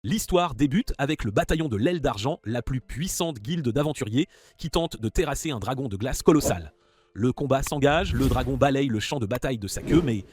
L'histoire débute avec le bataillon de l'Aile d'Argent, la plus puissante guilde d'aventuriers, qui tente de terrasser un dragon de glace colossal. Le combat s'engage, le dragon balaye le champ de bataille de sa queue, mais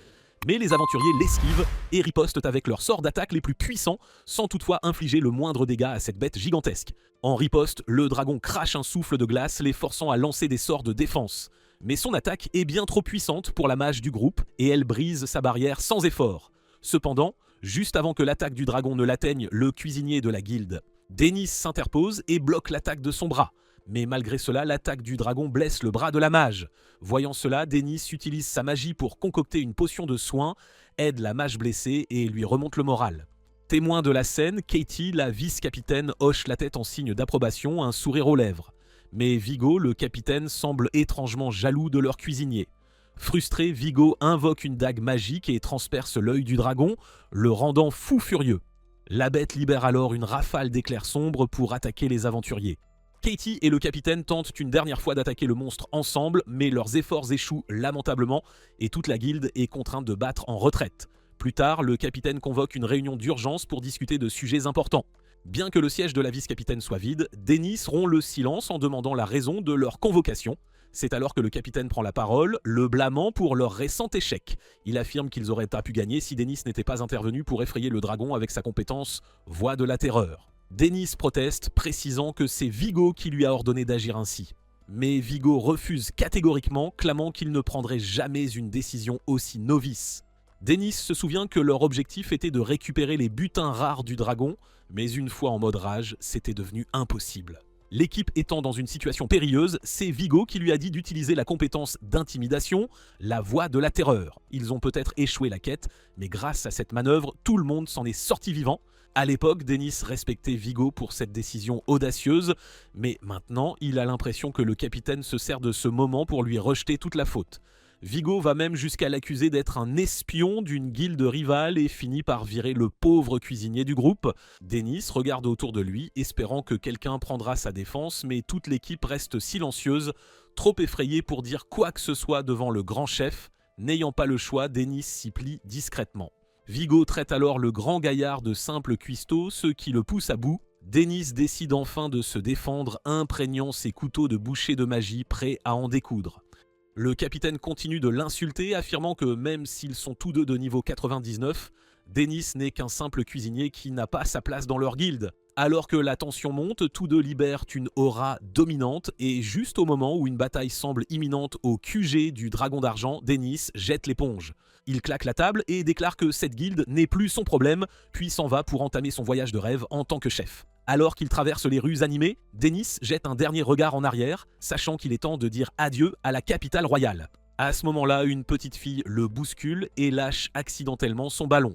les aventuriers l'esquivent et ripostent avec leurs sorts d'attaque les plus puissants, sans toutefois infliger le moindre dégât à cette bête gigantesque. En riposte, le dragon crache un souffle de glace, les forçant à lancer des sorts de défense. Mais son attaque est bien trop puissante pour la mage du groupe, et elle brise sa barrière sans effort. Cependant, juste avant que l'attaque du dragon ne l'atteigne, le cuisinier de la guilde, Denis, s'interpose et bloque l'attaque de son bras. Mais malgré cela, l'attaque du dragon blesse le bras de la mage. Voyant cela, Denis utilise sa magie pour concocter une potion de soin, aide la mage blessée et lui remonte le moral. Témoin de la scène, Katie, la vice-capitaine, hoche la tête en signe d'approbation, un sourire aux lèvres. Mais Vigo, le capitaine, semble étrangement jaloux de leur cuisinier. Frustré, Vigo invoque une dague magique et transperce l'œil du dragon, le rendant fou furieux. La bête libère alors une rafale d'éclairs sombres pour attaquer les aventuriers. Katie et le capitaine tentent une dernière fois d'attaquer le monstre ensemble, mais leurs efforts échouent lamentablement et toute la guilde est contrainte de battre en retraite. Plus tard, le capitaine convoque une réunion d'urgence pour discuter de sujets importants. Bien que le siège de la vice-capitaine soit vide, Denis rompt le silence en demandant la raison de leur convocation. C'est alors que le capitaine prend la parole, le blâmant pour leur récent échec. Il affirme qu'ils n'auraient pas pu gagner si Denis n'était pas intervenu pour effrayer le dragon avec sa compétence « Voix de la terreur ». Denis proteste, précisant que c'est Vigo qui lui a ordonné d'agir ainsi. Mais Vigo refuse catégoriquement, clamant qu'il ne prendrait jamais une décision aussi novice. Denis se souvient que leur objectif était de récupérer les butins rares du dragon, mais une fois en mode rage, c'était devenu impossible. L'équipe étant dans une situation périlleuse, c'est Vigo qui lui a dit d'utiliser la compétence d'intimidation, la voix de la terreur. Ils ont peut-être échoué la quête, mais grâce à cette manœuvre, tout le monde s'en est sorti vivant. À l'époque, Denis respectait Vigo pour cette décision audacieuse, mais maintenant, il a l'impression que le capitaine se sert de ce moment pour lui rejeter toute la faute. Vigo va même jusqu'à l'accuser d'être un espion d'une guilde rivale et finit par virer le pauvre cuisinier du groupe. Denis regarde autour de lui, espérant que quelqu'un prendra sa défense, mais toute l'équipe reste silencieuse, trop effrayée pour dire quoi que ce soit devant le grand chef. N'ayant pas le choix, Denis s'y plie discrètement. Vigo traite alors le grand gaillard de simple cuistot, ce qui le pousse à bout. Denis décide enfin de se défendre, imprégnant ses couteaux de boucher de magie prêts à en découdre. Le capitaine continue de l'insulter, affirmant que même s'ils sont tous deux de niveau 99, Denis n'est qu'un simple cuisinier qui n'a pas sa place dans leur guilde. Alors que la tension monte, tous deux libèrent une aura dominante et juste au moment où une bataille semble imminente au QG du Dragon d'Argent, Denis jette l'éponge. Il claque la table et déclare que cette guilde n'est plus son problème, puis s'en va pour entamer son voyage de rêve en tant que chef. Alors qu'il traverse les rues animées, Denis jette un dernier regard en arrière, sachant qu'il est temps de dire adieu à la capitale royale. À ce moment-là, une petite fille le bouscule et lâche accidentellement son ballon.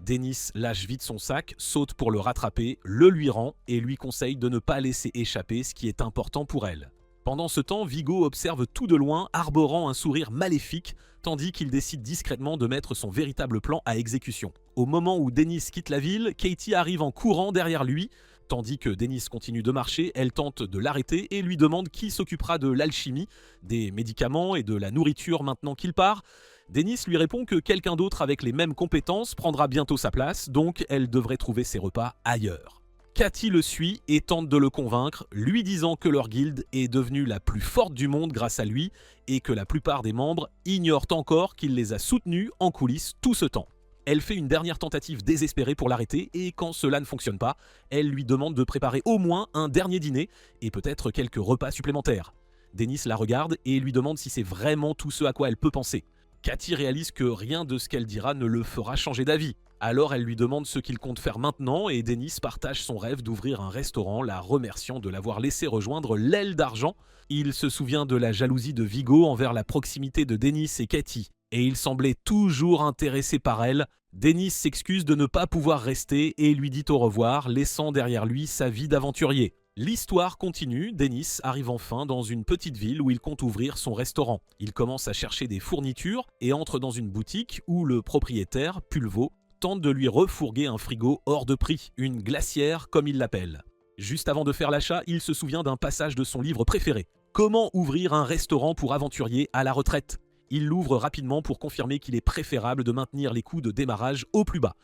Denis lâche vite son sac, saute pour le rattraper, le lui rend et lui conseille de ne pas laisser échapper ce qui est important pour elle. Pendant ce temps, Vigo observe tout de loin, arborant un sourire maléfique, tandis qu'il décide discrètement de mettre son véritable plan à exécution. Au moment où Denis quitte la ville, Katie arrive en courant derrière lui. Tandis que Denis continue de marcher, elle tente de l'arrêter et lui demande qui s'occupera de l'alchimie, des médicaments et de la nourriture maintenant qu'il part. Denis lui répond que quelqu'un d'autre avec les mêmes compétences prendra bientôt sa place, donc elle devrait trouver ses repas ailleurs. Katie le suit et tente de le convaincre, lui disant que leur guilde est devenue la plus forte du monde grâce à lui et que la plupart des membres ignorent encore qu'il les a soutenus en coulisses tout ce temps. Elle fait une dernière tentative désespérée pour l'arrêter et quand cela ne fonctionne pas, elle lui demande de préparer au moins un dernier dîner et peut-être quelques repas supplémentaires. Denis la regarde et lui demande si c'est vraiment tout ce à quoi elle peut penser. Katie réalise que rien de ce qu'elle dira ne le fera changer d'avis. Alors elle lui demande ce qu'il compte faire maintenant et Denis partage son rêve d'ouvrir un restaurant, la remerciant de l'avoir laissé rejoindre l'Aile d'Argent. Il se souvient de la jalousie de Vigo envers la proximité de Denis et Katie. Et il semblait toujours intéressé par elle. Denis s'excuse de ne pas pouvoir rester et lui dit au revoir, laissant derrière lui sa vie d'aventurier. L'histoire continue, Denis arrive enfin dans une petite ville où il compte ouvrir son restaurant. Il commence à chercher des fournitures et entre dans une boutique où le propriétaire, Pulvo, tente de lui refourguer un frigo hors de prix, une glacière comme il l'appelle. Juste avant de faire l'achat, il se souvient d'un passage de son livre préféré. Comment ouvrir un restaurant pour aventuriers à la retraite ? Il l'ouvre rapidement pour confirmer qu'il est préférable de maintenir les coûts de démarrage au plus bas.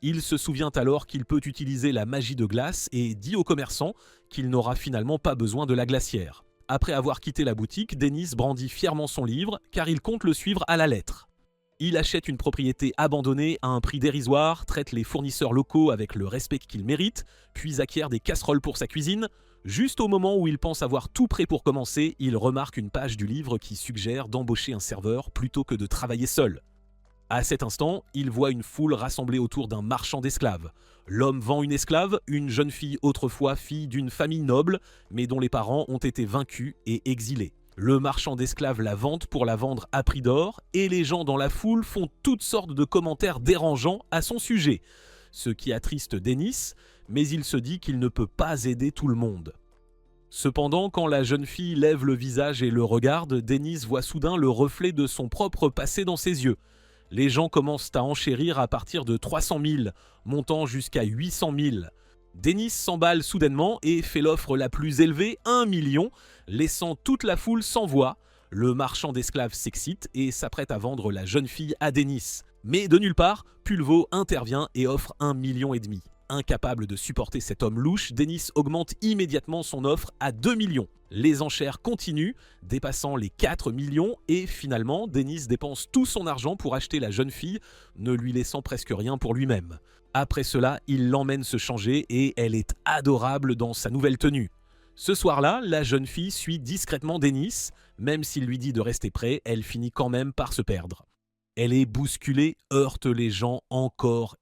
Il se souvient alors qu'il peut utiliser la magie de glace et dit au commerçant qu'il n'aura finalement pas besoin de la glacière. Après avoir quitté la boutique, Dennis brandit fièrement son livre car il compte le suivre à la lettre. Il achète une propriété abandonnée à un prix dérisoire, traite les fournisseurs locaux avec le respect qu'ils méritent, puis acquiert des casseroles pour sa cuisine. Juste au moment où il pense avoir tout prêt pour commencer, il remarque une page du livre qui suggère d'embaucher un serveur plutôt que de travailler seul. À cet instant, il voit une foule rassemblée autour d'un marchand d'esclaves. L'homme vend une esclave, une jeune fille autrefois fille d'une famille noble, mais dont les parents ont été vaincus et exilés. Le marchand d'esclaves la vante pour la vendre à prix d'or, et les gens dans la foule font toutes sortes de commentaires dérangeants à son sujet. Ce qui attriste Dennis, mais il se dit qu'il ne peut pas aider tout le monde. Cependant, quand la jeune fille lève le visage et le regarde, Dennis voit soudain le reflet de son propre passé dans ses yeux. Les gens commencent à enchérir à partir de 300 000, montant jusqu'à 800 000. Dennis s'emballe soudainement et fait l'offre la plus élevée, 1 million, laissant toute la foule sans voix. Le marchand d'esclaves s'excite et s'apprête à vendre la jeune fille à Dennis. Mais de nulle part, Pulvo intervient et offre 1,5 million. Incapable de supporter cet homme louche, Dennis augmente immédiatement son offre à 2 millions. Les enchères continuent, dépassant les 4 millions et finalement, Dennis dépense tout son argent pour acheter la jeune fille, ne lui laissant presque rien pour lui-même. Après cela, il l'emmène se changer et elle est adorable dans sa nouvelle tenue. Ce soir-là, la jeune fille suit discrètement Dennis. Même s'il lui dit de rester près, elle finit quand même par se perdre. Elle est bousculée, heurte les gens encore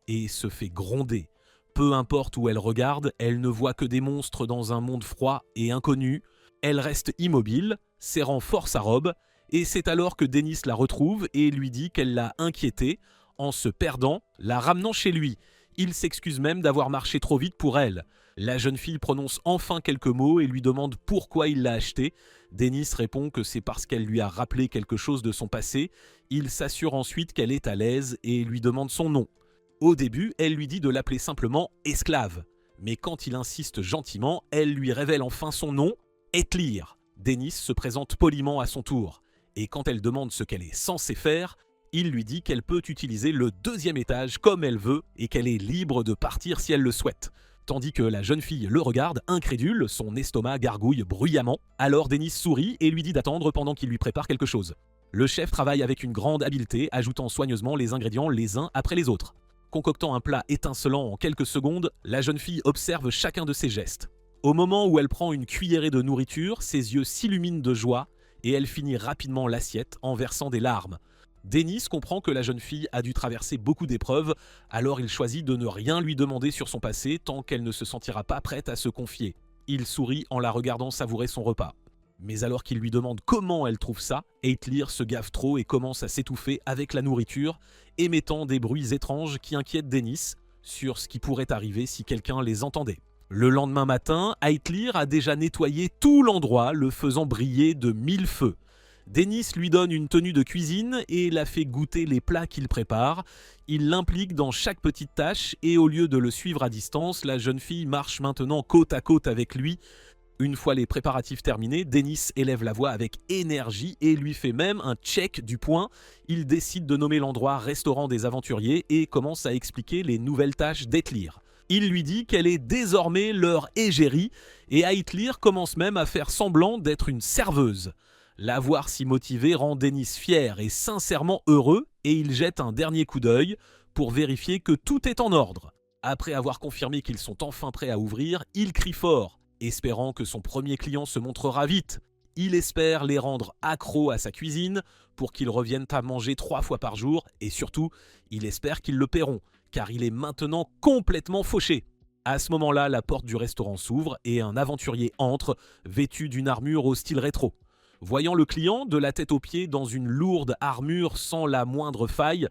et se fait gronder. Peu importe où elle regarde, elle ne voit que des monstres dans un monde froid et inconnu. Elle reste immobile, serrant fort sa robe, et c'est alors que Dennis la retrouve et lui dit qu'elle l'a inquiété en se perdant, la ramenant chez lui. Il s'excuse même d'avoir marché trop vite pour elle. La jeune fille prononce enfin quelques mots et lui demande pourquoi il l'a achetée. Dennis répond que c'est parce qu'elle lui a rappelé quelque chose de son passé. Il s'assure ensuite qu'elle est à l'aise et lui demande son nom. Au début, elle lui dit de l'appeler simplement esclave. Mais quand il insiste gentiment, elle lui révèle enfin son nom, Eitlir. Dennis se présente poliment à son tour. Et quand elle demande ce qu'elle est censée faire, il lui dit qu'elle peut utiliser le 2e étage comme elle veut et qu'elle est libre de partir si elle le souhaite. Tandis que la jeune fille le regarde, incrédule, son estomac gargouille bruyamment. Alors Dennis sourit et lui dit d'attendre pendant qu'il lui prépare quelque chose. Le chef travaille avec une grande habileté, ajoutant soigneusement les ingrédients les uns après les autres. Concoctant un plat étincelant en quelques secondes, la jeune fille observe chacun de ses gestes. Au moment où elle prend une cuillerée de nourriture, ses yeux s'illuminent de joie et elle finit rapidement l'assiette en versant des larmes. Dennis comprend que la jeune fille a dû traverser beaucoup d'épreuves, alors il choisit de ne rien lui demander sur son passé tant qu'elle ne se sentira pas prête à se confier. Il sourit en la regardant savourer son repas. Mais alors qu'il lui demande comment elle trouve ça, Eitlir se gave trop et commence à s'étouffer avec la nourriture, émettant des bruits étranges qui inquiètent Dennis sur ce qui pourrait arriver si quelqu'un les entendait. Le lendemain matin, Eitlir a déjà nettoyé tout l'endroit, le faisant briller de 1000 feux. Dennis lui donne une tenue de cuisine et la fait goûter les plats qu'il prépare. Il l'implique dans chaque petite tâche et au lieu de le suivre à distance, la jeune fille marche maintenant côte à côte avec lui. Une fois les préparatifs terminés, Dennis élève la voix avec énergie et lui fait même un check du poing. Il décide de nommer l'endroit restaurant des aventuriers et commence à expliquer les nouvelles tâches d'Eitlir. Il lui dit qu'elle est désormais leur égérie et Eitlir commence même à faire semblant d'être une serveuse. La voir si motivée rend Dennis fier et sincèrement heureux et il jette un dernier coup d'œil pour vérifier que tout est en ordre. Après avoir confirmé qu'ils sont enfin prêts à ouvrir, il crie fort, espérant que son premier client se montrera vite. Il espère les rendre accros à sa cuisine pour qu'ils reviennent à manger 3 fois par jour et surtout, il espère qu'ils le paieront car il est maintenant complètement fauché. À ce moment-là, la porte du restaurant s'ouvre et un aventurier entre, vêtu d'une armure au style rétro. Voyant le client, de la tête aux pieds dans une lourde armure sans la moindre faille,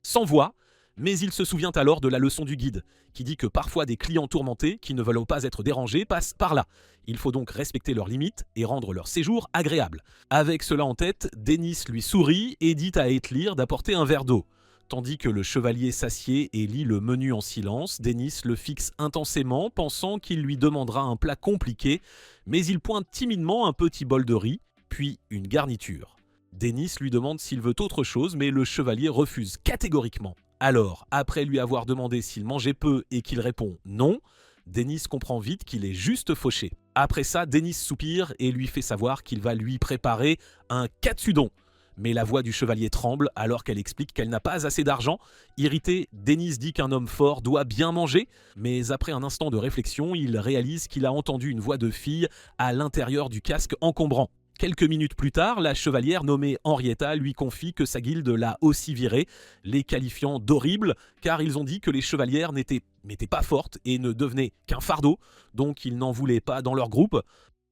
sans voix, mais il se souvient alors de la leçon du guide, qui dit que parfois des clients tourmentés, qui ne veulent pas être dérangés, passent par là. Il faut donc respecter leurs limites et rendre leur séjour agréable. Avec cela en tête, Dennis lui sourit et dit à Eitlir d'apporter un verre d'eau. Tandis que le chevalier s'assied et lit le menu en silence, Dennis le fixe intensément, pensant qu'il lui demandera un plat compliqué, mais il pointe timidement un petit bol de riz, puis une garniture. Dennis lui demande s'il veut autre chose, mais le chevalier refuse catégoriquement. Alors, après lui avoir demandé s'il mangeait peu et qu'il répond non, Dennis comprend vite qu'il est juste fauché. Après ça, Dennis soupire et lui fait savoir qu'il va lui préparer un katsudon. Mais la voix du chevalier tremble alors qu'elle explique qu'elle n'a pas assez d'argent. Irrité, Dennis dit qu'un homme fort doit bien manger, mais après un instant de réflexion, il réalise qu'il a entendu une voix de fille à l'intérieur du casque encombrant. Quelques minutes plus tard, la chevalière nommée Henrietta lui confie que sa guilde l'a aussi virée, les qualifiant d'horribles, car ils ont dit que les chevalières n'étaient pas fortes et ne devenaient qu'un fardeau, donc ils n'en voulaient pas dans leur groupe.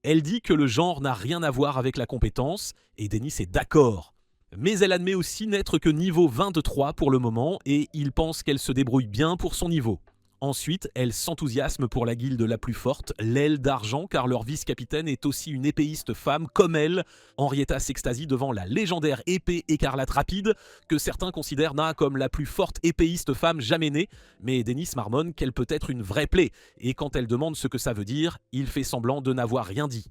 Elle dit que le genre n'a rien à voir avec la compétence, et Dennis est d'accord. Mais elle admet aussi n'être que niveau 23 pour le moment, et il pense qu'elle se débrouille bien pour son niveau. Ensuite, elle s'enthousiasme pour la guilde la plus forte, l'aile d'argent, car leur vice-capitaine est aussi une épéiste femme comme elle. Henrietta s'extasie devant la légendaire épée écarlate rapide, que certains considèrent comme la plus forte épéiste femme jamais née, mais Dennis marmonne qu'elle peut être une vraie plaie, et quand elle demande ce que ça veut dire, il fait semblant de n'avoir rien dit.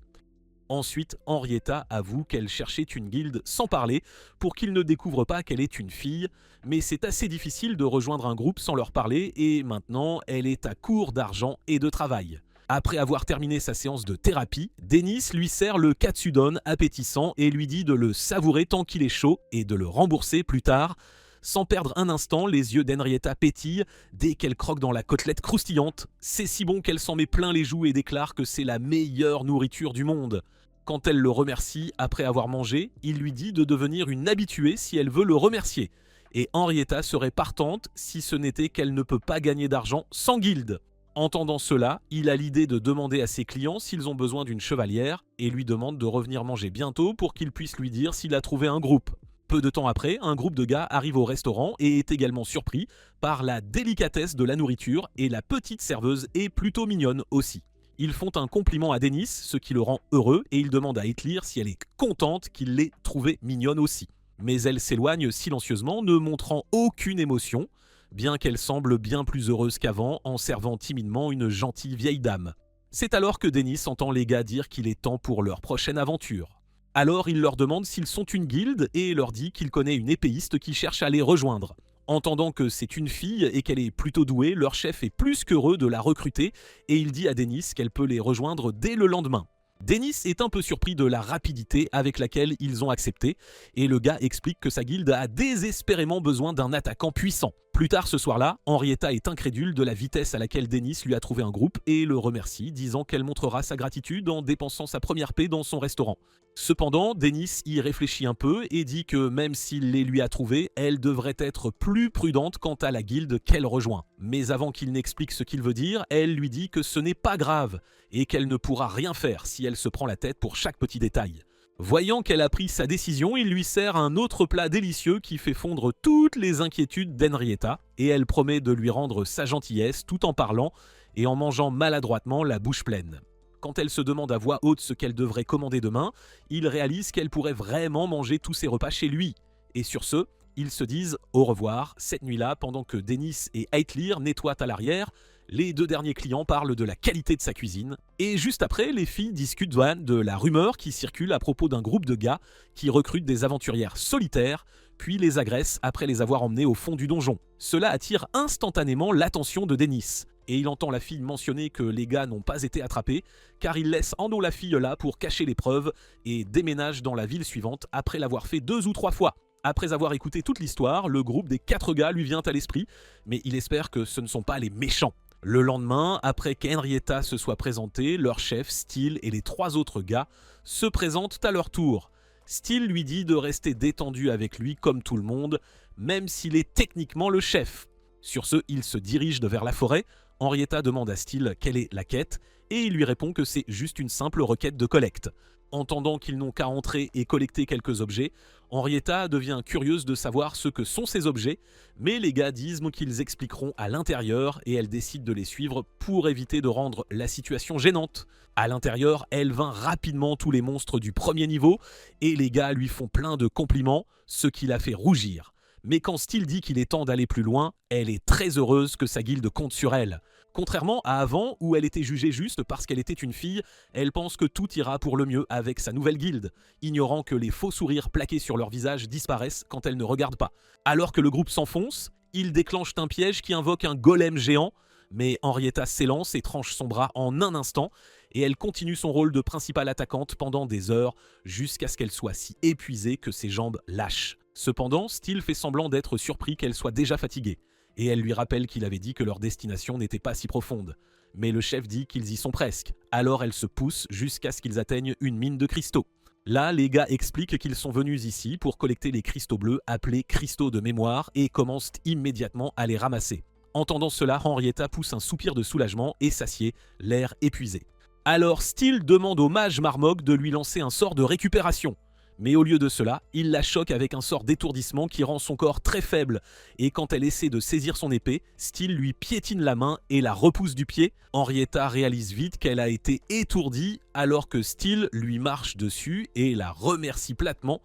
Ensuite, Henrietta avoue qu'elle cherchait une guilde sans parler pour qu'ils ne découvrent pas qu'elle est une fille, mais c'est assez difficile de rejoindre un groupe sans leur parler et maintenant elle est à court d'argent et de travail. Après avoir terminé sa séance de thérapie, Dennis lui sert le katsudon appétissant et lui dit de le savourer tant qu'il est chaud et de le rembourser plus tard. Sans perdre un instant, les yeux d'Henrietta pétillent dès qu'elle croque dans la côtelette croustillante. C'est si bon qu'elle s'en met plein les joues et déclare que c'est la meilleure nourriture du monde. Quand elle le remercie après avoir mangé, il lui dit de devenir une habituée si elle veut le remercier. Et Henrietta serait partante si ce n'était qu'elle ne peut pas gagner d'argent sans guilde. Entendant cela, il a l'idée de demander à ses clients s'ils ont besoin d'une chevalière et lui demande de revenir manger bientôt pour qu'il puisse lui dire s'il a trouvé un groupe. Peu de temps après, un groupe de gars arrive au restaurant et est également surpris par la délicatesse de la nourriture et la petite serveuse est plutôt mignonne aussi. Ils font un compliment à Dennis, ce qui le rend heureux, et il demande à Hitler si elle est contente qu'il l'ait trouvée mignonne aussi. Mais elle s'éloigne silencieusement, ne montrant aucune émotion, bien qu'elle semble bien plus heureuse qu'avant en servant timidement une gentille vieille dame. C'est alors que Dennis entend les gars dire qu'il est temps pour leur prochaine aventure. Alors il leur demande s'ils sont une guilde et leur dit qu'il connaît une épéiste qui cherche à les rejoindre. Entendant que c'est une fille et qu'elle est plutôt douée, leur chef est plus qu'heureux de la recruter et il dit à Dennis qu'elle peut les rejoindre dès le lendemain. Dennis est un peu surpris de la rapidité avec laquelle ils ont accepté et le gars explique que sa guilde a désespérément besoin d'un attaquant puissant. Plus tard ce soir-là, Henrietta est incrédule de la vitesse à laquelle Dennis lui a trouvé un groupe et le remercie, disant qu'elle montrera sa gratitude en dépensant sa première paie dans son restaurant. Cependant, Dennis y réfléchit un peu et dit que même s'il les lui a trouvés, elle devrait être plus prudente quant à la guilde qu'elle rejoint. Mais avant qu'il n'explique ce qu'il veut dire, elle lui dit que ce n'est pas grave et qu'elle ne pourra rien faire si elle se prend la tête pour chaque petit détail. Voyant qu'elle a pris sa décision, il lui sert un autre plat délicieux qui fait fondre toutes les inquiétudes d'Henrietta et elle promet de lui rendre sa gentillesse tout en parlant et en mangeant maladroitement la bouche pleine. Quand elle se demande à voix haute ce qu'elle devrait commander demain, il réalise qu'elle pourrait vraiment manger tous ses repas chez lui. Et sur ce, ils se disent au revoir cette nuit-là pendant que Dennis et Hitler nettoient à l'arrière. Les deux derniers clients parlent de la qualité de sa cuisine. Et juste après, les filles discutent de la rumeur qui circule à propos d'un groupe de gars qui recrutent des aventurières solitaires, puis les agressent après les avoir emmenées au fond du donjon. Cela attire instantanément l'attention de Dennis. Et il entend la fille mentionner que les gars n'ont pas été attrapés, car il laisse en eau la fille là pour cacher les preuves et déménage dans la ville suivante après l'avoir fait 2 ou 3 fois. Après avoir écouté toute l'histoire, le groupe des 4 gars lui vient à l'esprit, mais il espère que ce ne sont pas les méchants. Le lendemain, après qu'Henrietta se soit présentée, leur chef, Steele et les 3 autres gars se présentent à leur tour. Steele lui dit de rester détendu avec lui comme tout le monde, même s'il est techniquement le chef. Sur ce, il se dirige vers la forêt. Henrietta demande à Steele quelle est la quête et il lui répond que c'est juste une simple requête de collecte. Entendant qu'ils n'ont qu'à entrer et collecter quelques objets, Henrietta devient curieuse de savoir ce que sont ces objets, mais les gars disent qu'ils expliqueront à l'intérieur et elle décide de les suivre pour éviter de rendre la situation gênante. À l'intérieur, elle vainc rapidement tous les monstres du premier niveau et les gars lui font plein de compliments, ce qui la fait rougir. Mais quand Steele dit qu'il est temps d'aller plus loin, elle est très heureuse que sa guilde compte sur elle. Contrairement à avant, où elle était jugée juste parce qu'elle était une fille, elle pense que tout ira pour le mieux avec sa nouvelle guilde, ignorant que les faux sourires plaqués sur leur visage disparaissent quand elle ne regarde pas. Alors que le groupe s'enfonce, Ils déclenchent un piège qui invoque un golem géant, mais Henrietta s'élance et tranche son bras en un instant, et elle continue son rôle de principale attaquante pendant des heures, jusqu'à ce qu'elle soit si épuisée que ses jambes lâchent. Cependant, Steel fait semblant d'être surpris qu'elle soit déjà fatiguée, et elle lui rappelle qu'il avait dit que leur destination n'était pas si profonde. Mais le chef dit qu'ils y sont presque, alors elle se pousse jusqu'à ce qu'ils atteignent une mine de cristaux. Là, les gars expliquent qu'ils sont venus ici pour collecter les cristaux bleus appelés cristaux de mémoire et commencent immédiatement à les ramasser. Entendant cela, Henrietta pousse un soupir de soulagement et s'assied, l'air épuisé. Alors Steel demande au mage Marmok de lui lancer un sort de récupération. Mais au lieu de cela, il la choque avec un sort d'étourdissement qui rend son corps très faible. Et quand elle essaie de saisir son épée, Steel lui piétine la main et la repousse du pied. Henrietta réalise vite qu'elle a été étourdie alors que Steel lui marche dessus et la remercie platement.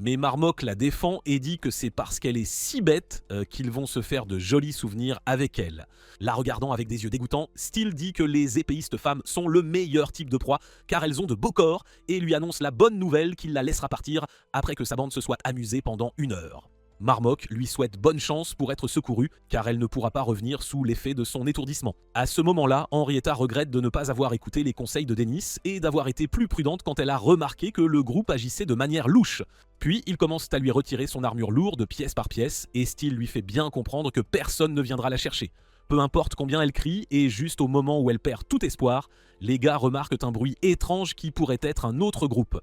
Mais Marmok la défend et dit que c'est parce qu'elle est si bête qu'ils vont se faire de jolis souvenirs avec elle. La regardant avec des yeux dégoûtants, Steel dit que les épéistes femmes sont le meilleur type de proie car elles ont de beaux corps et lui annonce la bonne nouvelle qu'il la laissera partir après que sa bande se soit amusée pendant 1 heure. Marmok lui souhaite bonne chance pour être secourue car elle ne pourra pas revenir sous l'effet de son étourdissement. À ce moment-là, Henrietta regrette de ne pas avoir écouté les conseils de Dennis et d'avoir été plus prudente quand elle a remarqué que le groupe agissait de manière louche. Puis ils commencent à lui retirer son armure lourde pièce par pièce et Steel lui fait bien comprendre que personne ne viendra la chercher. Peu importe combien elle crie, et juste au moment où elle perd tout espoir, les gars remarquent un bruit étrange qui pourrait être un autre groupe.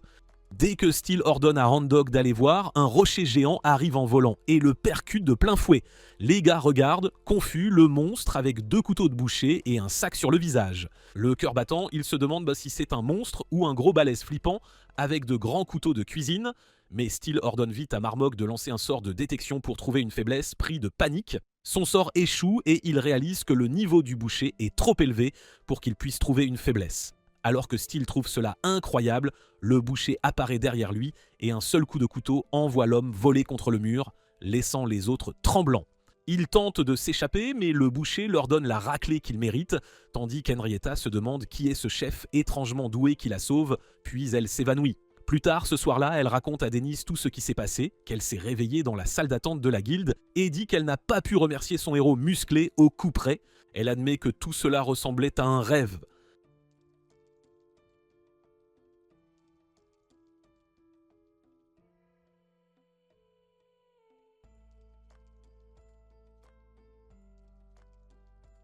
Dès que Steel ordonne à Hand-Dog d'aller voir, un rocher géant arrive en volant et le percute de plein fouet. Les gars regardent, confus, le monstre avec 2 couteaux de boucher et un sac sur le visage. Le cœur battant, ils se demandent si c'est un monstre ou un gros balèze flippant avec de grands couteaux de cuisine. Mais Steel ordonne vite à Marmok de lancer un sort de détection pour trouver une faiblesse, pris de panique. Son sort échoue et il réalise que le niveau du boucher est trop élevé pour qu'il puisse trouver une faiblesse. Alors que Steel trouve cela incroyable, le boucher apparaît derrière lui et un seul coup de couteau envoie l'homme voler contre le mur, laissant les autres tremblants. Il tente de s'échapper, mais le boucher leur donne la raclée qu'il mérite, tandis qu'Henrietta se demande qui est ce chef étrangement doué qui la sauve, puis elle s'évanouit. Plus tard, ce soir-là, elle raconte à Dennis tout ce qui s'est passé, qu'elle s'est réveillée dans la salle d'attente de la guilde et dit qu'elle n'a pas pu remercier son héros musclé au coup près. Elle admet que tout cela ressemblait à un rêve.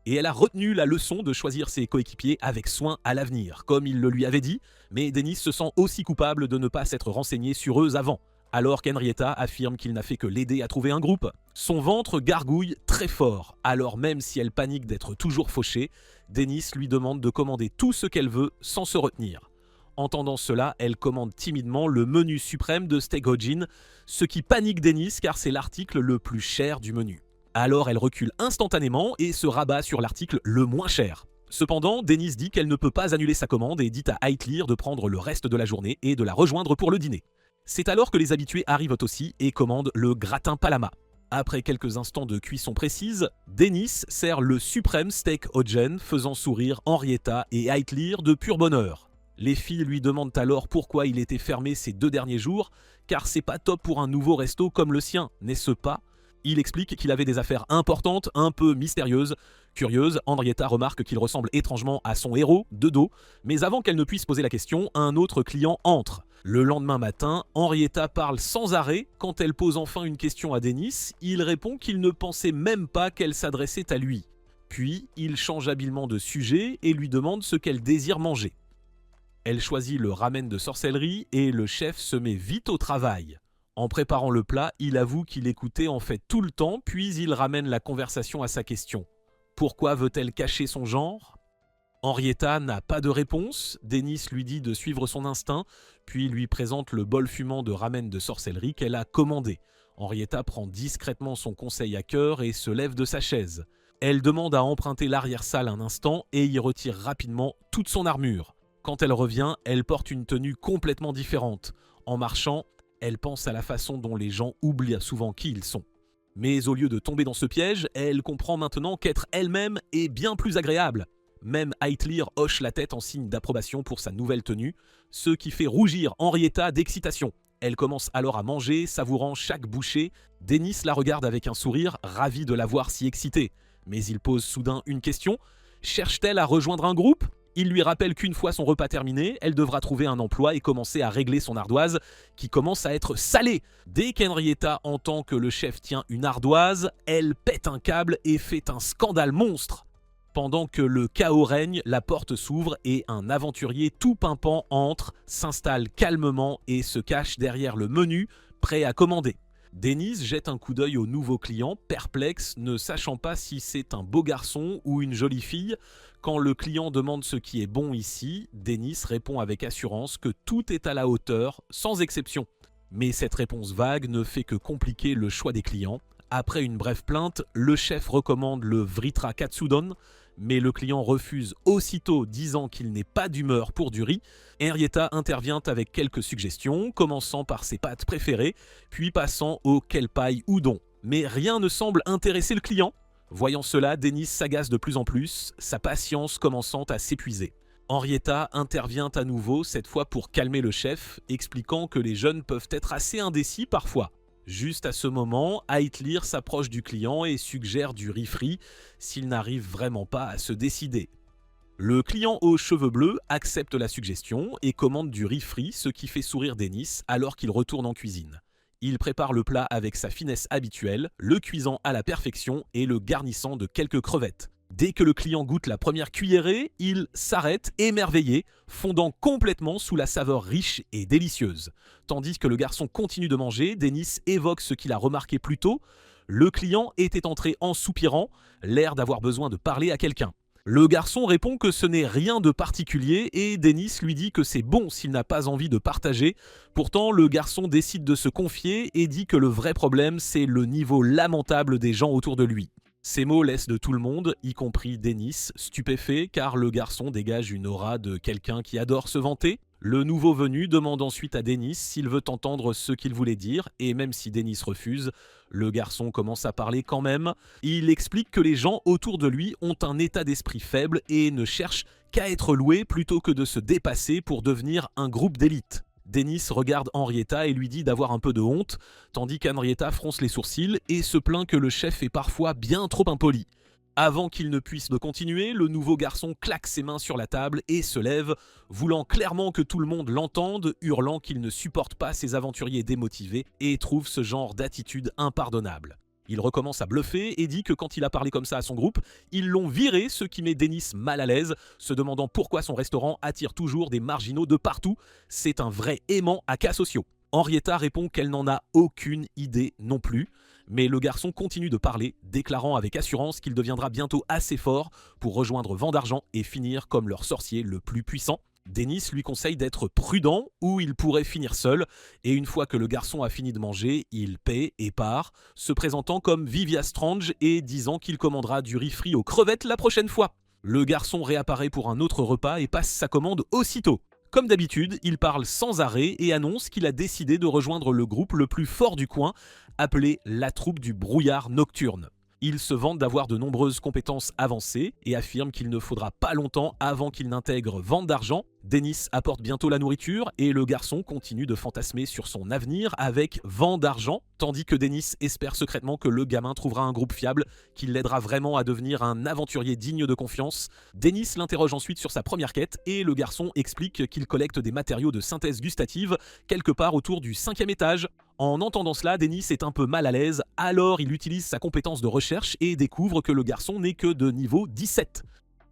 Et elle a retenu la leçon de choisir ses coéquipiers avec soin à l'avenir, comme il le lui avait dit, mais Dennis se sent aussi coupable de ne pas s'être renseigné sur eux avant, alors qu'Henrietta affirme qu'il n'a fait que l'aider à trouver un groupe. Son ventre gargouille très fort, alors même si elle panique d'être toujours fauchée, Dennis lui demande de commander tout ce qu'elle veut sans se retenir. Entendant cela, elle commande timidement le menu suprême de steak Hojin, ce qui panique Dennis car c'est l'article le plus cher du menu. Alors elle recule instantanément et se rabat sur l'article le moins cher. Cependant, Dennis dit qu'elle ne peut pas annuler sa commande et dit à Heitlir de prendre le reste de la journée et de la rejoindre pour le dîner. C'est alors que les habitués arrivent aussi et commandent le gratin Palama. Après quelques instants de cuisson précise, Dennis sert le suprême steak Hojin, faisant sourire Henrietta et Heitlir de pur bonheur. Les filles lui demandent alors pourquoi il était fermé ces 2 derniers jours, car c'est pas top pour un nouveau resto comme le sien, n'est-ce pas ? Il explique qu'il avait des affaires importantes, un peu mystérieuses. Curieuse, Henrietta remarque qu'il ressemble étrangement à son héros, de dos, mais avant qu'elle ne puisse poser la question, un autre client entre. Le lendemain matin, Henrietta parle sans arrêt. Quand elle pose enfin une question à Dennis, il répond qu'il ne pensait même pas qu'elle s'adressait à lui. Puis, il change habilement de sujet et lui demande ce qu'elle désire manger. Elle choisit le ramen de sorcellerie et le chef se met vite au travail. En préparant le plat, il avoue qu'il écoutait en fait tout le temps, puis il ramène la conversation à sa question. Pourquoi veut-elle cacher son genre ? Henrietta n'a pas de réponse. Dennis lui dit de suivre son instinct, puis lui présente le bol fumant de ramen de sorcellerie qu'elle a commandé. Henrietta prend discrètement son conseil à cœur et se lève de sa chaise. Elle demande à emprunter l'arrière-salle un instant et y retire rapidement toute son armure. Quand elle revient, elle porte une tenue complètement différente. En marchant, elle pense à la façon dont les gens oublient souvent qui ils sont. Mais au lieu de tomber dans ce piège, elle comprend maintenant qu'être elle-même est bien plus agréable. Même Heitlir hoche la tête en signe d'approbation pour sa nouvelle tenue, ce qui fait rougir Henrietta d'excitation. Elle commence alors à manger, savourant chaque bouchée. Denis la regarde avec un sourire, ravi de la voir si excitée. Mais il pose soudain une question. Cherche-t-elle à rejoindre un groupe ? Il lui rappelle qu'une fois son repas terminé, elle devra trouver un emploi et commencer à régler son ardoise, qui commence à être salée. Dès qu'Henrietta entend que le chef tient une ardoise, elle pète un câble et fait un scandale monstre. Pendant que le chaos règne, la porte s'ouvre et un aventurier tout pimpant entre, s'installe calmement et se cache derrière le menu, prêt à commander. Denise jette un coup d'œil au nouveau client, perplexe, ne sachant pas si c'est un beau garçon ou une jolie fille. Quand le client demande ce qui est bon ici, Denise répond avec assurance que tout est à la hauteur, sans exception. Mais cette réponse vague ne fait que compliquer le choix des clients. Après une brève plainte, le chef recommande le Vritra Katsudon, mais le client refuse aussitôt, disant qu'il n'est pas d'humeur pour du riz. Henrietta intervient avec quelques suggestions, commençant par ses pâtes préférées, puis passant au kelpai udon. Mais rien ne semble intéresser le client. Voyant cela, Denis s'agace de plus en plus, sa patience commençant à s'épuiser. Henrietta intervient à nouveau, cette fois pour calmer le chef, expliquant que les jeunes peuvent être assez indécis parfois. Juste à ce moment, Heitlir s'approche du client et suggère du riz frit s'il n'arrive vraiment pas à se décider. Le client aux cheveux bleus accepte la suggestion et commande du riz frit, ce qui fait sourire Denis alors qu'il retourne en cuisine. Il prépare le plat avec sa finesse habituelle, le cuisant à la perfection et le garnissant de quelques crevettes. Dès que le client goûte la première cuillerée, il s'arrête émerveillé, fondant complètement sous la saveur riche et délicieuse. Tandis que le garçon continue de manger, Denis évoque ce qu'il a remarqué plus tôt. Le client était entré en soupirant, l'air d'avoir besoin de parler à quelqu'un. Le garçon répond que ce n'est rien de particulier et Denis lui dit que c'est bon s'il n'a pas envie de partager. Pourtant, le garçon décide de se confier et dit que le vrai problème, c'est le niveau lamentable des gens autour de lui. Ces mots laissent de tout le monde, y compris Denis, stupéfait car le garçon dégage une aura de quelqu'un qui adore se vanter. Le nouveau venu demande ensuite à Denis s'il veut entendre ce qu'il voulait dire et même si Denis refuse, le garçon commence à parler quand même. Il explique que les gens autour de lui ont un état d'esprit faible et ne cherchent qu'à être loués plutôt que de se dépasser pour devenir un groupe d'élite. Denis regarde Henrietta et lui dit d'avoir un peu de honte, tandis qu'Henrietta fronce les sourcils et se plaint que le chef est parfois bien trop impoli. Avant qu'il ne puisse le continuer, le nouveau garçon claque ses mains sur la table et se lève, voulant clairement que tout le monde l'entende, hurlant qu'il ne supporte pas ces aventuriers démotivés et trouve ce genre d'attitude impardonnable. Il recommence à bluffer et dit que quand il a parlé comme ça à son groupe, ils l'ont viré, ce qui met Denis mal à l'aise, se demandant pourquoi son restaurant attire toujours des marginaux de partout. C'est un vrai aimant à cas sociaux. Henrietta répond qu'elle n'en a aucune idée non plus, mais le garçon continue de parler, déclarant avec assurance qu'il deviendra bientôt assez fort pour rejoindre Vendargent et finir comme leur sorcier le plus puissant. Denis lui conseille d'être prudent ou il pourrait finir seul, et une fois que le garçon a fini de manger, il paie et part, se présentant comme Vivia Strange et disant qu'il commandera du riz frit aux crevettes la prochaine fois. Le garçon réapparaît pour un autre repas et passe sa commande aussitôt. Comme d'habitude, il parle sans arrêt et annonce qu'il a décidé de rejoindre le groupe le plus fort du coin, appelé la troupe du brouillard nocturne. Il se vante d'avoir de nombreuses compétences avancées et affirme qu'il ne faudra pas longtemps avant qu'il n'intègre Vendargent. Denis apporte bientôt la nourriture et le garçon continue de fantasmer sur son avenir avec Vendargent, tandis que Denis espère secrètement que le gamin trouvera un groupe fiable qui l'aidera vraiment à devenir un aventurier digne de confiance. Denis l'interroge ensuite sur sa première quête et le garçon explique qu'il collecte des matériaux de synthèse gustative quelque part autour du 5e étage. En entendant cela, Denis est un peu mal à l'aise, alors il utilise sa compétence de recherche et découvre que le garçon n'est que de niveau 17.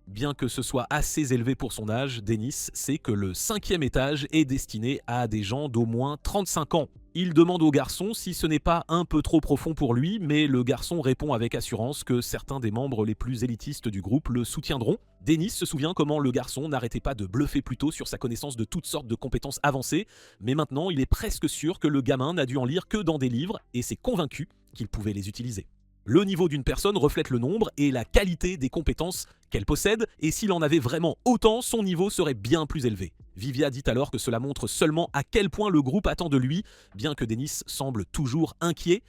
Bien que ce soit assez élevé pour son âge, Denis sait que le 5e étage est destiné à des gens d'au moins 35 ans. Il demande au garçon si ce n'est pas un peu trop profond pour lui, mais le garçon répond avec assurance que certains des membres les plus élitistes du groupe le soutiendront. Denis se souvient comment le garçon n'arrêtait pas de bluffer plus tôt sur sa connaissance de toutes sortes de compétences avancées, mais maintenant il est presque sûr que le gamin n'a dû en lire que dans des livres et s'est convaincu qu'il pouvait les utiliser. Le niveau d'une personne reflète le nombre et la qualité des compétences qu'elle possède, et s'il en avait vraiment autant, son niveau serait bien plus élevé. Vivia dit alors que cela montre seulement à quel point le groupe attend de lui, bien que Denis semble toujours inquiet.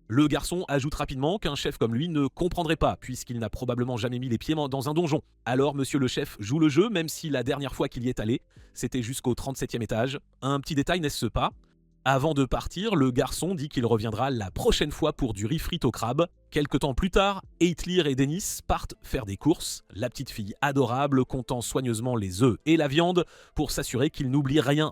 Le garçon ajoute rapidement qu'un chef comme lui ne comprendrait pas, puisqu'il n'a probablement jamais mis les pieds dans un donjon. Alors monsieur le chef joue le jeu, même si la dernière fois qu'il y est allé, c'était jusqu'au 37e étage. Un petit détail, n'est-ce pas ? Avant de partir, le garçon dit qu'il reviendra la prochaine fois pour du riz frites au crabe. Quelque temps plus tard, Eitlir et Dennis partent faire des courses, la petite fille adorable comptant soigneusement les œufs et la viande pour s'assurer qu'il n'oublie rien.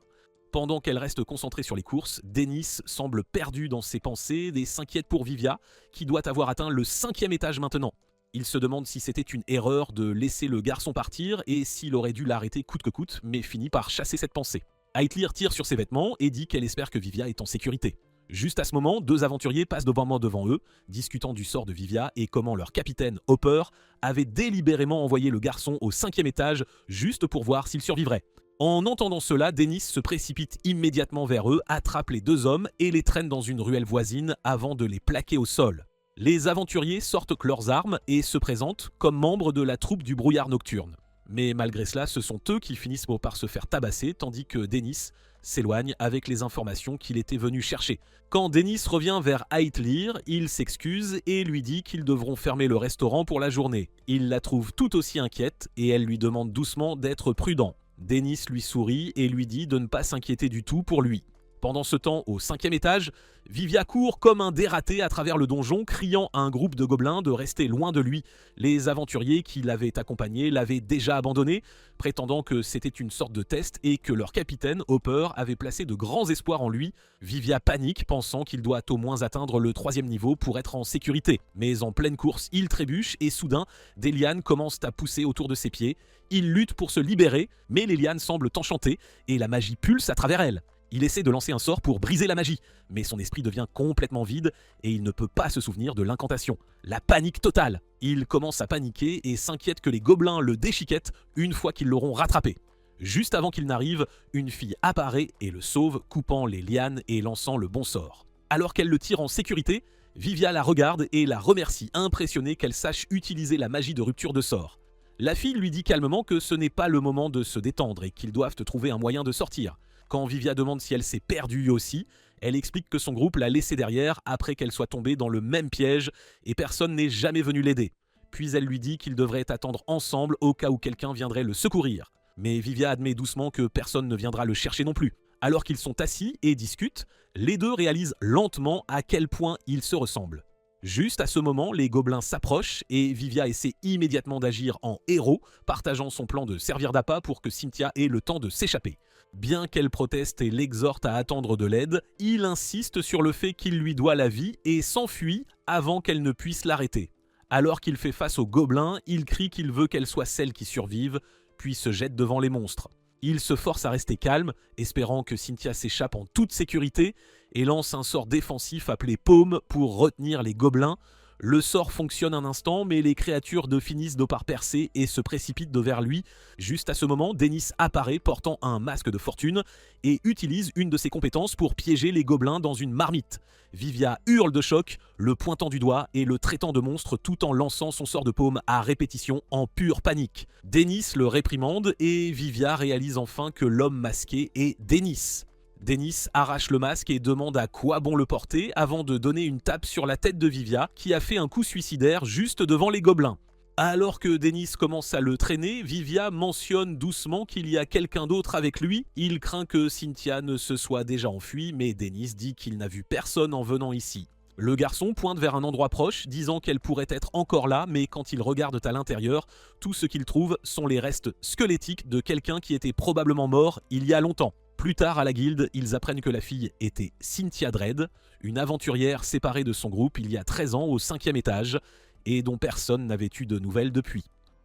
Pendant qu'elle reste concentrée sur les courses, Dennis semble perdu dans ses pensées et s'inquiète pour Vivia, qui doit avoir atteint le 5e étage maintenant. Il se demande si c'était une erreur de laisser le garçon partir et s'il aurait dû l'arrêter coûte que coûte, mais finit par chasser cette pensée. Eitlir tire sur ses vêtements et dit qu'elle espère que Vivia est en sécurité. Juste à ce moment, 2 aventuriers passent devant eux, discutant du sort de Vivia et comment leur capitaine, Hopper, avait délibérément envoyé le garçon au 5e étage juste pour voir s'il survivrait. En entendant cela, Dennis se précipite immédiatement vers eux, attrape les 2 hommes et les traîne dans une ruelle voisine avant de les plaquer au sol. Les aventuriers sortent leurs armes et se présentent comme membres de la troupe du brouillard nocturne. Mais malgré cela, ce sont eux qui finissent par se faire tabasser, tandis que Dennis s'éloigne avec les informations qu'il était venu chercher. Quand Dennis revient vers Eitlir, il s'excuse et lui dit qu'ils devront fermer le restaurant pour la journée. Il la trouve tout aussi inquiète et elle lui demande doucement d'être prudent. Dennis lui sourit et lui dit de ne pas s'inquiéter du tout pour lui. Pendant ce temps, au 5e étage, Vivia court comme un dératé à travers le donjon, criant à un groupe de gobelins de rester loin de lui. Les aventuriers qui l'avaient accompagné l'avaient déjà abandonné, prétendant que c'était une sorte de test et que leur capitaine, Hopper, avait placé de grands espoirs en lui. Vivia panique, pensant qu'il doit au moins atteindre le 3e niveau pour être en sécurité. Mais en pleine course, il trébuche et soudain, des lianes commencent à pousser autour de ses pieds. Il lutte pour se libérer, mais les lianes semblent enchantées et la magie pulse à travers elles. Il essaie de lancer un sort pour briser la magie, mais son esprit devient complètement vide et il ne peut pas se souvenir de l'incantation. La panique totale. Il commence à paniquer et s'inquiète que les gobelins le déchiquettent une fois qu'ils l'auront rattrapé. Juste avant qu'il n'arrive, une fille apparaît et le sauve, coupant les lianes et lançant le bon sort. Alors qu'elle le tire en sécurité, Vivia la regarde et la remercie, impressionnée qu'elle sache utiliser la magie de rupture de sort. La fille lui dit calmement que ce n'est pas le moment de se détendre et qu'ils doivent trouver un moyen de sortir. Quand Vivia demande si elle s'est perdue aussi, elle explique que son groupe l'a laissée derrière après qu'elle soit tombée dans le même piège et personne n'est jamais venu l'aider. Puis elle lui dit qu'ils devraient attendre ensemble au cas où quelqu'un viendrait le secourir. Mais Vivia admet doucement que personne ne viendra le chercher non plus. Alors qu'ils sont assis et discutent, les 2 réalisent lentement à quel point ils se ressemblent. Juste à ce moment, les gobelins s'approchent et Vivia essaie immédiatement d'agir en héros, partageant son plan de servir d'appât pour que Cynthia ait le temps de s'échapper. Bien qu'elle proteste et l'exhorte à attendre de l'aide, il insiste sur le fait qu'il lui doit la vie et s'enfuit avant qu'elle ne puisse l'arrêter. Alors qu'il fait face aux gobelins, il crie qu'il veut qu'elle soit celle qui survive, puis se jette devant les monstres. Il se force à rester calme, espérant que Cynthia s'échappe en toute sécurité, et lance un sort défensif appelé Paume pour retenir les gobelins. Le sort fonctionne un instant, mais les créatures finissent par percer et se précipitent vers lui. Juste à ce moment, Dennis apparaît portant un masque de fortune et utilise une de ses compétences pour piéger les gobelins dans une marmite. Vivia hurle de choc, le pointant du doigt et le traitant de monstre tout en lançant son sort de paume à répétition en pure panique. Dennis le réprimande et Vivia réalise enfin que l'homme masqué est Dennis. Dennis arrache le masque et demande à quoi bon le porter avant de donner une tape sur la tête de Vivia qui a fait un coup suicidaire juste devant les gobelins. Alors que Dennis commence à le traîner, Vivia mentionne doucement qu'il y a quelqu'un d'autre avec lui. Il craint que Cynthia ne se soit déjà enfuie, mais Dennis dit qu'il n'a vu personne en venant ici. Le garçon pointe vers un endroit proche, disant qu'elle pourrait être encore là, mais quand ils regardent à l'intérieur, tout ce qu'ils trouvent sont les restes squelettiques de quelqu'un qui était probablement mort il y a longtemps. Plus tard à la guilde, ils apprennent que la fille était Cynthia Dredd, une aventurière séparée de son groupe il y a 13 ans au 5e étage, et dont personne n'avait eu de nouvelles depuis.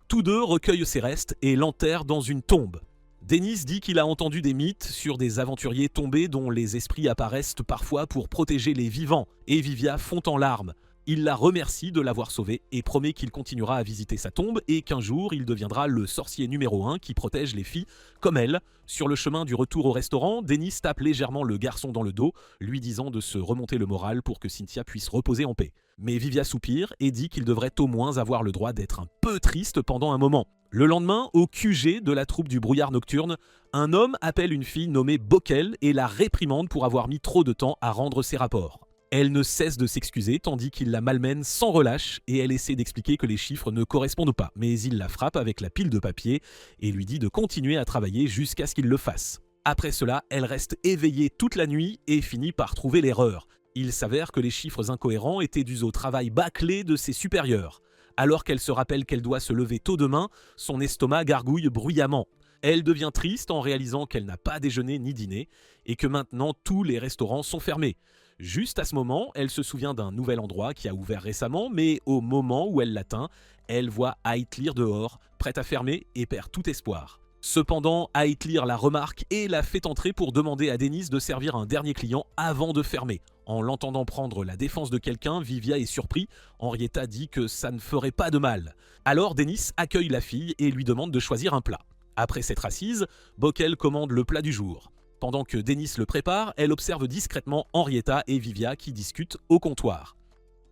Tous 2 recueillent ses restes et l'enterrent dans une tombe. Dennis dit qu'il a entendu des mythes sur des aventuriers tombés dont les esprits apparaissent parfois pour protéger les vivants, et Vivia fond en larmes. Il la remercie de l'avoir sauvée et promet qu'il continuera à visiter sa tombe et qu'un jour il deviendra le sorcier numéro 1 qui protège les filles comme elle. Sur le chemin du retour au restaurant, Dennis tape légèrement le garçon dans le dos, lui disant de se remonter le moral pour que Cynthia puisse reposer en paix. Mais Vivia soupire et dit qu'il devrait au moins avoir le droit d'être un peu triste pendant un moment. Le lendemain, au QG de la troupe du brouillard nocturne, un homme appelle une fille nommée Bockel et la réprimande pour avoir mis trop de temps à rendre ses rapports. Elle ne cesse de s'excuser tandis qu'il la malmène sans relâche et elle essaie d'expliquer que les chiffres ne correspondent pas, mais il la frappe avec la pile de papier et lui dit de continuer à travailler jusqu'à ce qu'il le fasse. Après cela, elle reste éveillée toute la nuit et finit par trouver l'erreur. Il s'avère que les chiffres incohérents étaient dus au travail bâclé de ses supérieurs. Alors qu'elle se rappelle qu'elle doit se lever tôt demain, son estomac gargouille bruyamment. Elle devient triste en réalisant qu'elle n'a pas déjeuné ni dîné et que maintenant tous les restaurants sont fermés. Juste à ce moment, elle se souvient d'un nouvel endroit qui a ouvert récemment, mais au moment où elle l'atteint, elle voit Heitlir dehors, prête à fermer et perd tout espoir. Cependant, Heitlir la remarque et la fait entrer pour demander à Dennis de servir un dernier client avant de fermer. En l'entendant prendre la défense de quelqu'un, Vivia est surpris. Henrietta dit que ça ne ferait pas de mal. Alors Dennis accueille la fille et lui demande de choisir un plat. Après s'être assise, Bockel commande le plat du jour. Pendant que Dennis le prépare, elle observe discrètement Henrietta et Vivia qui discutent au comptoir.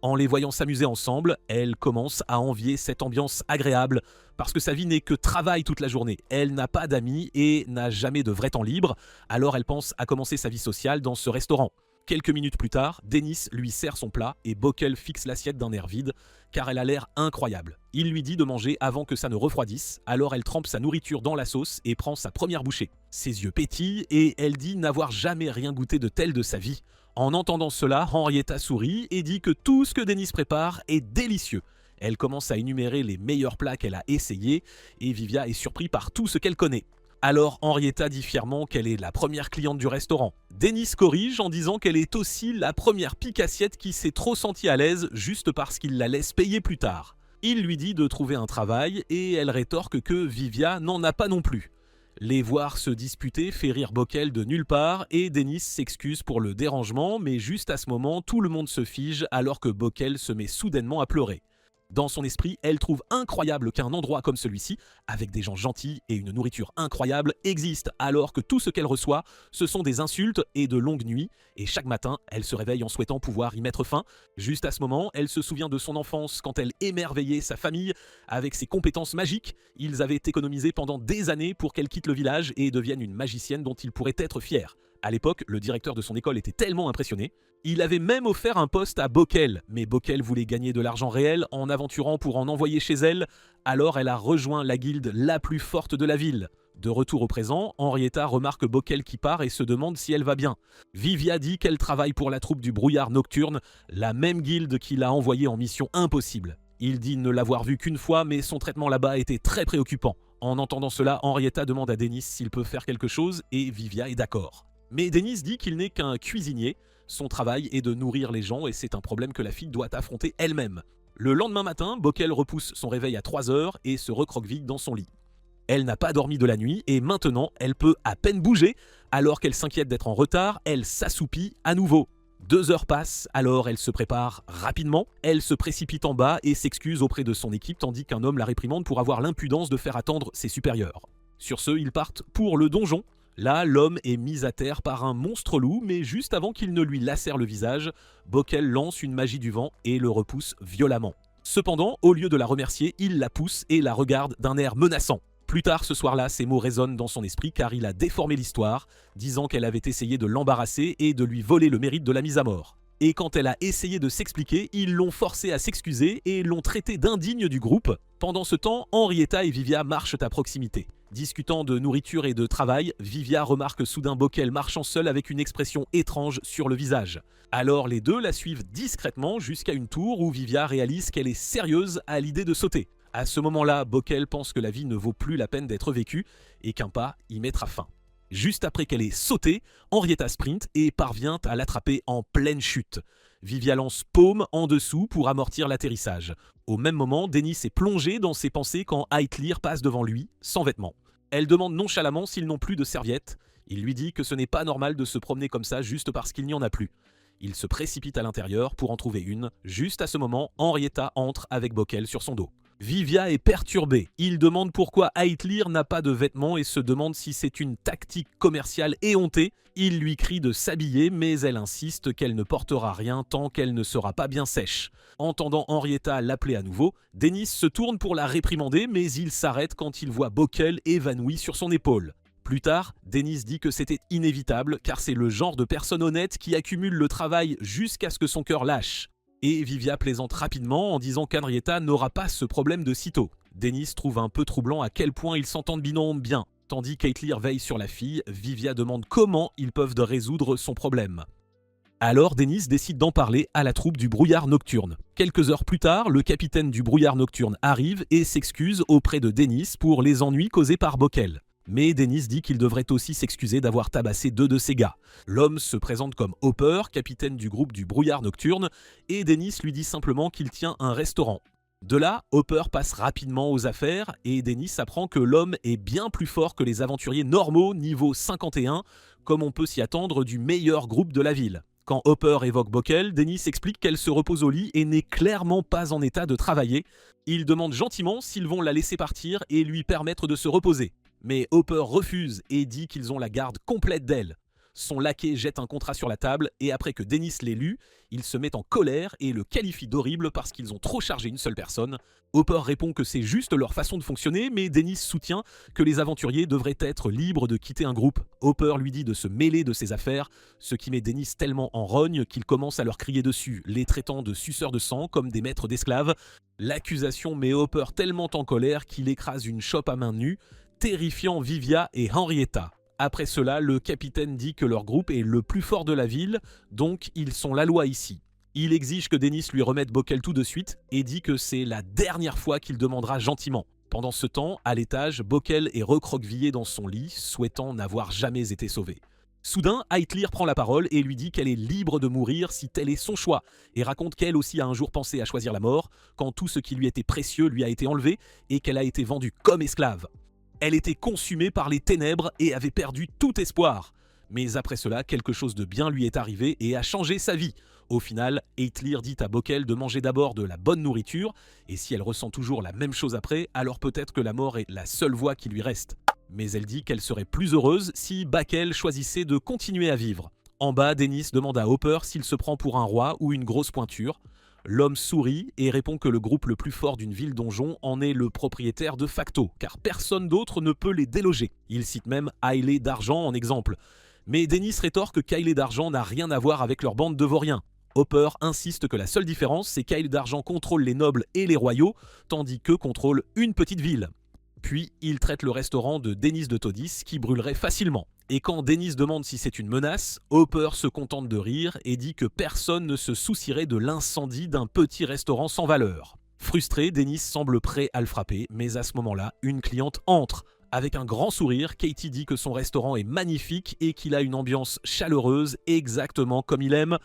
En les voyant s'amuser ensemble, elle commence à envier cette ambiance agréable parce que sa vie n'est que travail toute la journée. Elle n'a pas d'amis et n'a jamais de vrai temps libre, alors elle pense à commencer sa vie sociale dans ce restaurant. Quelques minutes plus tard, Dennis lui sert son plat et Bockel fixe l'assiette d'un air vide car elle a l'air incroyable. Il lui dit de manger avant que ça ne refroidisse, alors elle trempe sa nourriture dans la sauce et prend sa première bouchée. Ses yeux pétillent et elle dit n'avoir jamais rien goûté de tel de sa vie. En entendant cela, Henrietta sourit et dit que tout ce que Dennis prépare est délicieux. Elle commence à énumérer les meilleurs plats qu'elle a essayés et Vivia est surpris par tout ce qu'elle connaît. Alors Henrietta dit fièrement qu'elle est la première cliente du restaurant. Dennis corrige en disant qu'elle est aussi la première pique-assiette qui s'est trop sentie à l'aise juste parce qu'il la laisse payer plus tard. Il lui dit de trouver un travail et elle rétorque que Vivia n'en a pas non plus. Les voir se disputer fait rire Bockel de nulle part et Dennis s'excuse pour le dérangement, mais juste à ce moment, tout le monde se fige alors que Bockel se met soudainement à pleurer. Dans son esprit, elle trouve incroyable qu'un endroit comme celui-ci, avec des gens gentils et une nourriture incroyable, existe, alors que tout ce qu'elle reçoit, ce sont des insultes et de longues nuits, et chaque matin, elle se réveille en souhaitant pouvoir y mettre fin. Juste à ce moment, elle se souvient de son enfance quand elle émerveillait sa famille avec ses compétences magiques. Ils avaient économisé pendant des années pour qu'elle quitte le village et devienne une magicienne dont il pourrait être fier. À l'époque, le directeur de son école était tellement impressionné. Il avait même offert un poste à Bockel, mais Bockel voulait gagner de l'argent réel en aventurant pour en envoyer chez elle, alors elle a rejoint la guilde la plus forte de la ville. De retour au présent, Henrietta remarque Bockel qui part et se demande si elle va bien. Vivia dit qu'elle travaille pour la troupe du brouillard nocturne, la même guilde qui l'a envoyée en mission impossible. Il dit ne l'avoir vue qu'une fois, mais son traitement là-bas était très préoccupant. En entendant cela, Henrietta demande à Dennis s'il peut faire quelque chose et Vivia est d'accord. Mais Dennis dit qu'il n'est qu'un cuisinier. Son travail est de nourrir les gens et c'est un problème que la fille doit affronter elle-même. Le lendemain matin, Bockel repousse son réveil à 3 heures et se recroqueville dans son lit. Elle n'a pas dormi de la nuit et maintenant elle peut à peine bouger. Alors qu'elle s'inquiète d'être en retard, elle s'assoupit à nouveau. 2 heures passent, alors elle se prépare rapidement. Elle se précipite en bas et s'excuse auprès de son équipe tandis qu'un homme la réprimande pour avoir l'impudence de faire attendre ses supérieurs. Sur ce, ils partent pour le donjon. Là, l'homme est mis à terre par un monstre loup, mais juste avant qu'il ne lui lacère le visage, Bockel lance une magie du vent et le repousse violemment. Cependant, au lieu de la remercier, il la pousse et la regarde d'un air menaçant. Plus tard ce soir-là, ces mots résonnent dans son esprit car il a déformé l'histoire, disant qu'elle avait essayé de l'embarrasser et de lui voler le mérite de la mise à mort. Et quand elle a essayé de s'expliquer, ils l'ont forcée à s'excuser et l'ont traitée d'indigne du groupe. Pendant ce temps, Henrietta et Vivia marchent à proximité. Discutant de nourriture et de travail, Vivia remarque soudain Bockel marchant seul avec une expression étrange sur le visage. Alors les deux la suivent discrètement jusqu'à une tour où Vivia réalise qu'elle est sérieuse à l'idée de sauter. À ce moment-là, Bockel pense que la vie ne vaut plus la peine d'être vécue et qu'un pas y mettra fin. Juste après qu'elle ait sauté, Henrietta sprint et parvient à l'attraper en pleine chute. Vivia lance paume en dessous pour amortir l'atterrissage. Au même moment, Dennis est plongé dans ses pensées quand Heitlir passe devant lui, sans vêtements. Elle demande nonchalamment s'ils n'ont plus de serviettes. Il lui dit que ce n'est pas normal de se promener comme ça juste parce qu'il n'y en a plus. Il se précipite à l'intérieur pour en trouver une. Juste à ce moment, Henrietta entre avec Bockel sur son dos. Vivia est perturbée. Il demande pourquoi Heitlir n'a pas de vêtements et se demande si c'est une tactique commerciale éhontée. Il lui crie de s'habiller, mais elle insiste qu'elle ne portera rien tant qu'elle ne sera pas bien sèche. Entendant Henrietta l'appeler à nouveau, Dennis se tourne pour la réprimander, mais il s'arrête quand il voit Bockel évanoui sur son épaule. Plus tard, Dennis dit que c'était inévitable car c'est le genre de personne honnête qui accumule le travail jusqu'à ce que son cœur lâche. Et Vivia plaisante rapidement en disant qu'Henrietta n'aura pas ce problème de sitôt. Dennis trouve un peu troublant à quel point ils s'entendent binôme bien, Tandis qu'Aitlir veille sur la fille, Vivia demande comment ils peuvent résoudre son problème. Alors Dennis décide d'en parler à la troupe du brouillard nocturne. Quelques heures plus tard, le capitaine du brouillard nocturne arrive et s'excuse auprès de Dennis pour les ennuis causés par Bockel. Mais Dennis dit qu'il devrait aussi s'excuser d'avoir tabassé 2 de ses gars. L'homme se présente comme Hopper, capitaine du groupe du brouillard nocturne, et Dennis lui dit simplement qu'il tient un restaurant. De là, Hopper passe rapidement aux affaires et Dennis apprend que l'homme est bien plus fort que les aventuriers normaux niveau 51, comme on peut s'y attendre du meilleur groupe de la ville. Quand Hopper évoque Bockel, Dennis explique qu'elle se repose au lit et n'est clairement pas en état de travailler. Il demande gentiment s'ils vont la laisser partir et lui permettre de se reposer. Mais Hopper refuse et dit qu'ils ont la garde complète d'elle. Son laquais jette un contrat sur la table et après que Dennis l'ait lu, il se met en colère et le qualifie d'horrible parce qu'ils ont trop chargé une seule personne. Hopper répond que c'est juste leur façon de fonctionner, mais Dennis soutient que les aventuriers devraient être libres de quitter un groupe. Hopper lui dit de se mêler de ses affaires, ce qui met Dennis tellement en rogne qu'il commence à leur crier dessus, les traitant de suceurs de sang comme des maîtres d'esclaves. L'accusation met Hopper tellement en colère qu'il écrase une chope à main nue, terrifiant Vivia et Henrietta. Après cela, le capitaine dit que leur groupe est le plus fort de la ville, donc ils sont la loi ici. Il exige que Dennis lui remette Bockel tout de suite et dit que c'est la dernière fois qu'il demandera gentiment. Pendant ce temps, à l'étage, Bockel est recroquevillé dans son lit, souhaitant n'avoir jamais été sauvé. Soudain, Aitlir prend la parole et lui dit qu'elle est libre de mourir si tel est son choix, et raconte qu'elle aussi a un jour pensé à choisir la mort, quand tout ce qui lui était précieux lui a été enlevé et qu'elle a été vendue comme esclave. Elle était consumée par les ténèbres et avait perdu tout espoir. Mais après cela, quelque chose de bien lui est arrivé et a changé sa vie. Au final, Aitlir dit à Bockel de manger d'abord de la bonne nourriture, et si elle ressent toujours la même chose après, alors peut-être que la mort est la seule voie qui lui reste. Mais elle dit qu'elle serait plus heureuse si Bockel choisissait de continuer à vivre. En bas, Dennis demande à Hopper s'il se prend pour un roi ou une grosse pointure. L'homme sourit et répond que le groupe le plus fort d'une ville donjon en est le propriétaire de facto, car personne d'autre ne peut les déloger. Il cite même Hailey d'Argent en exemple. Mais Dennis rétorque qu'Hailey d'Argent n'a rien à voir avec leur bande de vauriens. Hopper insiste que la seule différence, c'est qu'Hailey d'Argent contrôle les nobles et les royaux, tandis qu'eux contrôlent une petite ville. Puis, il traite le restaurant de Dennis de Todis, qui brûlerait facilement. Et quand Dennis demande si c'est une menace, Hopper se contente de rire et dit que personne ne se soucierait de l'incendie d'un petit restaurant sans valeur. Frustré, Dennis semble prêt à le frapper, mais à ce moment-là, une cliente entre. Avec un grand sourire, Katie dit que son restaurant est magnifique et qu'il a une ambiance chaleureuse, exactement comme il aime.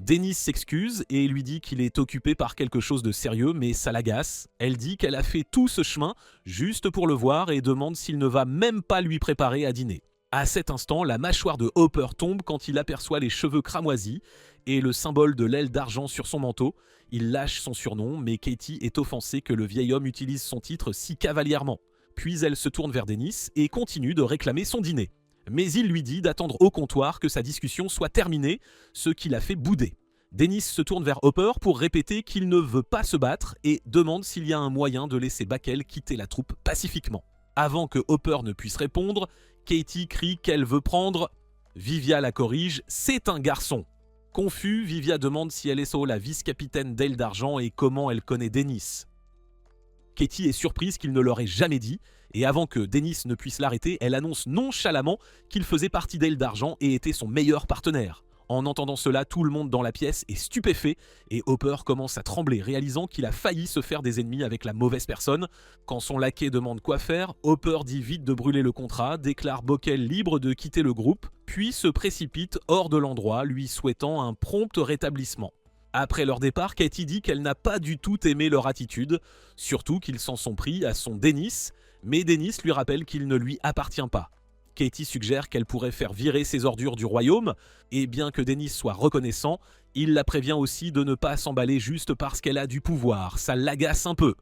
Dennis s'excuse et lui dit qu'il est occupé par quelque chose de sérieux, mais ça l'agace. Elle dit qu'elle a fait tout ce chemin juste pour le voir et demande s'il ne va même pas lui préparer à dîner. À cet instant, la mâchoire de Hopper tombe quand il aperçoit les cheveux cramoisis et le symbole de l'aile d'argent sur son manteau. Il lâche son surnom, mais Katie est offensée que le vieil homme utilise son titre si cavalièrement. Puis elle se tourne vers Dennis et continue de réclamer son dîner. Mais il lui dit d'attendre au comptoir que sa discussion soit terminée, ce qui l'a fait bouder. Dennis se tourne vers Hopper pour répéter qu'il ne veut pas se battre et demande s'il y a un moyen de laisser Bockel quitter la troupe pacifiquement. Avant que Hopper ne puisse répondre, Katie crie qu'elle veut prendre. Vivia la corrige, c'est un garçon. Confus, Vivia demande si elle est la vice-capitaine d'Aile d'Argent et comment elle connaît Dennis. Katie est surprise qu'il ne leur ait jamais dit, et avant que Dennis ne puisse l'arrêter, elle annonce nonchalamment qu'il faisait partie d'Aile d'Argent et était son meilleur partenaire. En entendant cela, tout le monde dans la pièce est stupéfait et Hopper commence à trembler, réalisant qu'il a failli se faire des ennemis avec la mauvaise personne. Quand son laquais demande quoi faire, Hopper dit vite de brûler le contrat, déclare Bockel libre de quitter le groupe, puis se précipite hors de l'endroit, lui souhaitant un prompt rétablissement. Après leur départ, Katie dit qu'elle n'a pas du tout aimé leur attitude, surtout qu'ils s'en sont pris à son Dennis, mais Dennis lui rappelle qu'il ne lui appartient pas. Katie suggère qu'elle pourrait faire virer ses ordures du royaume, et bien que Dennis soit reconnaissant, il la prévient aussi de ne pas s'emballer juste parce qu'elle a du pouvoir, ça l'agace un peu.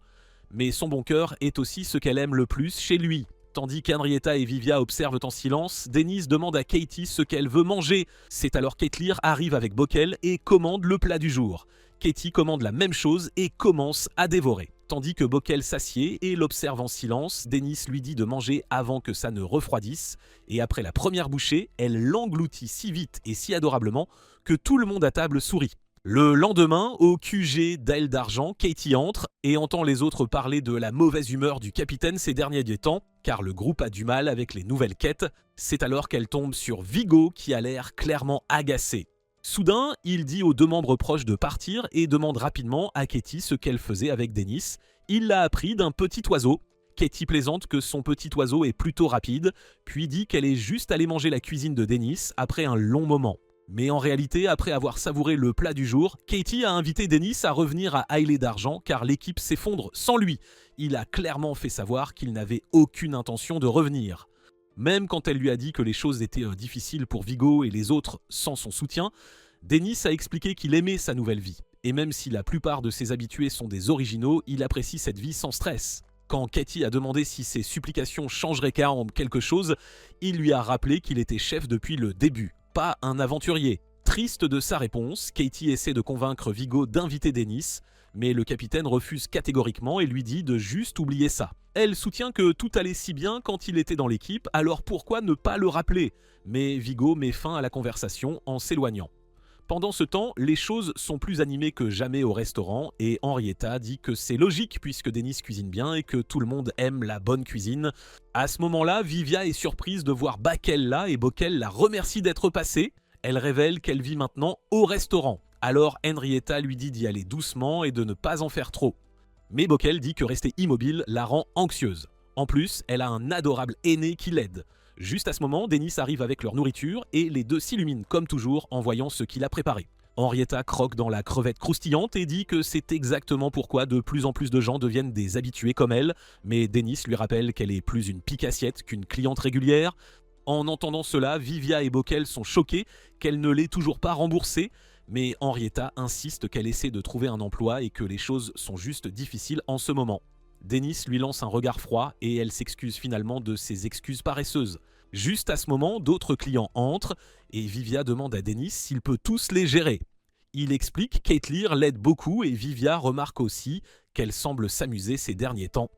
Mais son bon cœur est aussi ce qu'elle aime le plus chez lui. Tandis qu'Henrietta et Vivia observent en silence, Dennis demande à Katie ce qu'elle veut manger. C'est alors qu'Aitlir arrive avec Bockel et commande le plat du jour. Katie commande la même chose et commence à dévorer. Tandis que Bockel s'assied et l'observe en silence, Dennis lui dit de manger avant que ça ne refroidisse, et après la première bouchée, elle l'engloutit si vite et si adorablement que tout le monde à table sourit. Le lendemain, au QG d'Aile d'Argent, Katie entre et entend les autres parler de la mauvaise humeur du capitaine ces derniers temps. car le groupe a du mal avec les nouvelles quêtes. C'est alors qu'elle tombe sur Viggo qui a l'air clairement agacé. Soudain, il dit aux deux membres proches de partir et demande rapidement à Katie ce qu'elle faisait avec Dennis. Il l'a appris d'un petit oiseau. Katie plaisante que son petit oiseau est plutôt rapide, puis dit qu'elle est juste allée manger la cuisine de Dennis après un long moment. Mais en réalité, après avoir savouré le plat du jour, Katie a invité Dennis à revenir à Islet d'Argent car l'équipe s'effondre sans lui. Il a clairement fait savoir qu'il n'avait aucune intention de revenir. Même quand elle lui a dit que les choses étaient difficiles pour Viggo et les autres sans son soutien, Dennis a expliqué qu'il aimait sa nouvelle vie. Et même si la plupart de ses habitués sont des originaux, il apprécie cette vie sans stress. Quand Katie a demandé si ses supplications changeraient en quelque chose, il lui a rappelé qu'il était chef depuis le début, pas un aventurier. Triste de sa réponse, Katie essaie de convaincre Viggo d'inviter Dennis, mais le capitaine refuse catégoriquement et lui dit de juste oublier ça. Elle soutient que tout allait si bien quand il était dans l'équipe, alors pourquoi ne pas le rappeler? Mais Viggo met fin à la conversation en s'éloignant. Pendant ce temps, les choses sont plus animées que jamais au restaurant et Henrietta dit que c'est logique puisque Dennis cuisine bien et que tout le monde aime la bonne cuisine. À ce moment-là, Vivia est surprise de voir Bockel là et Bockel la remercie d'être passée. Elle révèle qu'elle vit maintenant au restaurant. Alors Henrietta lui dit d'y aller doucement et de ne pas en faire trop. Mais Bockel dit que rester immobile la rend anxieuse. En plus, elle a un adorable aîné qui l'aide. Juste à ce moment, Dennis arrive avec leur nourriture et les deux s'illuminent comme toujours en voyant ce qu'il a préparé. Henrietta croque dans la crevette croustillante et dit que c'est exactement pourquoi de plus en plus de gens deviennent des habitués comme elle, mais Dennis lui rappelle qu'elle est plus une pique-assiette qu'une cliente régulière. En entendant cela, Vivia et Bockel sont choqués qu'elle ne l'ait toujours pas remboursée, mais Henrietta insiste qu'elle essaie de trouver un emploi et que les choses sont juste difficiles en ce moment. Dennis lui lance un regard froid et elle s'excuse finalement de ses excuses paresseuses. Juste à ce moment, d'autres clients entrent et Vivia demande à Dennis s'il peut tous les gérer. Il explique qu'Eithlir l'aide beaucoup et Vivia remarque aussi qu'elle semble s'amuser ces derniers temps.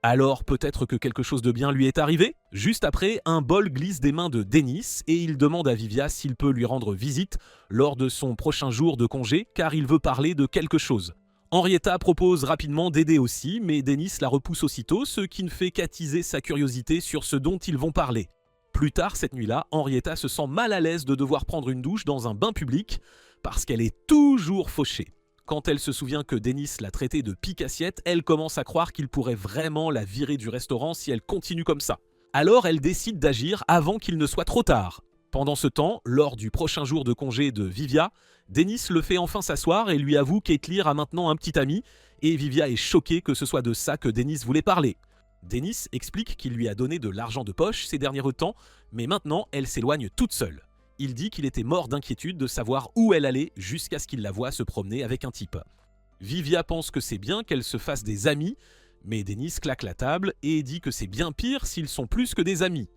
Alors peut-être que quelque chose de bien lui est arrivé? Juste après, un bol glisse des mains de Dennis et il demande à Vivia s'il peut lui rendre visite lors de son prochain jour de congé car il veut parler de quelque chose. Henrietta propose rapidement d'aider aussi, mais Dennis la repousse aussitôt, ce qui ne fait qu'attiser sa curiosité sur ce dont ils vont parler. Plus tard cette nuit-là, Henrietta se sent mal à l'aise de devoir prendre une douche dans un bain public parce qu'elle est toujours fauchée. Quand elle se souvient que Dennis l'a traitée de pique-assiette, elle commence à croire qu'il pourrait vraiment la virer du restaurant si elle continue comme ça. Alors elle décide d'agir avant qu'il ne soit trop tard. Pendant ce temps, lors du prochain jour de congé de Vivia, Dennis le fait enfin s'asseoir et lui avoue qu'Eithlir a maintenant un petit ami et Vivia est choquée que ce soit de ça que Dennis voulait parler. Dennis explique qu'il lui a donné de l'argent de poche ces derniers temps, mais maintenant elle s'éloigne toute seule. Il dit qu'il était mort d'inquiétude de savoir où elle allait jusqu'à ce qu'il la voie se promener avec un type. Vivia pense que c'est bien qu'elle se fasse des amis, mais Dennis claque la table et dit que c'est bien pire s'ils sont plus que des amis.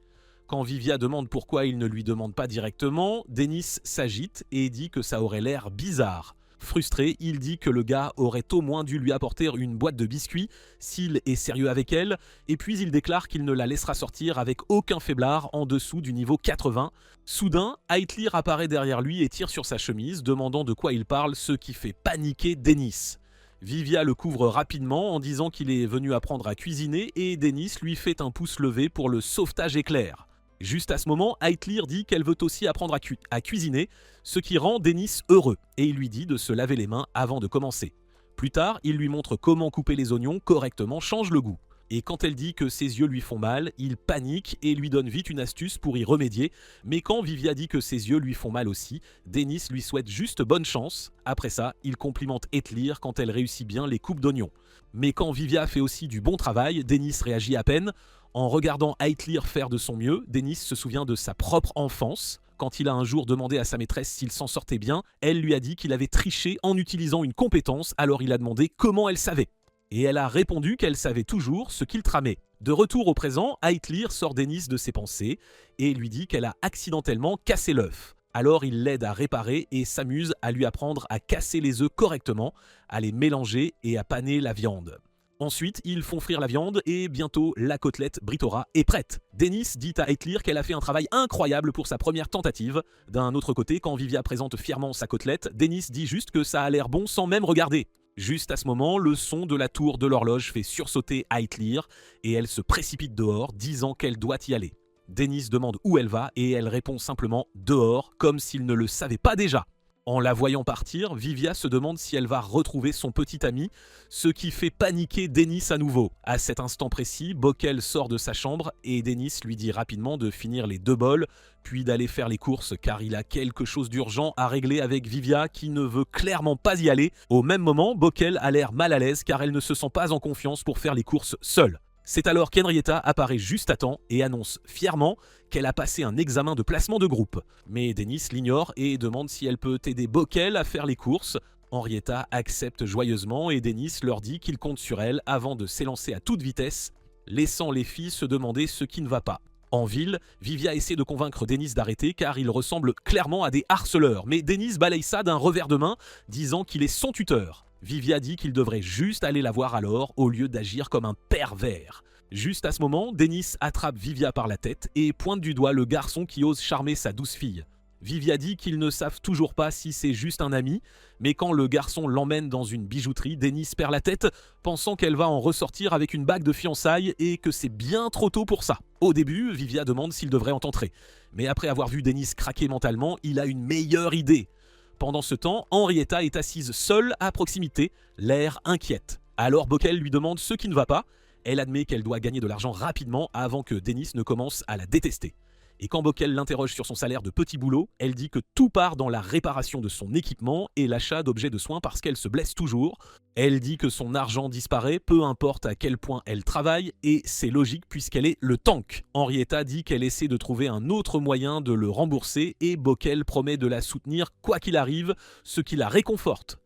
Quand Vivia demande pourquoi il ne lui demande pas directement, Dennis s'agite et dit que ça aurait l'air bizarre. Frustré, il dit que le gars aurait au moins dû lui apporter une boîte de biscuits s'il est sérieux avec elle, et puis il déclare qu'il ne la laissera sortir avec aucun faiblard en dessous du niveau 80. Soudain, Eithlir apparaît derrière lui et tire sur sa chemise, demandant de quoi il parle, ce qui fait paniquer Dennis. Vivia le couvre rapidement en disant qu'il est venu apprendre à cuisiner et Dennis lui fait un pouce levé pour le sauvetage éclair. Juste à ce moment, Eithlir dit qu'elle veut aussi apprendre à cuisiner, ce qui rend Dennis heureux, et il lui dit de se laver les mains avant de commencer. Plus tard, il lui montre comment couper les oignons correctement change le goût. Et quand elle dit que ses yeux lui font mal, il panique et lui donne vite une astuce pour y remédier, mais quand Vivia dit que ses yeux lui font mal aussi, Dennis lui souhaite juste bonne chance. Après ça, il complimente Eithlir quand elle réussit bien les coupes d'oignons. Mais quand Vivia fait aussi du bon travail, Dennis réagit à peine. En regardant Eithlir faire de son mieux, Dennis se souvient de sa propre enfance. Quand il a un jour demandé à sa maîtresse s'il s'en sortait bien, elle lui a dit qu'il avait triché en utilisant une compétence, alors il a demandé comment elle savait. Et elle a répondu qu'elle savait toujours ce qu'il tramait. De retour au présent, Eithlir sort Dennis de ses pensées et lui dit qu'elle a accidentellement cassé l'œuf. Alors il l'aide à réparer et s'amuse à lui apprendre à casser les œufs correctement, à les mélanger et à paner la viande. Ensuite, ils font frire la viande et bientôt la côtelette Britora est prête. Dennis dit à Eithlir qu'elle a fait un travail incroyable pour sa première tentative. D'un autre côté, quand Vivia présente fièrement sa côtelette, Dennis dit juste que ça a l'air bon sans même regarder. Juste à ce moment, le son de la tour de l'horloge fait sursauter Heitlir et elle se précipite dehors, disant qu'elle doit y aller. Dennis demande où elle va et elle répond simplement « dehors », comme s'il ne le savait pas déjà. En la voyant partir, Vivia se demande si elle va retrouver son petit ami, ce qui fait paniquer Dennis à nouveau. À cet instant précis, Bockel sort de sa chambre et Dennis lui dit rapidement de finir les 2 bols, puis d'aller faire les courses car il a quelque chose d'urgent à régler avec Vivia qui ne veut clairement pas y aller. Au même moment, Bockel a l'air mal à l'aise car elle ne se sent pas en confiance pour faire les courses seule. C'est alors qu'Henrietta apparaît juste à temps et annonce fièrement qu'elle a passé un examen de placement de groupe. Mais Dennis l'ignore et demande si elle peut aider Bockel à faire les courses. Henrietta accepte joyeusement et Dennis leur dit qu'il compte sur elle avant de s'élancer à toute vitesse, laissant les filles se demander ce qui ne va pas. En ville, Vivia essaie de convaincre Dennis d'arrêter car il ressemble clairement à des harceleurs, mais Dennis balaye ça d'un revers de main, disant qu'il est son tuteur. Vivia dit qu'il devrait juste aller la voir alors, au lieu d'agir comme un pervers. Juste à ce moment, Dennis attrape Vivia par la tête et pointe du doigt le garçon qui ose charmer sa douce fille. Vivia dit qu'ils ne savent toujours pas si c'est juste un ami, mais quand le garçon l'emmène dans une bijouterie, Dennis perd la tête, pensant qu'elle va en ressortir avec une bague de fiançailles et que c'est bien trop tôt pour ça. Au début, Vivia demande s'il devrait en entrer, mais après avoir vu Dennis craquer mentalement, il a une meilleure idée. Pendant ce temps, Henrietta est assise seule à proximité, l'air inquiète. Alors Bockel lui demande ce qui ne va pas. Elle admet qu'elle doit gagner de l'argent rapidement avant que Dennis ne commence à la détester. Et quand Bockel l'interroge sur son salaire de petit boulot, elle dit que tout part dans la réparation de son équipement et l'achat d'objets de soins parce qu'elle se blesse toujours. Elle dit que son argent disparaît, peu importe à quel point elle travaille, et c'est logique puisqu'elle est le tank. Henrietta dit qu'elle essaie de trouver un autre moyen de le rembourser et Bockel promet de la soutenir quoi qu'il arrive, ce qui la réconforte.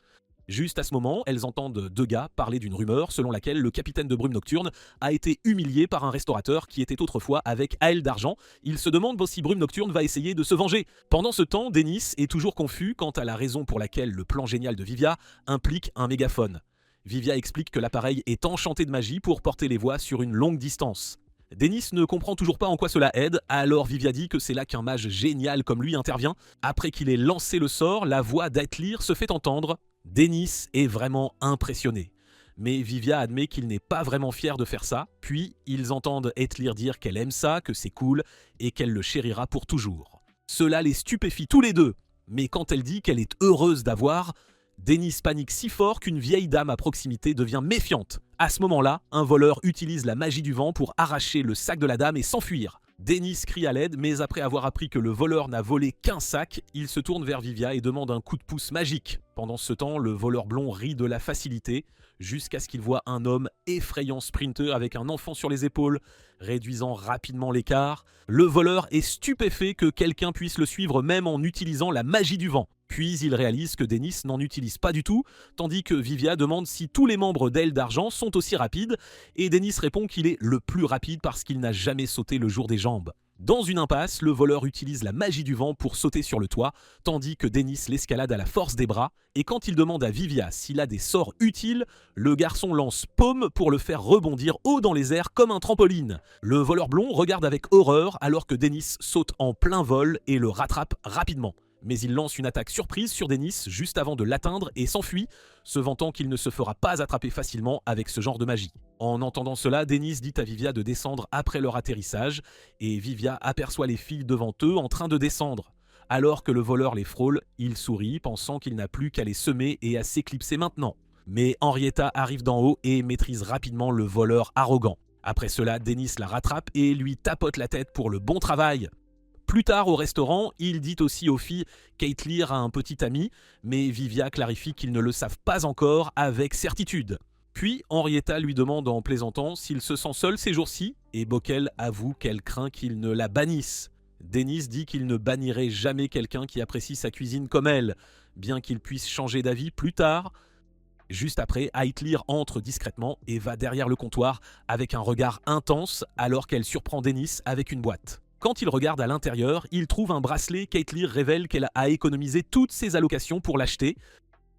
Juste à ce moment, elles entendent 2 gars parler d'une rumeur selon laquelle le capitaine de Brume Nocturne a été humilié par un restaurateur qui était autrefois avec Aël d'Argent. Ils se demandent si Brume Nocturne va essayer de se venger. Pendant ce temps, Dennis est toujours confus quant à la raison pour laquelle le plan génial de Vivia implique un mégaphone. Vivia explique que l'appareil est enchanté de magie pour porter les voix sur une longue distance. Dennis ne comprend toujours pas en quoi cela aide, alors Vivia dit que c'est là qu'un mage génial comme lui intervient. Après qu'il ait lancé le sort, la voix d'Heitlir se fait entendre. Dennis est vraiment impressionné. Mais Vivia admet qu'il n'est pas vraiment fier de faire ça, puis ils entendent Heitlir dire qu'elle aime ça, que c'est cool, et qu'elle le chérira pour toujours. Cela les stupéfie tous les deux, mais quand elle dit qu'elle est heureuse d'avoir, Dennis panique si fort qu'une vieille dame à proximité devient méfiante. À ce moment-là, un voleur utilise la magie du vent pour arracher le sac de la dame et s'enfuir. Dennis crie à l'aide, mais après avoir appris que le voleur n'a volé qu'un sac, il se tourne vers Vivia et demande un coup de pouce magique. Pendant ce temps, le voleur blond rit de la facilité, jusqu'à ce qu'il voit un homme effrayant sprinter avec un enfant sur les épaules, réduisant rapidement l'écart. Le voleur est stupéfait que quelqu'un puisse le suivre même en utilisant la magie du vent. Puis il réalise que Dennis n'en utilise pas du tout, tandis que Vivia demande si tous les membres d'Aile d'Argent sont aussi rapides, et Dennis répond qu'il est le plus rapide parce qu'il n'a jamais sauté le jour des jambes. Dans une impasse, le voleur utilise la magie du vent pour sauter sur le toit, tandis que Dennis l'escalade à la force des bras, et quand il demande à Vivia s'il a des sorts utiles, le garçon lance Paume pour le faire rebondir haut dans les airs comme un trampoline. Le voleur blond regarde avec horreur alors que Dennis saute en plein vol et le rattrape rapidement. Mais il lance une attaque surprise sur Dennis juste avant de l'atteindre et s'enfuit, se vantant qu'il ne se fera pas attraper facilement avec ce genre de magie. En entendant cela, Dennis dit à Vivia de descendre après leur atterrissage, et Vivia aperçoit les filles devant eux en train de descendre. Alors que le voleur les frôle, il sourit, pensant qu'il n'a plus qu'à les semer et à s'éclipser maintenant. Mais Henrietta arrive d'en haut et maîtrise rapidement le voleur arrogant. Après cela, Dennis la rattrape et lui tapote la tête pour le bon travail. Plus tard au restaurant, il dit aussi aux filles qu'Heitlir a un petit ami, mais Vivia clarifie qu'ils ne le savent pas encore avec certitude. Puis Henrietta lui demande en plaisantant s'il se sent seul ces jours-ci, et Bockel avoue qu'elle craint qu'il ne la bannisse. Dennis dit qu'il ne bannirait jamais quelqu'un qui apprécie sa cuisine comme elle, bien qu'il puisse changer d'avis plus tard. Juste après, Heitlir entre discrètement et va derrière le comptoir avec un regard intense alors qu'elle surprend Dennis avec une boîte. Quand il regarde à l'intérieur, il trouve un bracelet qu'Heitlir révèle qu'elle a économisé toutes ses allocations pour l'acheter.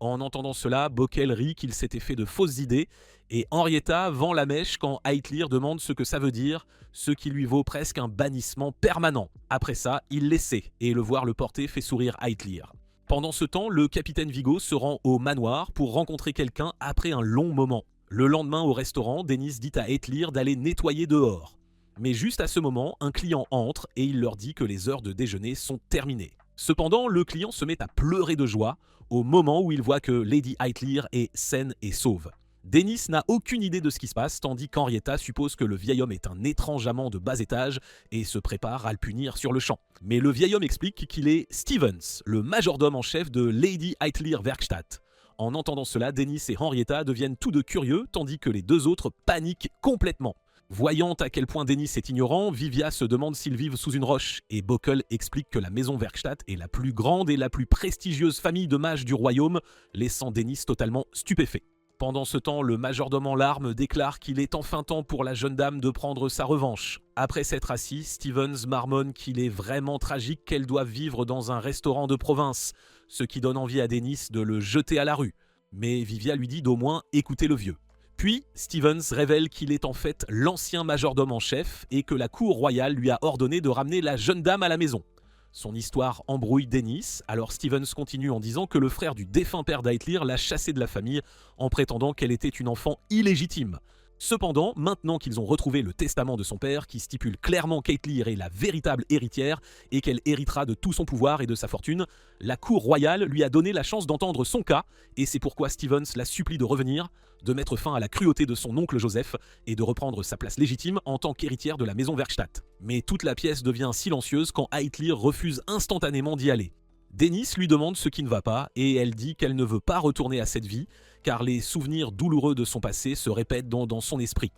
En entendant cela, Bockel rit qu'il s'était fait de fausses idées et Henrietta vend la mèche quand Heitlir demande ce que ça veut dire, ce qui lui vaut presque un bannissement permanent. Après ça, il l'essaie et le voir le porter fait sourire Heitlir. Pendant ce temps, le capitaine Vigo se rend au manoir pour rencontrer quelqu'un après un long moment. Le lendemain au restaurant, Dennis dit à Heitlir d'aller nettoyer dehors. Mais juste à ce moment, un client entre et il leur dit que les heures de déjeuner sont terminées. Cependant, le client se met à pleurer de joie au moment où il voit que Lady Heitlir est saine et sauve. Dennis n'a aucune idée de ce qui se passe, tandis qu'Henrietta suppose que le vieil homme est un étrange amant de bas étage et se prépare à le punir sur le champ. Mais le vieil homme explique qu'il est Stevens, le majordome en chef de Lady Heitlir Werkstatt. En entendant cela, Dennis et Henrietta deviennent tous deux curieux, tandis que les deux autres paniquent complètement. Voyant à quel point Dennis est ignorant, Vivia se demande s'ils vivent sous une roche, et Bockel explique que la maison Werkstatt est la plus grande et la plus prestigieuse famille de mages du royaume, laissant Dennis totalement stupéfait. Pendant ce temps, le majordome en larmes déclare qu'il est enfin temps pour la jeune dame de prendre sa revanche. Après s'être assis, Stevens marmonne qu'il est vraiment tragique qu'elle doive vivre dans un restaurant de province, ce qui donne envie à Dennis de le jeter à la rue. Mais Vivia lui dit d'au moins écouter le vieux. Puis, Stevens révèle qu'il est en fait l'ancien majordome en chef et que la cour royale lui a ordonné de ramener la jeune dame à la maison. Son histoire embrouille Dennis, alors Stevens continue en disant que le frère du défunt père d'Heitlir l'a chassée de la famille en prétendant qu'elle était une enfant illégitime. Cependant, maintenant qu'ils ont retrouvé le testament de son père qui stipule clairement qu'Heitlir est la véritable héritière et qu'elle héritera de tout son pouvoir et de sa fortune, la cour royale lui a donné la chance d'entendre son cas et c'est pourquoi Stevens la supplie de revenir, de mettre fin à la cruauté de son oncle Joseph et de reprendre sa place légitime en tant qu'héritière de la maison Werkstatt. Mais toute la pièce devient silencieuse quand Heitlir refuse instantanément d'y aller. Dennis lui demande ce qui ne va pas et elle dit qu'elle ne veut pas retourner à cette vie car les souvenirs douloureux de son passé se répètent dans son esprit.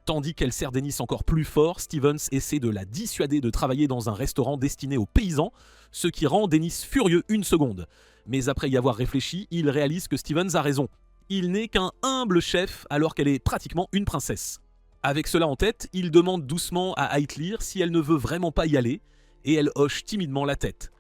Tandis qu'elle serre Dennis encore plus fort, Stevens essaie de la dissuader de travailler dans un restaurant destiné aux paysans, ce qui rend Dennis furieux une seconde. Mais après y avoir réfléchi, il réalise que Stevens a raison. Il n'est qu'un humble chef alors qu'elle est pratiquement une princesse. Avec cela en tête, il demande doucement à Heitlir si elle ne veut vraiment pas y aller, et elle hoche timidement la tête.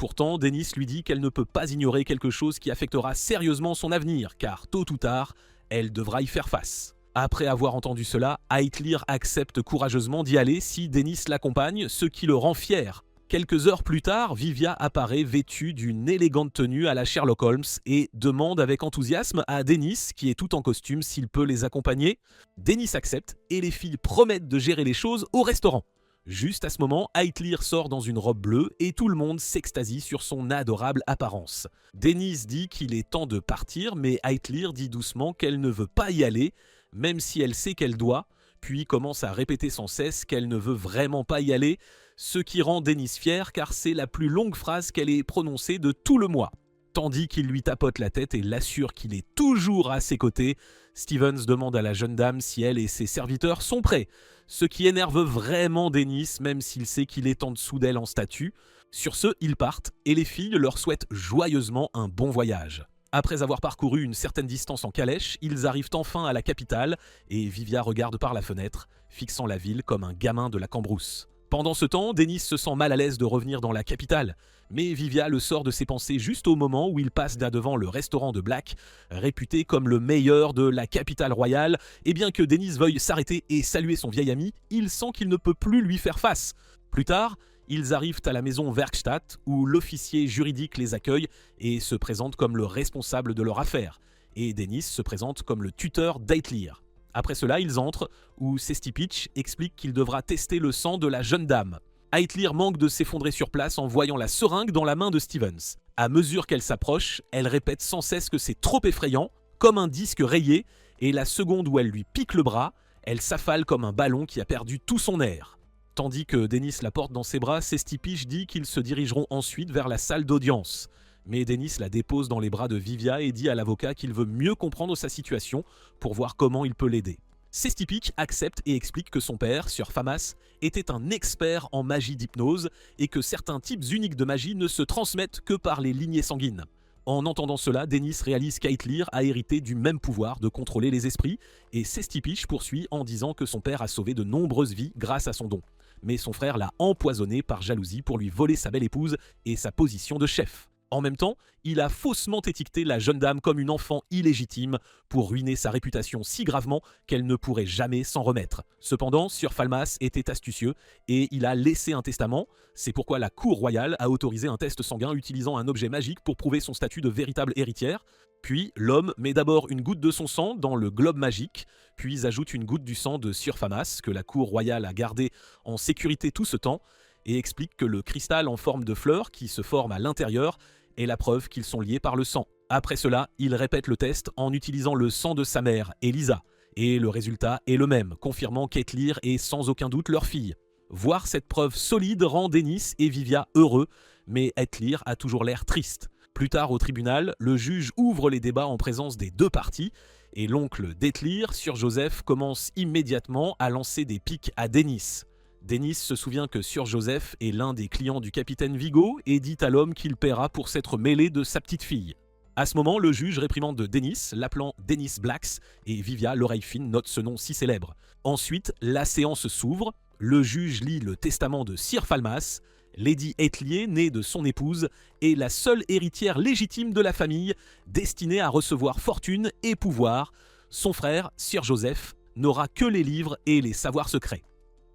Pourtant, Dennis lui dit qu'elle ne peut pas ignorer quelque chose qui affectera sérieusement son avenir, car tôt ou tard, elle devra y faire face. Après avoir entendu cela, Heitlir accepte courageusement d'y aller si Dennis l'accompagne, ce qui le rend fier. Quelques heures plus tard, Vivia apparaît vêtue d'une élégante tenue à la Sherlock Holmes et demande avec enthousiasme à Dennis, qui est tout en costume, s'il peut les accompagner. Dennis accepte et les filles promettent de gérer les choses au restaurant. Juste à ce moment, Heitlir sort dans une robe bleue et tout le monde s'extasie sur son adorable apparence. Dennis dit qu'il est temps de partir, mais Heitlir dit doucement qu'elle ne veut pas y aller, même si elle sait qu'elle doit, puis commence à répéter sans cesse qu'elle ne veut vraiment pas y aller, ce qui rend Dennis fier car c'est la plus longue phrase qu'elle ait prononcée de tout le mois. Tandis qu'il lui tapote la tête et l'assure qu'il est toujours à ses côtés, Stevens demande à la jeune dame si elle et ses serviteurs sont prêts, ce qui énerve vraiment Dennis même s'il sait qu'il est en dessous d'elle en statut. Sur ce, ils partent et les filles leur souhaitent joyeusement un bon voyage. Après avoir parcouru une certaine distance en calèche, ils arrivent enfin à la capitale et Vivia regarde par la fenêtre, fixant la ville comme un gamin de la Cambrousse. Pendant ce temps, Dennis se sent mal à l'aise de revenir dans la capitale, mais Vivia le sort de ses pensées juste au moment où il passe devant le restaurant de Black, réputé comme le meilleur de la capitale royale, et bien que Dennis veuille s'arrêter et saluer son vieil ami, il sent qu'il ne peut plus lui faire face. Plus tard, ils arrivent à la maison Werkstatt, où l'officier juridique les accueille et se présente comme le responsable de leur affaire, et Dennis se présente comme le tuteur d'Heitlir. Après cela, ils entrent, où Sestipich explique qu'il devra tester le sang de la jeune dame. Heitlir manque de s'effondrer sur place en voyant la seringue dans la main de Stevens. À mesure qu'elle s'approche, elle répète sans cesse que c'est trop effrayant, comme un disque rayé, et la seconde où elle lui pique le bras, elle s'affale comme un ballon qui a perdu tout son air. Tandis que Dennis la porte dans ses bras, Sestipich dit qu'ils se dirigeront ensuite vers la salle d'audience. Mais Dennis la dépose dans les bras de Vivia et dit à l'avocat qu'il veut mieux comprendre sa situation pour voir comment il peut l'aider. Sestipich accepte et explique que son père, Sir Famas, était un expert en magie d'hypnose et que certains types uniques de magie ne se transmettent que par les lignées sanguines. En entendant cela, Dennis réalise qu'Heitlir a hérité du même pouvoir de contrôler les esprits et Sestipich poursuit en disant que son père a sauvé de nombreuses vies grâce à son don. Mais son frère l'a empoisonné par jalousie pour lui voler sa belle épouse et sa position de chef. En même temps, il a faussement étiqueté la jeune dame comme une enfant illégitime pour ruiner sa réputation si gravement qu'elle ne pourrait jamais s'en remettre. Cependant, Sir Falmas était astucieux et il a laissé un testament. C'est pourquoi la cour royale a autorisé un test sanguin utilisant un objet magique pour prouver son statut de véritable héritière. Puis, l'homme met d'abord une goutte de son sang dans le globe magique, puis ajoute une goutte du sang de Sir Falmas, que la cour royale a gardé en sécurité tout ce temps, et explique que le cristal en forme de fleur qui se forme à l'intérieur est la preuve qu'ils sont liés par le sang. Après cela, il répète le test en utilisant le sang de sa mère, Elisa, et le résultat est le même, confirmant qu'Eithlir est sans aucun doute leur fille. Voir cette preuve solide rend Denys et Vivia heureux, mais Eithlir a toujours l'air triste. Plus tard au tribunal, le juge ouvre les débats en présence des deux parties, et l'oncle d'Eithlir, Sir Joseph, commence immédiatement à lancer des piques à Denys. Denys se souvient que Sir Joseph est l'un des clients du capitaine Vigo et dit à l'homme qu'il paiera pour s'être mêlé de sa petite fille. À ce moment, le juge réprimande Denys, l'appelant Denys Blacks, et Vivia, l'oreille fine, note ce nom si célèbre. Ensuite, la séance s'ouvre, le juge lit le testament de Sir Falmas. Lady Eithlir, née de son épouse, est la seule héritière légitime de la famille, destinée à recevoir fortune et pouvoir. Son frère, Sir Joseph, n'aura que les livres et les savoirs secrets.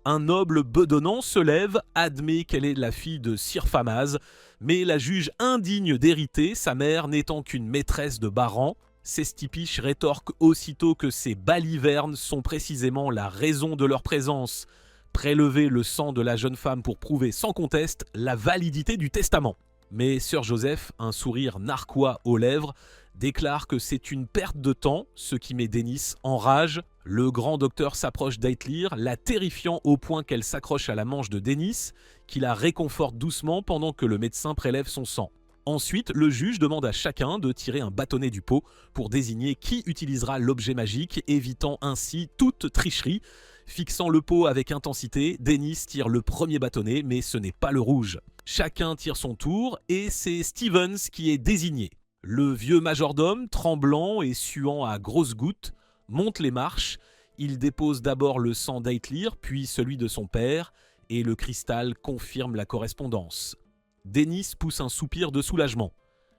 Un noble bedonnant se lève, admet qu'elle est la fille de Sir Falmas, mais la juge indigne d'hériter, sa mère n'étant qu'une maîtresse de Baran. Sestipiche rétorque aussitôt que ces balivernes sont précisément la raison de leur présence. Prélever le sang de la jeune femme pour prouver sans conteste la validité du testament. Mais Sir Joseph, un sourire narquois aux lèvres, déclare que c'est une perte de temps, ce qui met Denys en rage. Le grand docteur s'approche d'Eithlir, la terrifiant au point qu'elle s'accroche à la manche de Denys, qui la réconforte doucement pendant que le médecin prélève son sang. Ensuite, le juge demande à chacun de tirer un bâtonnet du pot pour désigner qui utilisera l'objet magique, évitant ainsi toute tricherie. Fixant le pot avec intensité, Denys tire le premier bâtonnet, mais ce n'est pas le rouge. Chacun tire son tour et c'est Stevens qui est désigné. Le vieux majordome, tremblant et suant à grosses gouttes, monte les marches. Il dépose d'abord le sang d'Eithlir, puis celui de son père, et le cristal confirme la correspondance. Denys pousse un soupir de soulagement.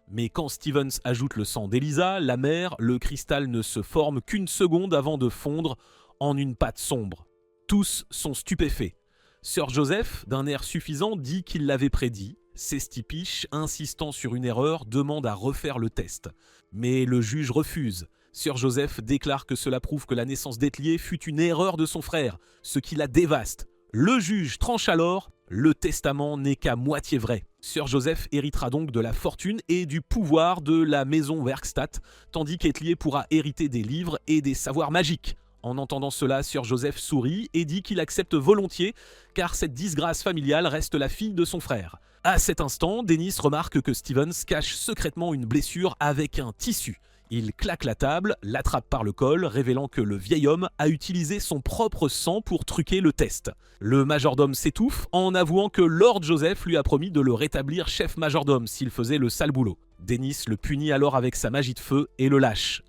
Mais quand Stevens ajoute le sang d'Elisa, la mère, le cristal ne se forme qu'une seconde avant de fondre en une pâte sombre. Tous sont stupéfaits. Sir Joseph, d'un air suffisant, dit qu'il l'avait prédit. Sestipiche, insistant sur une erreur, demande à refaire le test. Mais le juge refuse. Sir Joseph déclare que cela prouve que la naissance d'Eithlir fut une erreur de son frère, ce qui la dévaste. Le juge tranche alors, le testament n'est qu'à moitié vrai. Sir Joseph héritera donc de la fortune et du pouvoir de la maison Werkstatt, tandis qu'Eithlir pourra hériter des livres et des savoirs magiques. En entendant cela, Sir Joseph sourit et dit qu'il accepte volontiers, car cette disgrâce familiale reste la fille de son frère. À cet instant, Denys remarque que Stevens cache secrètement une blessure avec un tissu. Il claque la table, l'attrape par le col, révélant que le vieil homme a utilisé son propre sang pour truquer le test. Le majordome s'étouffe en avouant que Lord Joseph lui a promis de le rétablir chef majordome s'il faisait le sale boulot. Denys le punit alors avec sa magie de feu et le lâche.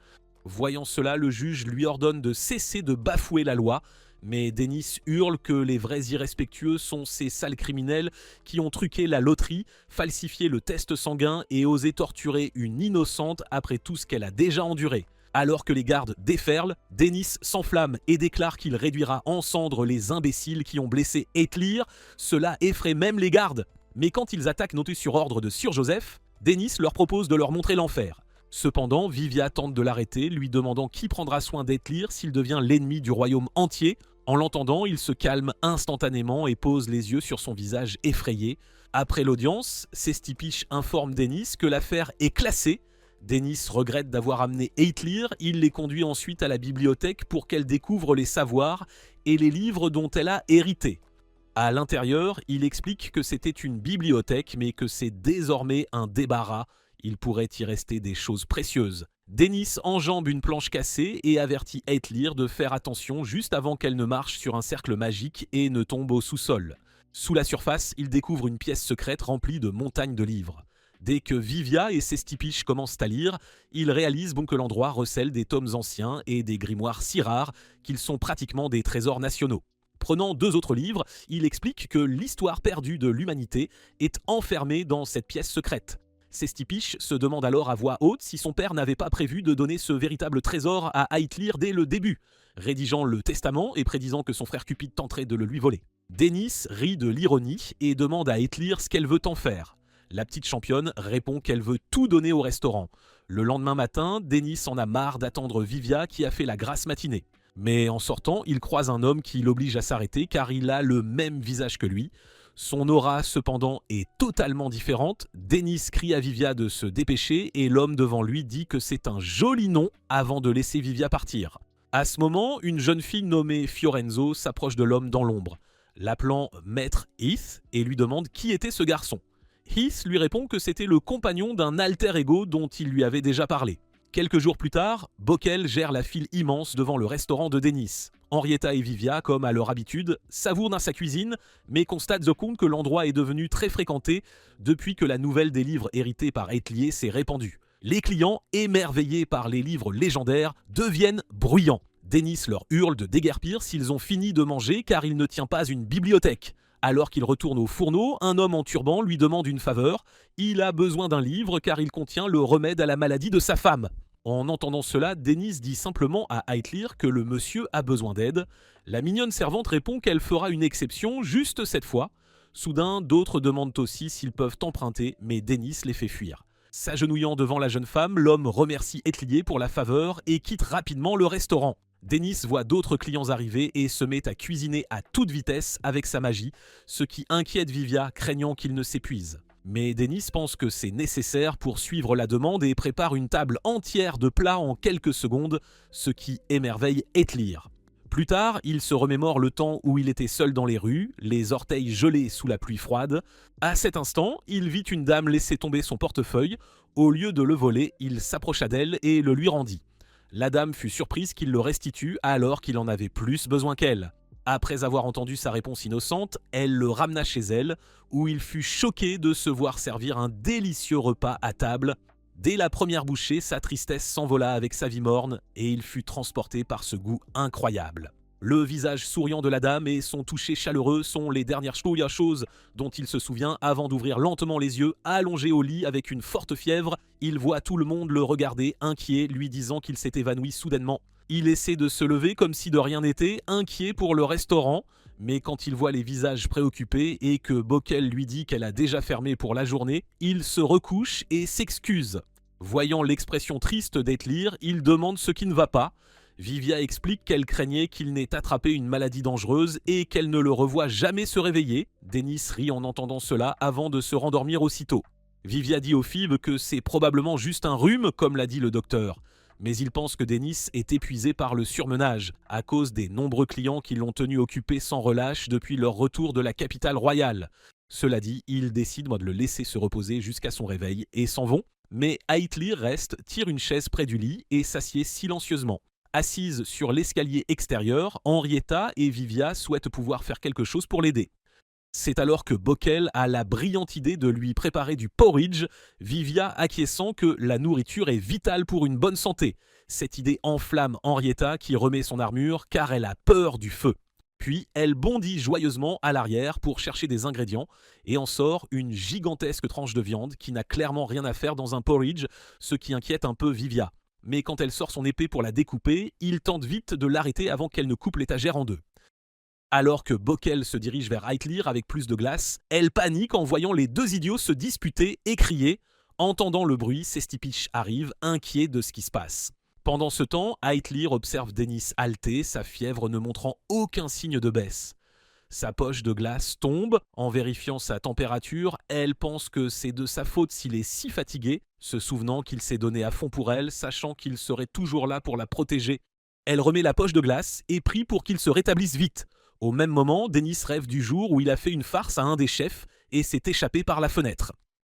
Voyant cela, le juge lui ordonne de cesser de bafouer la loi, mais Denys hurle que les vrais irrespectueux sont ces sales criminels qui ont truqué la loterie, falsifié le test sanguin et osé torturer une innocente après tout ce qu'elle a déjà enduré. Alors que les gardes déferlent, Denys s'enflamme et déclare qu'il réduira en cendres les imbéciles qui ont blessé Eithlir. Cela effraie même les gardes. Mais quand ils attaquent notés sur ordre de Sir Joseph, Denys leur propose de leur montrer l'enfer. Cependant, Vivia tente de l'arrêter, lui demandant qui prendra soin d'Eithlir s'il devient l'ennemi du royaume entier. En l'entendant, il se calme instantanément et pose les yeux sur son visage effrayé. Après l'audience, Sestipiche informe Denys que l'affaire est classée. Denys regrette d'avoir amené Eithlir, il les conduit ensuite à la bibliothèque pour qu'elle découvre les savoirs et les livres dont elle a hérité. À l'intérieur, il explique que c'était une bibliothèque mais que c'est désormais un débarras. Il pourrait y rester des choses précieuses. Denys enjambe une planche cassée et avertit Eithlir de faire attention juste avant qu'elle ne marche sur un cercle magique et ne tombe au sous-sol. Sous la surface, il découvre une pièce secrète remplie de montagnes de livres. Dès que Vivia et Sestipiche commencent à lire, ils réalisent que l'endroit recèle des tomes anciens et des grimoires si rares qu'ils sont pratiquement des trésors nationaux. Prenant 2 autres livres, il explique que l'histoire perdue de l'humanité est enfermée dans cette pièce secrète. Sestipish se demande alors à voix haute si son père n'avait pas prévu de donner ce véritable trésor à Aithlir dès le début, rédigeant le testament et prédisant que son frère Cupide tenterait de le lui voler. Dennis rit de l'ironie et demande à Aithlir ce qu'elle veut en faire. La petite championne répond qu'elle veut tout donner au restaurant. Le lendemain matin, Dennis en a marre d'attendre Vivia qui a fait la grasse matinée. Mais en sortant, il croise un homme qui l'oblige à s'arrêter car il a le même visage que lui. Son aura, cependant, est totalement différente. Dennis crie à Vivia de se dépêcher et l'homme devant lui dit que c'est un joli nom avant de laisser Vivia partir. À ce moment, une jeune fille nommée Fiorenzo s'approche de l'homme dans l'ombre, l'appelant Maître Heath et lui demande qui était ce garçon. Heath lui répond que c'était le compagnon d'un alter ego dont il lui avait déjà parlé. Quelques jours plus tard, Bockel gère la file immense devant le restaurant de Dennis. Henrietta et Vivia, comme à leur habitude, savourent dans sa cuisine, mais constatent au compte que l'endroit est devenu très fréquenté depuis que la nouvelle des livres hérités par Aithlir s'est répandue. Les clients, émerveillés par les livres légendaires, deviennent bruyants. Dennis leur hurle de déguerpir s'ils ont fini de manger car il ne tient pas une bibliothèque. Alors qu'il retourne au fourneau, un homme en turban lui demande une faveur. Il a besoin d'un livre car il contient le remède à la maladie de sa femme. En entendant cela, Dennis dit simplement à Aithlir que le monsieur a besoin d'aide. La mignonne servante répond qu'elle fera une exception juste cette fois. Soudain, d'autres demandent aussi s'ils peuvent emprunter, mais Dennis les fait fuir. S'agenouillant devant la jeune femme, l'homme remercie Aithlir pour la faveur et quitte rapidement le restaurant. Dennis voit d'autres clients arriver et se met à cuisiner à toute vitesse avec sa magie, ce qui inquiète Vivia, craignant qu'il ne s'épuise. Mais Dennis pense que c'est nécessaire pour suivre la demande et prépare une table entière de plats en quelques secondes, ce qui émerveille Aithlir. Plus tard, il se remémore le temps où il était seul dans les rues, les orteils gelés sous la pluie froide. À cet instant, il vit une dame laisser tomber son portefeuille. Au lieu de le voler, il s'approcha d'elle et le lui rendit. La dame fut surprise qu'il le restitue alors qu'il en avait plus besoin qu'elle. Après avoir entendu sa réponse innocente, elle le ramena chez elle, où il fut choqué de se voir servir un délicieux repas à table. Dès la première bouchée, sa tristesse s'envola avec sa vie morne et il fut transporté par ce goût incroyable. Le visage souriant de la dame et son toucher chaleureux sont les dernières choses dont il se souvient avant d'ouvrir lentement les yeux, allongé au lit avec une forte fièvre. Il voit tout le monde le regarder, inquiet, lui disant qu'il s'est évanoui soudainement. Il essaie de se lever comme si de rien n'était, inquiet pour le restaurant, mais quand il voit les visages préoccupés et que Bockel lui dit qu'elle a déjà fermé pour la journée, il se recouche et s'excuse. Voyant l'expression triste d'Aithlir, il demande ce qui ne va pas. Vivia explique qu'elle craignait qu'il n'ait attrapé une maladie dangereuse et qu'elle ne le revoie jamais se réveiller. Dennis rit en entendant cela avant de se rendormir aussitôt. Vivia dit au Phoebe que c'est probablement juste un rhume, comme l'a dit le docteur. Mais il pense que Dennis est épuisé par le surmenage, à cause des nombreux clients qui l'ont tenu occupé sans relâche depuis leur retour de la capitale royale. Cela dit, ils décident de le laisser se reposer jusqu'à son réveil et s'en vont. Mais Aithlir reste, tire une chaise près du lit et s'assied silencieusement. Assise sur l'escalier extérieur, Henrietta et Vivia souhaitent pouvoir faire quelque chose pour l'aider. C'est alors que Bockel a la brillante idée de lui préparer du porridge, Vivia acquiesçant que la nourriture est vitale pour une bonne santé. Cette idée enflamme Henrietta qui remet son armure car elle a peur du feu. Puis elle bondit joyeusement à l'arrière pour chercher des ingrédients et en sort une gigantesque tranche de viande qui n'a clairement rien à faire dans un porridge, ce qui inquiète un peu Vivia. Mais quand elle sort son épée pour la découper, il tente vite de l'arrêter avant qu'elle ne coupe l'étagère en deux. Alors que Bockel se dirige vers Aithlir avec plus de glace, elle panique en voyant les deux idiots se disputer et crier. Entendant le bruit, Sestipish arrive, inquiet de ce qui se passe. Pendant ce temps, Aithlir observe Dennis halter, sa fièvre ne montrant aucun signe de baisse. Sa poche de glace tombe. En vérifiant sa température, elle pense que c'est de sa faute s'il est si fatigué, se souvenant qu'il s'est donné à fond pour elle, sachant qu'il serait toujours là pour la protéger. Elle remet la poche de glace et prie pour qu'il se rétablisse vite. Au même moment, Dennis rêve du jour où il a fait une farce à un des chefs et s'est échappé par la fenêtre.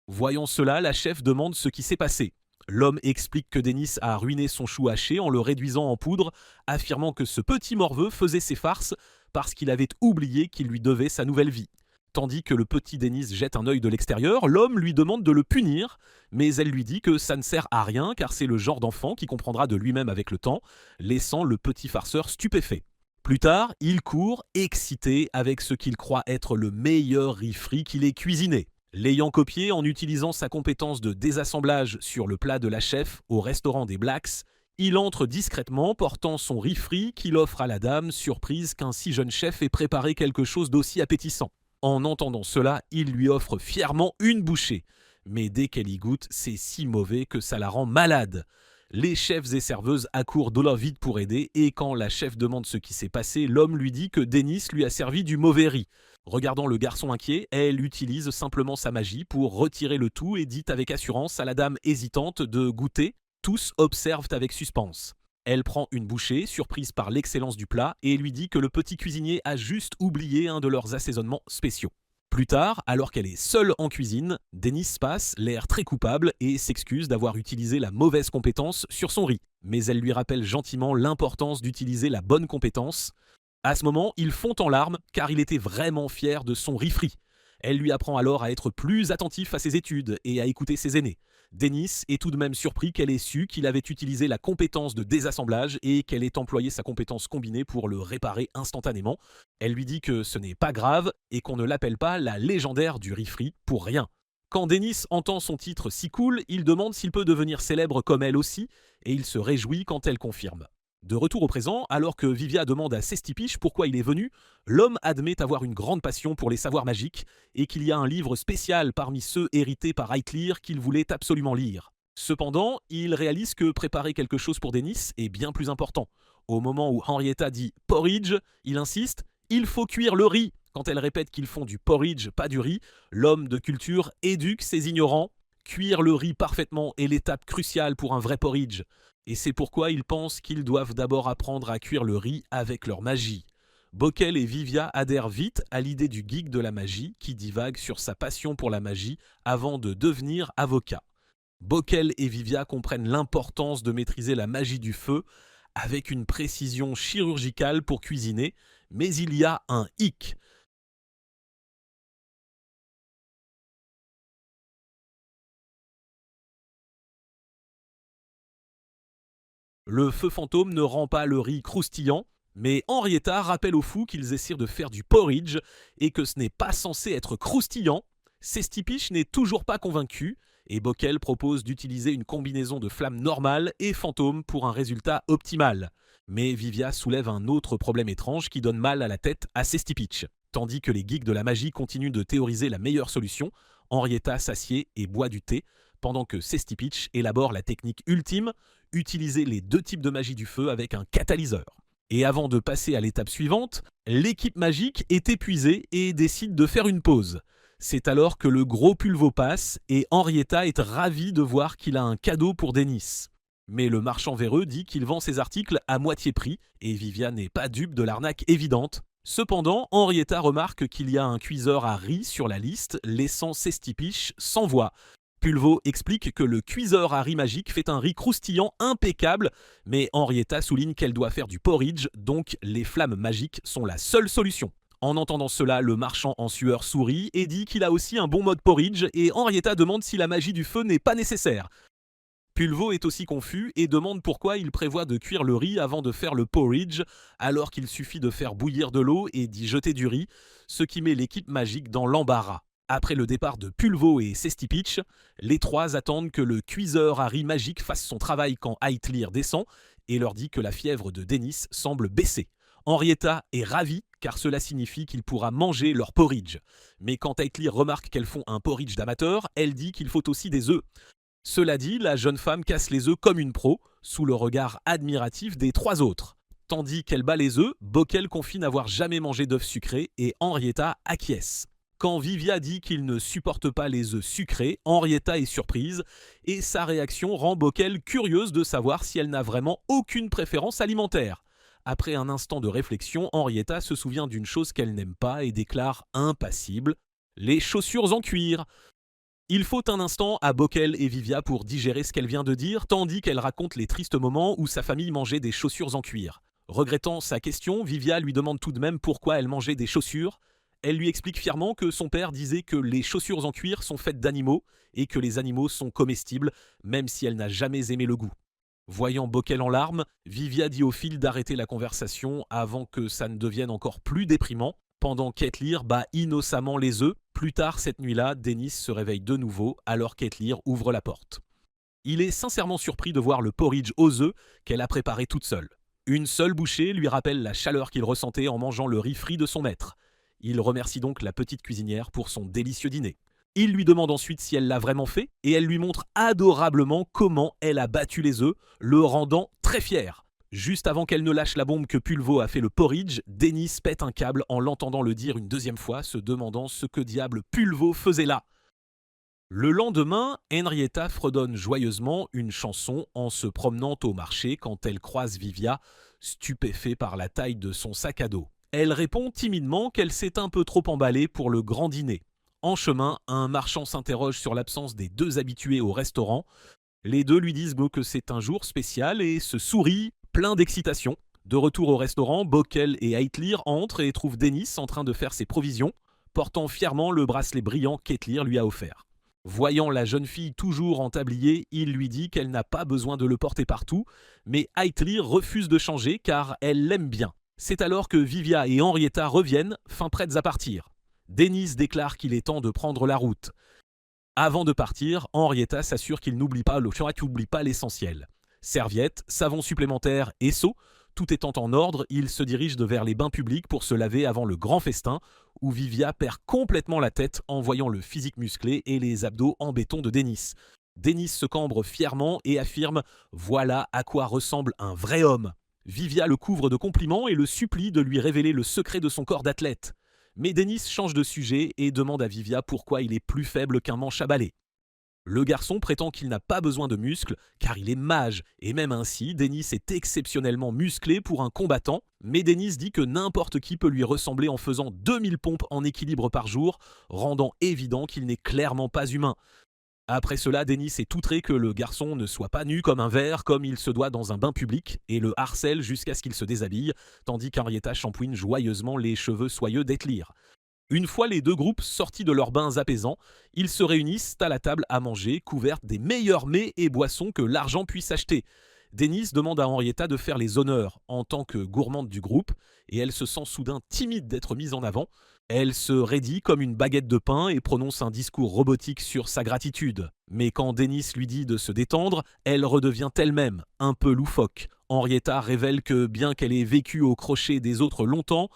Voyant cela, la chef demande ce qui s'est passé. L'homme explique que Dennis a ruiné son chou haché en le réduisant en poudre, affirmant que ce petit morveux faisait ses farces parce qu'il avait oublié qu'il lui devait sa nouvelle vie. Tandis que le petit Dennis jette un œil de l'extérieur, l'homme lui demande de le punir, mais elle lui dit que ça ne sert à rien car c'est le genre d'enfant qui comprendra de lui-même avec le temps, laissant le petit farceur stupéfait. Plus tard, il court, excité, avec ce qu'il croit être le meilleur riz frit qu'il ait cuisiné. L'ayant copié en utilisant sa compétence de désassemblage sur le plat de la chef au restaurant des Blacks, il entre discrètement portant son riz frit qu'il offre à la dame, surprise qu'un si jeune chef ait préparé quelque chose d'aussi appétissant. En entendant cela, il lui offre fièrement une bouchée. Mais dès qu'elle y goûte, c'est si mauvais que ça la rend malade. Les chefs et serveuses accourent de leur vide pour aider et quand la chef demande ce qui s'est passé, l'homme lui dit que Dennis lui a servi du mauvais riz. Regardant le garçon inquiet, elle utilise simplement sa magie pour retirer le tout et dit avec assurance à la dame hésitante de goûter. Tous observent avec suspense. Elle prend une bouchée, surprise par l'excellence du plat, et lui dit que le petit cuisinier a juste oublié un de leurs assaisonnements spéciaux. Plus tard, alors qu'elle est seule en cuisine, Dennis passe, l'air très coupable, et s'excuse d'avoir utilisé la mauvaise compétence sur son riz. Mais elle lui rappelle gentiment l'importance d'utiliser la bonne compétence. À ce moment, il fond en larmes car il était vraiment fier de son riz frit. Elle lui apprend alors à être plus attentif à ses études et à écouter ses aînés. Dennis est tout de même surpris qu'elle ait su qu'il avait utilisé la compétence de désassemblage et qu'elle ait employé sa compétence combinée pour le réparer instantanément. Elle lui dit que ce n'est pas grave et qu'on ne l'appelle pas la légendaire du riz frit pour rien. Quand Dennis entend son titre si cool, il demande s'il peut devenir célèbre comme elle aussi et il se réjouit quand elle confirme. De retour au présent, alors que Vivia demande à Sestipiche pourquoi il est venu, l'homme admet avoir une grande passion pour les savoirs magiques et qu'il y a un livre spécial parmi ceux hérités par Heitlir qu'il voulait absolument lire. Cependant, il réalise que préparer quelque chose pour Dennis est bien plus important. Au moment où Henrietta dit « porridge », il insiste « il faut cuire le riz ». Quand elle répète qu'ils font du porridge, pas du riz, l'homme de culture éduque ses ignorants. Cuire le riz parfaitement est l'étape cruciale pour un vrai porridge. Et c'est pourquoi ils pensent qu'ils doivent d'abord apprendre à cuire le riz avec leur magie. Bockel et Vivia adhèrent vite à l'idée du geek de la magie qui divague sur sa passion pour la magie avant de devenir avocat. Bockel et Vivia comprennent l'importance de maîtriser la magie du feu avec une précision chirurgicale pour cuisiner, mais il y a un hic. Le feu fantôme ne rend pas le riz croustillant, mais Henrietta rappelle aux fous qu'ils essaient de faire du porridge et que ce n'est pas censé être croustillant. Sestipiche n'est toujours pas convaincu et Bockel propose d'utiliser une combinaison de flamme normale et fantôme pour un résultat optimal. Mais Vivia soulève un autre problème étrange qui donne mal à la tête à Sestipiche. Tandis que les geeks de la magie continuent de théoriser la meilleure solution, Henrietta s'assied et boit du thé, pendant que Sestipiche élabore la technique ultime, utiliser les deux types de magie du feu avec un catalyseur. Et avant de passer à l'étape suivante, l'équipe magique est épuisée et décide de faire une pause. C'est alors que le gros Pulvo passe et Henrietta est ravie de voir qu'il a un cadeau pour Dennis. Mais le marchand véreux dit qu'il vend ses articles à moitié prix et Vivia n'est pas dupe de l'arnaque évidente. Cependant, Henrietta remarque qu'il y a un cuiseur à riz sur la liste, laissant Sestipiche sans voix. Pulvo explique que le cuiseur à riz magique fait un riz croustillant impeccable, mais Henrietta souligne qu'elle doit faire du porridge, donc les flammes magiques sont la seule solution. En entendant cela, le marchand en sueur sourit et dit qu'il a aussi un bon mode porridge et Henrietta demande si la magie du feu n'est pas nécessaire. Pulvo est aussi confus et demande pourquoi il prévoit de cuire le riz avant de faire le porridge, alors qu'il suffit de faire bouillir de l'eau et d'y jeter du riz, ce qui met l'équipe magique dans l'embarras. Après le départ de Pulvo et Sestipiche, les trois attendent que le cuiseur à riz magique fasse son travail quand Heitlir descend et leur dit que la fièvre de Dennis semble baisser. Henrietta est ravie car cela signifie qu'il pourra manger leur porridge. Mais quand Heitlir remarque qu'elles font un porridge d'amateur, elle dit qu'il faut aussi des œufs. Cela dit, la jeune femme casse les œufs comme une pro, sous le regard admiratif des trois autres. Tandis qu'elle bat les œufs, Bockel confie n'avoir jamais mangé d'œufs sucrés et Henrietta acquiesce. Quand Vivia dit qu'il ne supporte pas les œufs sucrés, Henrietta est surprise et sa réaction rend Bockel curieuse de savoir si elle n'a vraiment aucune préférence alimentaire. Après un instant de réflexion, Henrietta se souvient d'une chose qu'elle n'aime pas et déclare impassible « les chaussures en cuir ». Il faut un instant à Bockel et Vivia pour digérer ce qu'elle vient de dire, tandis qu'elle raconte les tristes moments où sa famille mangeait des chaussures en cuir. Regrettant sa question, Vivia lui demande tout de même pourquoi elle mangeait des chaussures. Elle lui explique fièrement que son père disait que les chaussures en cuir sont faites d'animaux et que les animaux sont comestibles, même si elle n'a jamais aimé le goût. Voyant Bockel en larmes, Vivia dit au fil d'arrêter la conversation avant que ça ne devienne encore plus déprimant. pendant qu'Ettlir bat innocemment les œufs. Plus tard cette nuit-là, Dennis se réveille de nouveau alors qu'Ettlir ouvre la porte. Il est sincèrement surpris de voir le porridge aux œufs qu'elle a préparé toute seule. Une seule bouchée lui rappelle la chaleur qu'il ressentait en mangeant le riz frit de son maître. Il remercie donc la petite cuisinière pour son délicieux dîner. Il lui demande ensuite si elle l'a vraiment fait et elle lui montre adorablement comment elle a battu les œufs, le rendant très fier. Juste avant qu'elle ne lâche la bombe que Pulvo a fait le porridge, Dennis pète un câble en l'entendant le dire une deuxième fois, se demandant ce que diable Pulvo faisait là. Le lendemain, Henrietta fredonne joyeusement une chanson en se promenant au marché quand elle croise Vivia, stupéfait par la taille de son sac à dos. Elle répond timidement qu'elle s'est un peu trop emballée pour le grand dîner. En chemin, un marchand s'interroge sur l'absence des deux habitués au restaurant. Les deux lui disent que c'est un jour spécial et se sourient, plein d'excitation. De retour au restaurant, Bockel et Ettlir entrent et trouvent Dennis en train de faire ses provisions, portant fièrement le bracelet brillant qu'Ettlir lui a offert. Voyant la jeune fille toujours en tablier, il lui dit qu'elle n'a pas besoin de le porter partout, mais Ettlir refuse de changer car elle l'aime bien. C'est alors que Vivia et Henrietta reviennent, fin prêtes à partir. Dennis déclare qu'il est temps de prendre la route. Avant de partir, Henrietta s'assure qu'il n'oublie pas l'essentiel. Serviettes, savon supplémentaire et seau, tout étant en ordre, il se dirige vers les bains publics pour se laver avant le grand festin, où Vivia perd complètement la tête en voyant le physique musclé et les abdos en béton de Dennis. Dennis se cambre fièrement et affirme « Voilà à quoi ressemble un vrai homme ». Vivia le couvre de compliments et le supplie de lui révéler le secret de son corps d'athlète. Mais Dennis change de sujet et demande à Vivia pourquoi il est plus faible qu'un manche à balai. Le garçon prétend qu'il n'a pas besoin de muscles car il est mage, et même ainsi, Dennis est exceptionnellement musclé pour un combattant, mais Dennis dit que n'importe qui peut lui ressembler en faisant 2000 pompes en équilibre par jour, rendant évident qu'il n'est clairement pas humain. Après cela, Dennis est outré que le garçon ne soit pas nu comme un verre, comme il se doit dans un bain public, et le harcèle jusqu'à ce qu'il se déshabille, tandis qu'Henrietta shampouine joyeusement les cheveux soyeux d'Ettlir. Une fois les deux groupes sortis de leurs bains apaisants, ils se réunissent à la table à manger, couverts des meilleurs mets et boissons que l'argent puisse acheter. Dennis demande à Henrietta de faire les honneurs en tant que gourmande du groupe, et elle se sent soudain timide d'être mise en avant. Elle se raidit comme une baguette de pain et prononce un discours robotique sur sa gratitude. Mais quand Dennis lui dit de se détendre, elle redevient elle-même, un peu loufoque. Henrietta révèle que bien qu'elle ait vécu au crochet des autres longtemps,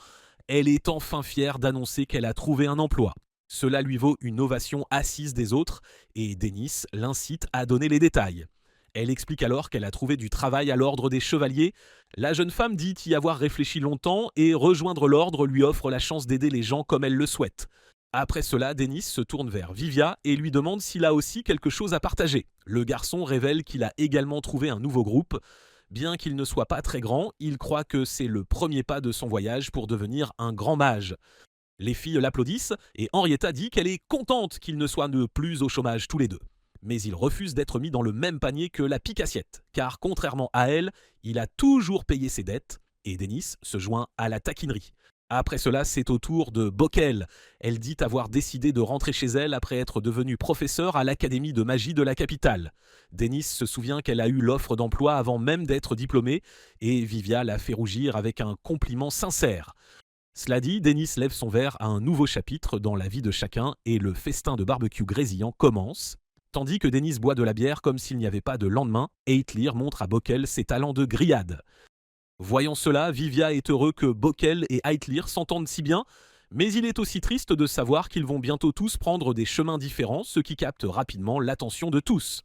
elle est enfin fière d'annoncer qu'elle a trouvé un emploi. Cela lui vaut une ovation assise des autres et Dennis l'incite à donner les détails. Elle explique alors qu'elle a trouvé du travail à l'ordre des chevaliers. La jeune femme dit y avoir réfléchi longtemps et rejoindre l'ordre lui offre la chance d'aider les gens comme elle le souhaite. Après cela, Dennis se tourne vers Vivia et lui demande s'il a aussi quelque chose à partager. Le garçon révèle qu'il a également trouvé un nouveau groupe. Bien qu'il ne soit pas très grand, il croit que c'est le premier pas de son voyage pour devenir un grand mage. Les filles l'applaudissent et Henrietta dit qu'elle est contente qu'ils ne soient plus au chômage tous les deux. Mais il refuse d'être mis dans le même panier que la pique-assiette, car contrairement à elle, il a toujours payé ses dettes, et Dennis se joint à la taquinerie. Après cela, c'est au tour de Bockel. Elle dit avoir décidé de rentrer chez elle après être devenue professeure à l'Académie de magie de la capitale. Dennis se souvient qu'elle a eu l'offre d'emploi avant même d'être diplômée, et Vivia la fait rougir avec un compliment sincère. Cela dit, Dennis lève son verre à un nouveau chapitre dans la vie de chacun, et le festin de barbecue grésillant commence. Tandis que Dennis boit de la bière comme s'il n'y avait pas de lendemain, Ettlir montre à Bockel ses talents de grillade. Voyant cela, Vivia est heureux que Bockel et Ettlir s'entendent si bien, mais il est aussi triste de savoir qu'ils vont bientôt tous prendre des chemins différents, ce qui capte rapidement l'attention de tous.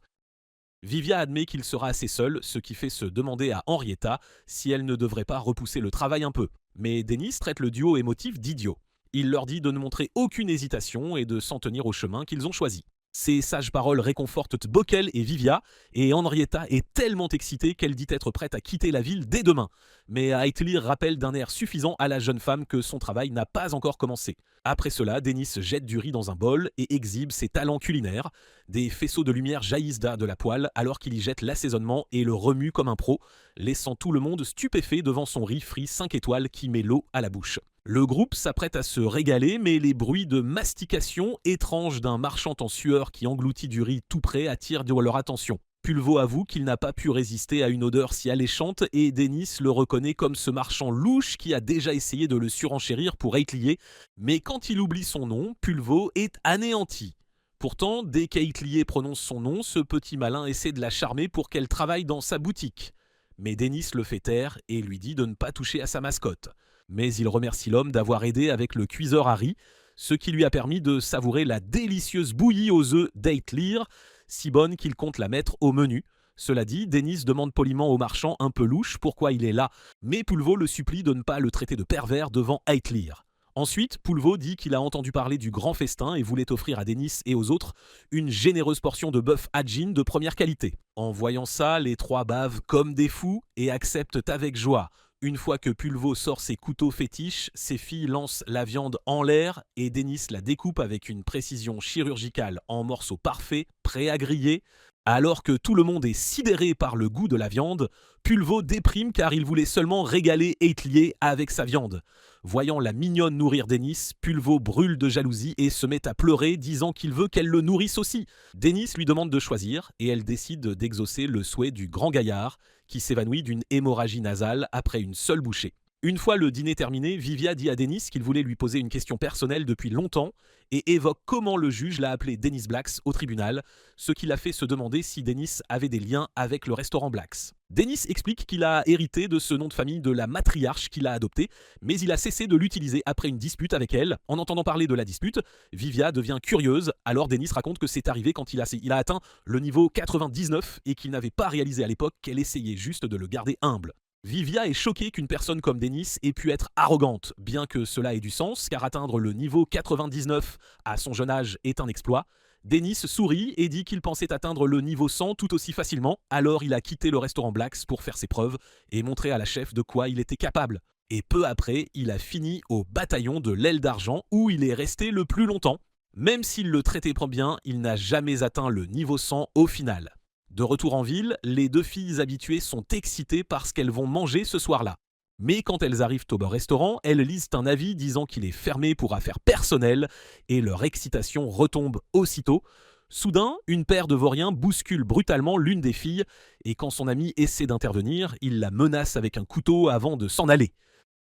Vivia admet qu'il sera assez seul, ce qui fait se demander à Henrietta si elle ne devrait pas repousser le travail un peu. Mais Dennis traite le duo émotif d'idiot. Il leur dit de ne montrer aucune hésitation et de s'en tenir au chemin qu'ils ont choisi. Ces sages paroles réconfortent Bockel et Vivia, et Henrietta est tellement excitée qu'elle dit être prête à quitter la ville dès demain. Mais Ettlir rappelle d'un air suffisant à la jeune femme que son travail n'a pas encore commencé. Après cela, Dennis jette du riz dans un bol et exhibe ses talents culinaires. Des faisceaux de lumière jaillissent de la poêle alors qu'il y jette l'assaisonnement et le remue comme un pro, laissant tout le monde stupéfait devant son riz frit 5 étoiles qui met l'eau à la bouche. Le groupe s'apprête à se régaler, mais les bruits de mastication étranges d'un marchand en sueur qui engloutit du riz tout près attirent leur attention. Pulvo avoue qu'il n'a pas pu résister à une odeur si alléchante et Dennis le reconnaît comme ce marchand louche qui a déjà essayé de le surenchérir pour Eitlier, mais quand il oublie son nom, Pulvo est anéanti. Pourtant, dès qu'Eitlier prononce son nom, ce petit malin essaie de la charmer pour qu'elle travaille dans sa boutique. Mais Dennis le fait taire et lui dit de ne pas toucher à sa mascotte. Mais il remercie l'homme d'avoir aidé avec le cuiseur Harry, ce qui lui a permis de savourer la délicieuse bouillie aux œufs d'Eitlir, si bonne qu'il compte la mettre au menu. Cela dit, Dennis demande poliment au marchand un peu louche pourquoi il est là, mais Pulvo le supplie de ne pas le traiter de pervers devant Eitlir. Ensuite, Pulvo dit qu'il a entendu parler du grand festin et voulait offrir à Dennis et aux autres une généreuse portion de bœuf Hadjin de première qualité. En voyant ça, les trois bavent comme des fous et acceptent avec joie. Une fois que Pulvo sort ses couteaux fétiches, ses filles lancent la viande en l'air et Dennis la découpe avec une précision chirurgicale en morceaux parfaits, prêts à griller. Alors que tout le monde est sidéré par le goût de la viande, Pulvo déprime car il voulait seulement régaler Eitlier avec sa viande. Voyant la mignonne nourrir Dennis, Pulvo brûle de jalousie et se met à pleurer, disant qu'il veut qu'elle le nourrisse aussi. Dennis lui demande de choisir et elle décide d'exaucer le souhait du grand gaillard, qui s'évanouit d'une hémorragie nasale après une seule bouchée. Une fois le dîner terminé, Vivia dit à Dennis qu'il voulait lui poser une question personnelle depuis longtemps et évoque comment le juge l'a appelé Dennis Blacks au tribunal, ce qui l'a fait se demander si Dennis avait des liens avec le restaurant Blacks. Dennis explique qu'il a hérité de ce nom de famille de la matriarche qu'il a adopté, mais il a cessé de l'utiliser après une dispute avec elle. En entendant parler de la dispute, Vivia devient curieuse, alors Dennis raconte que c'est arrivé quand il a atteint le niveau 99 et qu'il n'avait pas réalisé à l'époque qu'elle essayait juste de le garder humble. Vivia est choquée qu'une personne comme Dennis ait pu être arrogante, bien que cela ait du sens, car atteindre le niveau 99 à son jeune âge est un exploit. Dennis sourit et dit qu'il pensait atteindre le niveau 100 tout aussi facilement, alors il a quitté le restaurant Blacks pour faire ses preuves et montrer à la chef de quoi il était capable. Et peu après, il a fini au bataillon de l'Aile d'Argent où il est resté le plus longtemps. Même s'il le traitait bien, il n'a jamais atteint le niveau 100 au final. De retour en ville, les deux filles habituées sont excitées parce qu'elles vont manger ce soir-là. Mais quand elles arrivent au restaurant, elles lisent un avis disant qu'il est fermé pour affaires personnelles et leur excitation retombe aussitôt. Soudain, une paire de vauriens bouscule brutalement l'une des filles et quand son ami essaie d'intervenir, il la menace avec un couteau avant de s'en aller.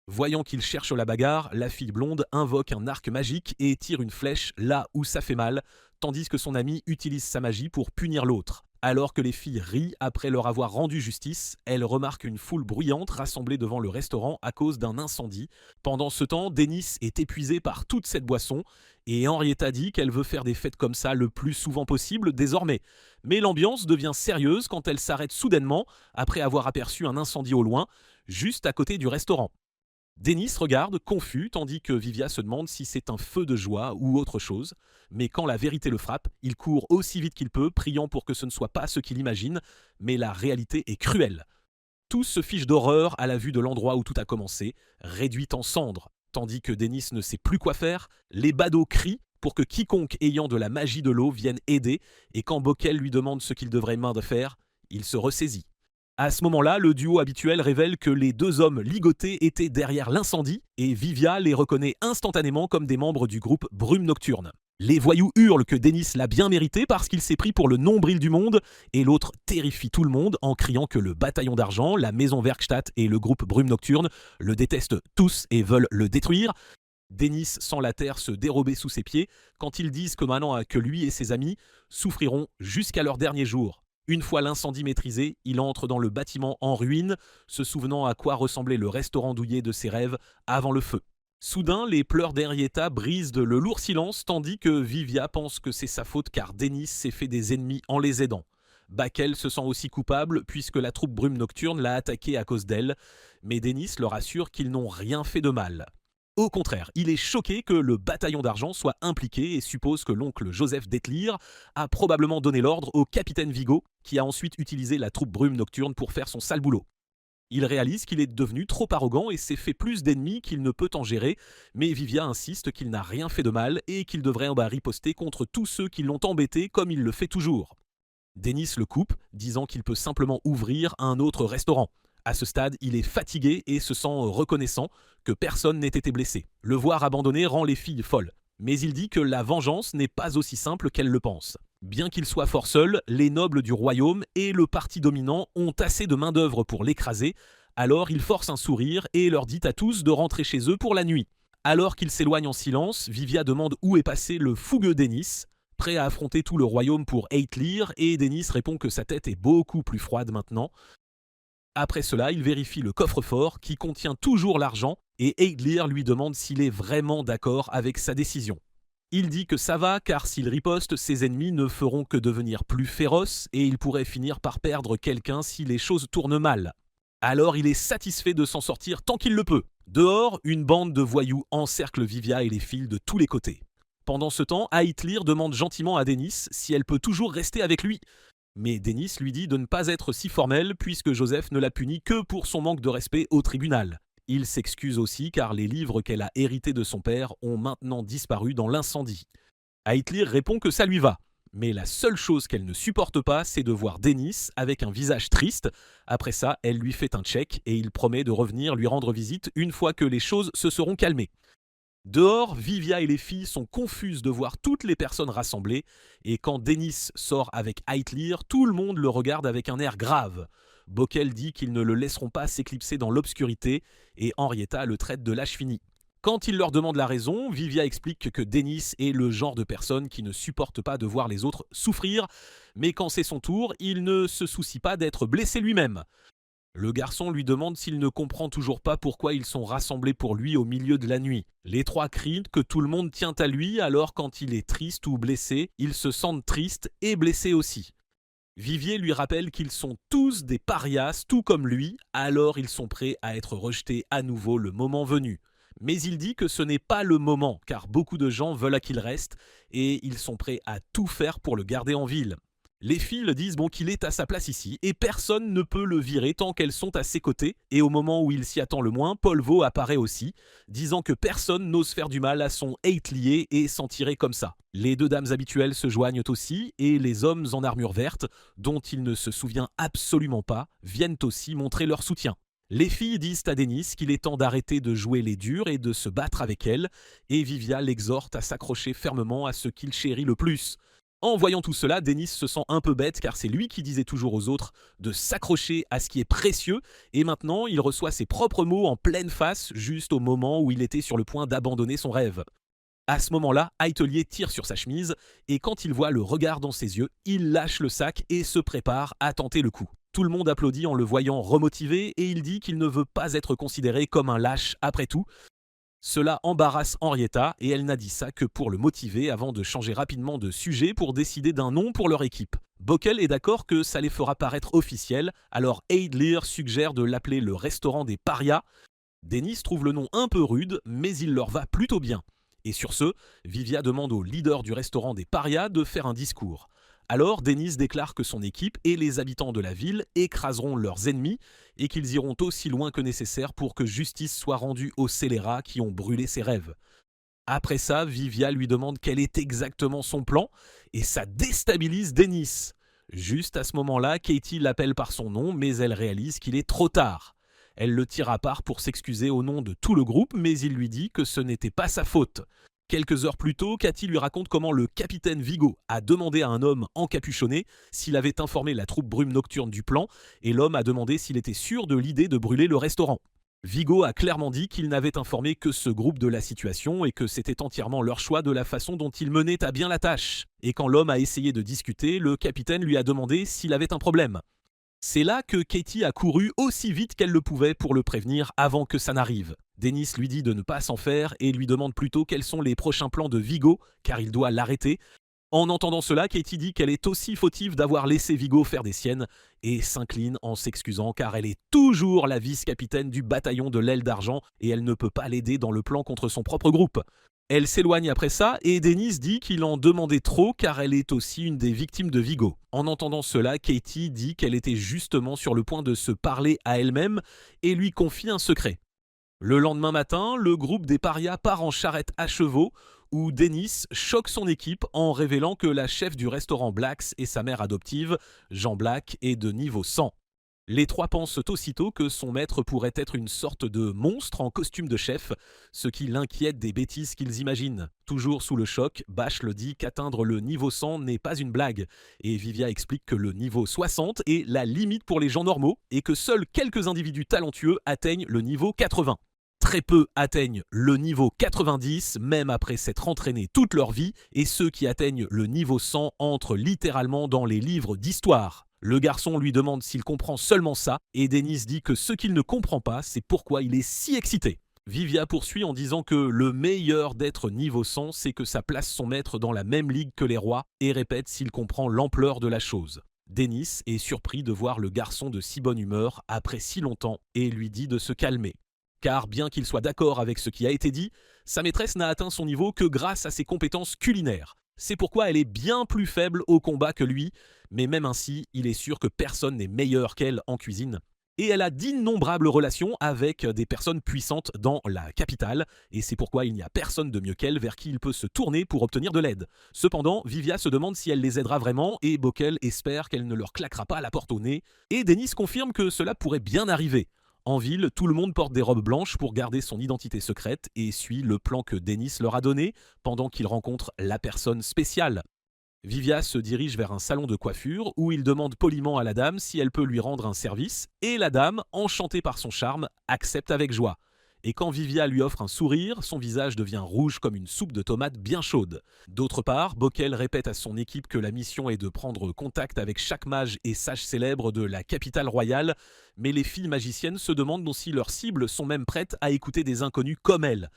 Voyant qu'il cherche la bagarre, la fille blonde invoque un arc magique et tire une flèche là où ça fait mal, tandis que son ami utilise sa magie pour punir l'autre. Alors que les filles rient après leur avoir rendu justice, elles remarquent une foule bruyante rassemblée devant le restaurant à cause d'un incendie. Pendant ce temps, Dennis est épuisé par toute cette boisson et Henrietta dit qu'elle veut faire des fêtes comme ça le plus souvent possible désormais. Mais l'ambiance devient sérieuse quand elle s'arrête soudainement après avoir aperçu un incendie au loin, juste à côté du restaurant. Dennis regarde, confus, tandis que Vivia se demande si c'est un feu de joie ou autre chose. Mais quand la vérité le frappe, il court aussi vite qu'il peut, priant pour que ce ne soit pas ce qu'il imagine, mais la réalité est cruelle. Tous se fichent d'horreur à la vue de l'endroit où tout a commencé, réduit en cendres. Tandis que Dennis ne sait plus quoi faire, les badauds crient pour que quiconque ayant de la magie de l'eau vienne aider, et quand Bockel lui demande ce qu'il devrait main de faire, il se ressaisit. À ce moment-là, le duo habituel révèle que les deux hommes ligotés étaient derrière l'incendie et Vivia les reconnaît instantanément comme des membres du groupe Brume Nocturne. Les voyous hurlent que Dennis l'a bien mérité parce qu'il s'est pris pour le nombril du monde et l'autre terrifie tout le monde en criant que le bataillon d'argent, la maison Werkstatt et le groupe Brume Nocturne le détestent tous et veulent le détruire. Dennis sent la terre se dérober sous ses pieds quand ils disent que maintenant que lui et ses amis souffriront jusqu'à leur dernier jour. Une fois l'incendie maîtrisé, il entre dans le bâtiment en ruine, se souvenant à quoi ressemblait le restaurant douillet de ses rêves avant le feu. Soudain, les pleurs d'Henrietta brisent le lourd silence tandis que Vivia pense que c'est sa faute car Dennis s'est fait des ennemis en les aidant. Backel se sent aussi coupable puisque la troupe Brume Nocturne l'a attaqué à cause d'elle, mais Dennis leur assure qu'ils n'ont rien fait de mal. Au contraire, il est choqué que le bataillon d'argent soit impliqué et suppose que l'oncle Joseph d'Etlir a probablement donné l'ordre au capitaine Vigo, qui a ensuite utilisé la troupe Brume Nocturne pour faire son sale boulot. Il réalise qu'il est devenu trop arrogant et s'est fait plus d'ennemis qu'il ne peut en gérer, mais Vivia insiste qu'il n'a rien fait de mal et qu'il devrait riposter contre tous ceux qui l'ont embêté comme il le fait toujours. Dennis le coupe, disant qu'il peut simplement ouvrir un autre restaurant. À ce stade, il est fatigué et se sent reconnaissant que personne n'ait été blessé. Le voir abandonné rend les filles folles, mais il dit que la vengeance n'est pas aussi simple qu'elles le pensent. Bien qu'il soit fort seul, les nobles du royaume et le parti dominant ont assez de main-d'œuvre pour l'écraser, alors il force un sourire et leur dit à tous de rentrer chez eux pour la nuit. Alors qu'il s'éloigne en silence, Vivia demande où est passé le fougueux Dennis, prêt à affronter tout le royaume pour Eithlir, et Dennis répond que sa tête est beaucoup plus froide maintenant. Après cela, il vérifie le coffre-fort qui contient toujours l'argent et Eithlir lui demande s'il est vraiment d'accord avec sa décision. Il dit que ça va car s'il riposte, ses ennemis ne feront que devenir plus féroces et il pourrait finir par perdre quelqu'un si les choses tournent mal. Alors il est satisfait de s'en sortir tant qu'il le peut. Dehors, une bande de voyous encercle Vivia et les file de tous les côtés. Pendant ce temps, Eithlir demande gentiment à Dennis si elle peut toujours rester avec lui. Mais Dennis lui dit de ne pas être si formel puisque Joseph ne l'a puni que pour son manque de respect au tribunal. Il s'excuse aussi car les livres qu'elle a hérités de son père ont maintenant disparu dans l'incendie. Eithlir répond que ça lui va. Mais la seule chose qu'elle ne supporte pas, c'est de voir Dennis avec un visage triste. Après ça, elle lui fait un check et il promet de revenir lui rendre visite une fois que les choses se seront calmées. Dehors, Vivia et les filles sont confuses de voir toutes les personnes rassemblées et quand Dennis sort avec Eithlir, tout le monde le regarde avec un air grave. Bockel dit qu'ils ne le laisseront pas s'éclipser dans l'obscurité et Henrietta le traite de lâche fini. Quand il leur demande la raison, Vivia explique que Dennis est le genre de personne qui ne supporte pas de voir les autres souffrir, mais quand c'est son tour, il ne se soucie pas d'être blessé lui-même. Le garçon lui demande s'il ne comprend toujours pas pourquoi ils sont rassemblés pour lui au milieu de la nuit. Les trois crient que tout le monde tient à lui, alors quand il est triste ou blessé, ils se sentent tristes et blessés aussi. Vivier lui rappelle qu'ils sont tous des parias, tout comme lui, alors ils sont prêts à être rejetés à nouveau le moment venu. Mais il dit que ce n'est pas le moment, car beaucoup de gens veulent qu'il reste, et ils sont prêts à tout faire pour le garder en ville. Les filles disent qu'il est à sa place ici, et personne ne peut le virer tant qu'elles sont à ses côtés, et au moment où il s'y attend le moins, Paul Vaux apparaît aussi, disant que personne n'ose faire du mal à son Eithlier et s'en tirer comme ça. Les deux dames habituelles se joignent aussi, et les hommes en armure verte, dont il ne se souvient absolument pas, viennent aussi montrer leur soutien. Les filles disent à Dennis qu'il est temps d'arrêter de jouer les durs et de se battre avec elle, et Vivia l'exhorte à s'accrocher fermement à ce qu'il chérit le plus. En voyant tout cela, Dennis se sent un peu bête car c'est lui qui disait toujours aux autres de s'accrocher à ce qui est précieux, et maintenant il reçoit ses propres mots en pleine face juste au moment où il était sur le point d'abandonner son rêve. À ce moment-là, Eithlier tire sur sa chemise, et quand il voit le regard dans ses yeux, il lâche le sac et se prépare à tenter le coup. Tout le monde applaudit en le voyant remotivé et il dit qu'il ne veut pas être considéré comme un lâche après tout. Cela embarrasse Henrietta et elle n'a dit ça que pour le motiver avant de changer rapidement de sujet pour décider d'un nom pour leur équipe. Bockel est d'accord que ça les fera paraître officiels, alors Eithlir suggère de l'appeler le restaurant des parias. Dennis trouve le nom un peu rude, mais il leur va plutôt bien. Et sur ce, Vivia demande au leader du restaurant des parias de faire un discours. Alors Dennis déclare que son équipe et les habitants de la ville écraseront leurs ennemis et qu'ils iront aussi loin que nécessaire pour que justice soit rendue aux scélérats qui ont brûlé ses rêves. Après ça, Vivia lui demande quel est exactement son plan et ça déstabilise Dennis. Juste à ce moment-là, Katie l'appelle par son nom mais elle réalise qu'il est trop tard. Elle le tire à part pour s'excuser au nom de tout le groupe mais il lui dit que ce n'était pas sa faute. Quelques heures plus tôt, Cathy lui raconte comment le capitaine Vigo a demandé à un homme encapuchonné s'il avait informé la troupe brume nocturne du plan, et l'homme a demandé s'il était sûr de l'idée de brûler le restaurant. Vigo a clairement dit qu'il n'avait informé que ce groupe de la situation et que c'était entièrement leur choix de la façon dont ils menaient à bien la tâche. Et quand l'homme a essayé de discuter, le capitaine lui a demandé s'il avait un problème. C'est là que Katie a couru aussi vite qu'elle le pouvait pour le prévenir avant que ça n'arrive. Dennis lui dit de ne pas s'en faire et lui demande plutôt quels sont les prochains plans de Vigo, car il doit l'arrêter. En entendant cela, Katie dit qu'elle est aussi fautive d'avoir laissé Vigo faire des siennes et s'incline en s'excusant car elle est toujours la vice-capitaine du bataillon de l'aile d'argent et elle ne peut pas l'aider dans le plan contre son propre groupe. Elle s'éloigne après ça et Dennis dit qu'il en demandait trop car elle est aussi une des victimes de Vigo. En entendant cela, Katie dit qu'elle était justement sur le point de se parler à elle-même et lui confie un secret. Le lendemain matin, le groupe des parias part en charrette à chevaux où Dennis choque son équipe en révélant que la chef du restaurant Blacks est sa mère adoptive, Jean Black, est de niveau 100. Les trois pensent aussitôt que son maître pourrait être une sorte de monstre en costume de chef, ce qui l'inquiète des bêtises qu'ils imaginent. Toujours sous le choc, Bash le dit qu'atteindre le niveau 100 n'est pas une blague, et Vivia explique que le niveau 60 est la limite pour les gens normaux, et que seuls quelques individus talentueux atteignent le niveau 80. Très peu atteignent le niveau 90, même après s'être entraînés toute leur vie, et ceux qui atteignent le niveau 100 entrent littéralement dans les livres d'histoire. Le garçon lui demande s'il comprend seulement ça, et Dennis dit que ce qu'il ne comprend pas, c'est pourquoi il est si excité. Vivia poursuit en disant que le meilleur d'être niveau 100, c'est que ça place son maître dans la même ligue que les rois, et répète s'il comprend l'ampleur de la chose. Dennis est surpris de voir le garçon de si bonne humeur après si longtemps, et lui dit de se calmer. Car bien qu'il soit d'accord avec ce qui a été dit, sa maîtresse n'a atteint son niveau que grâce à ses compétences culinaires. C'est pourquoi elle est bien plus faible au combat que lui, mais même ainsi, il est sûr que personne n'est meilleur qu'elle en cuisine. Et elle a d'innombrables relations avec des personnes puissantes dans la capitale, et c'est pourquoi il n'y a personne de mieux qu'elle vers qui il peut se tourner pour obtenir de l'aide. Cependant, Vivia se demande si elle les aidera vraiment, et Bockel espère qu'elle ne leur claquera pas la porte au nez, et Dennis confirme que cela pourrait bien arriver. En ville, tout le monde porte des robes blanches pour garder son identité secrète et suit le plan que Dennis leur a donné pendant qu'il rencontre la personne spéciale. Vivia se dirige vers un salon de coiffure où il demande poliment à la dame si elle peut lui rendre un service et la dame, enchantée par son charme, accepte avec joie. Et quand Vivia lui offre un sourire, son visage devient rouge comme une soupe de tomates bien chaude. D'autre part, Bockel répète à son équipe que la mission est de prendre contact avec chaque mage et sage célèbre de la capitale royale, mais les filles magiciennes se demandent si leurs cibles sont même prêtes à écouter des inconnus comme elles.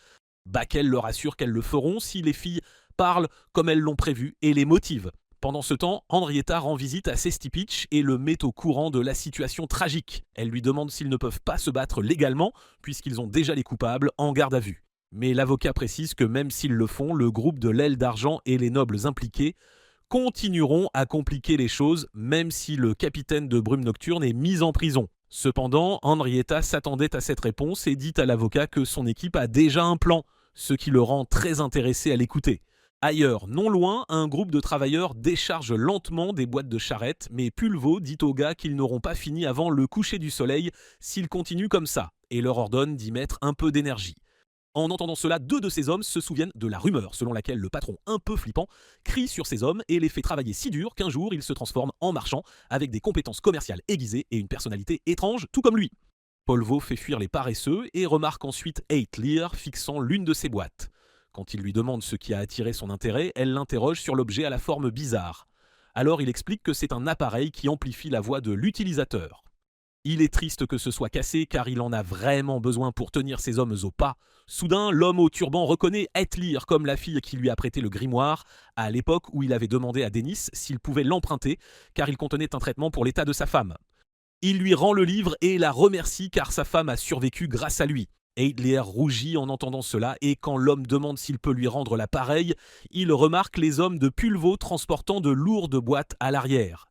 Backel leur assure qu'elles le feront si les filles parlent comme elles l'ont prévu et les motivent. Pendant ce temps, Henrietta rend visite à Sestipitch et le met au courant de la situation tragique. Elle lui demande s'ils ne peuvent pas se battre légalement, puisqu'ils ont déjà les coupables en garde à vue. Mais l'avocat précise que même s'ils le font, le groupe de l'Aile d'Argent et les nobles impliqués continueront à compliquer les choses, même si le capitaine de Brume Nocturne est mis en prison. Cependant, Henrietta s'attendait à cette réponse et dit à l'avocat que son équipe a déjà un plan, ce qui le rend très intéressé à l'écouter. Ailleurs, non loin, un groupe de travailleurs décharge lentement des boîtes de charrettes, mais Pulvo dit aux gars qu'ils n'auront pas fini avant le coucher du soleil s'ils continuent comme ça, et leur ordonne d'y mettre un peu d'énergie. En entendant cela, deux de ces hommes se souviennent de la rumeur selon laquelle le patron, un peu flippant, crie sur ces hommes et les fait travailler si dur qu'un jour ils se transforment en marchands avec des compétences commerciales aiguisées et une personnalité étrange, tout comme lui. Polvo fait fuir les paresseux et remarque ensuite Eitlir fixant l'une de ses boîtes. Quand il lui demande ce qui a attiré son intérêt, elle l'interroge sur l'objet à la forme bizarre. Alors il explique que c'est un appareil qui amplifie la voix de l'utilisateur. Il est triste que ce soit cassé car il en a vraiment besoin pour tenir ses hommes au pas. Soudain, l'homme au turban reconnaît Eitlir comme la fille qui lui a prêté le grimoire à l'époque où il avait demandé à Dennis s'il pouvait l'emprunter car il contenait un traitement pour l'état de sa femme. Il lui rend le livre et la remercie car sa femme a survécu grâce à lui. Eitlir rougit en entendant cela et quand l'homme demande s'il peut lui rendre l'appareil, il remarque les hommes de Pulvo transportant de lourdes boîtes à l'arrière.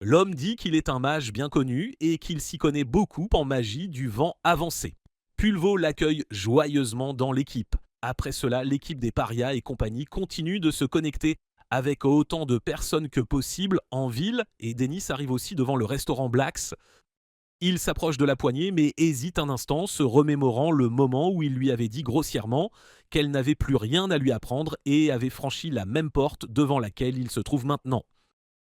L'homme dit qu'il est un mage bien connu et qu'il s'y connaît beaucoup en magie du vent avancé. Pulvo l'accueille joyeusement dans l'équipe. Après cela, l'équipe des parias et compagnie continue de se connecter avec autant de personnes que possible en ville et Dennis arrive aussi devant le restaurant Blacks. Il s'approche de la poignée mais hésite un instant, se remémorant le moment où il lui avait dit grossièrement qu'elle n'avait plus rien à lui apprendre et avait franchi la même porte devant laquelle il se trouve maintenant.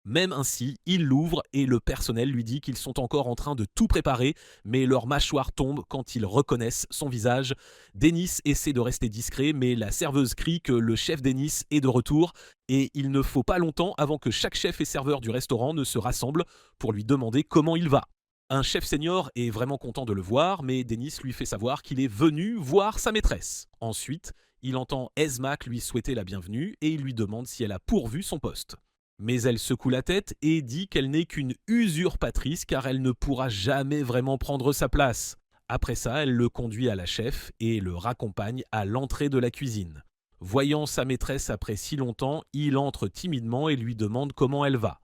Même ainsi, il l'ouvre et le personnel lui dit qu'ils sont encore en train de tout préparer, mais leur mâchoire tombe quand ils reconnaissent son visage. Dennis essaie de rester discret, mais la serveuse crie que le chef Dennis est de retour et il ne faut pas longtemps avant que chaque chef et serveur du restaurant ne se rassemblent pour lui demander comment il va. Un chef senior est vraiment content de le voir, mais Dennis lui fait savoir qu'il est venu voir sa maîtresse. Ensuite, il entend Esmak lui souhaiter la bienvenue et il lui demande si elle a pourvu son poste. Mais elle secoue la tête et dit qu'elle n'est qu'une usurpatrice car elle ne pourra jamais vraiment prendre sa place. Après ça, elle le conduit à la chef et le raccompagne à l'entrée de la cuisine. Voyant sa maîtresse après si longtemps, il entre timidement et lui demande comment elle va.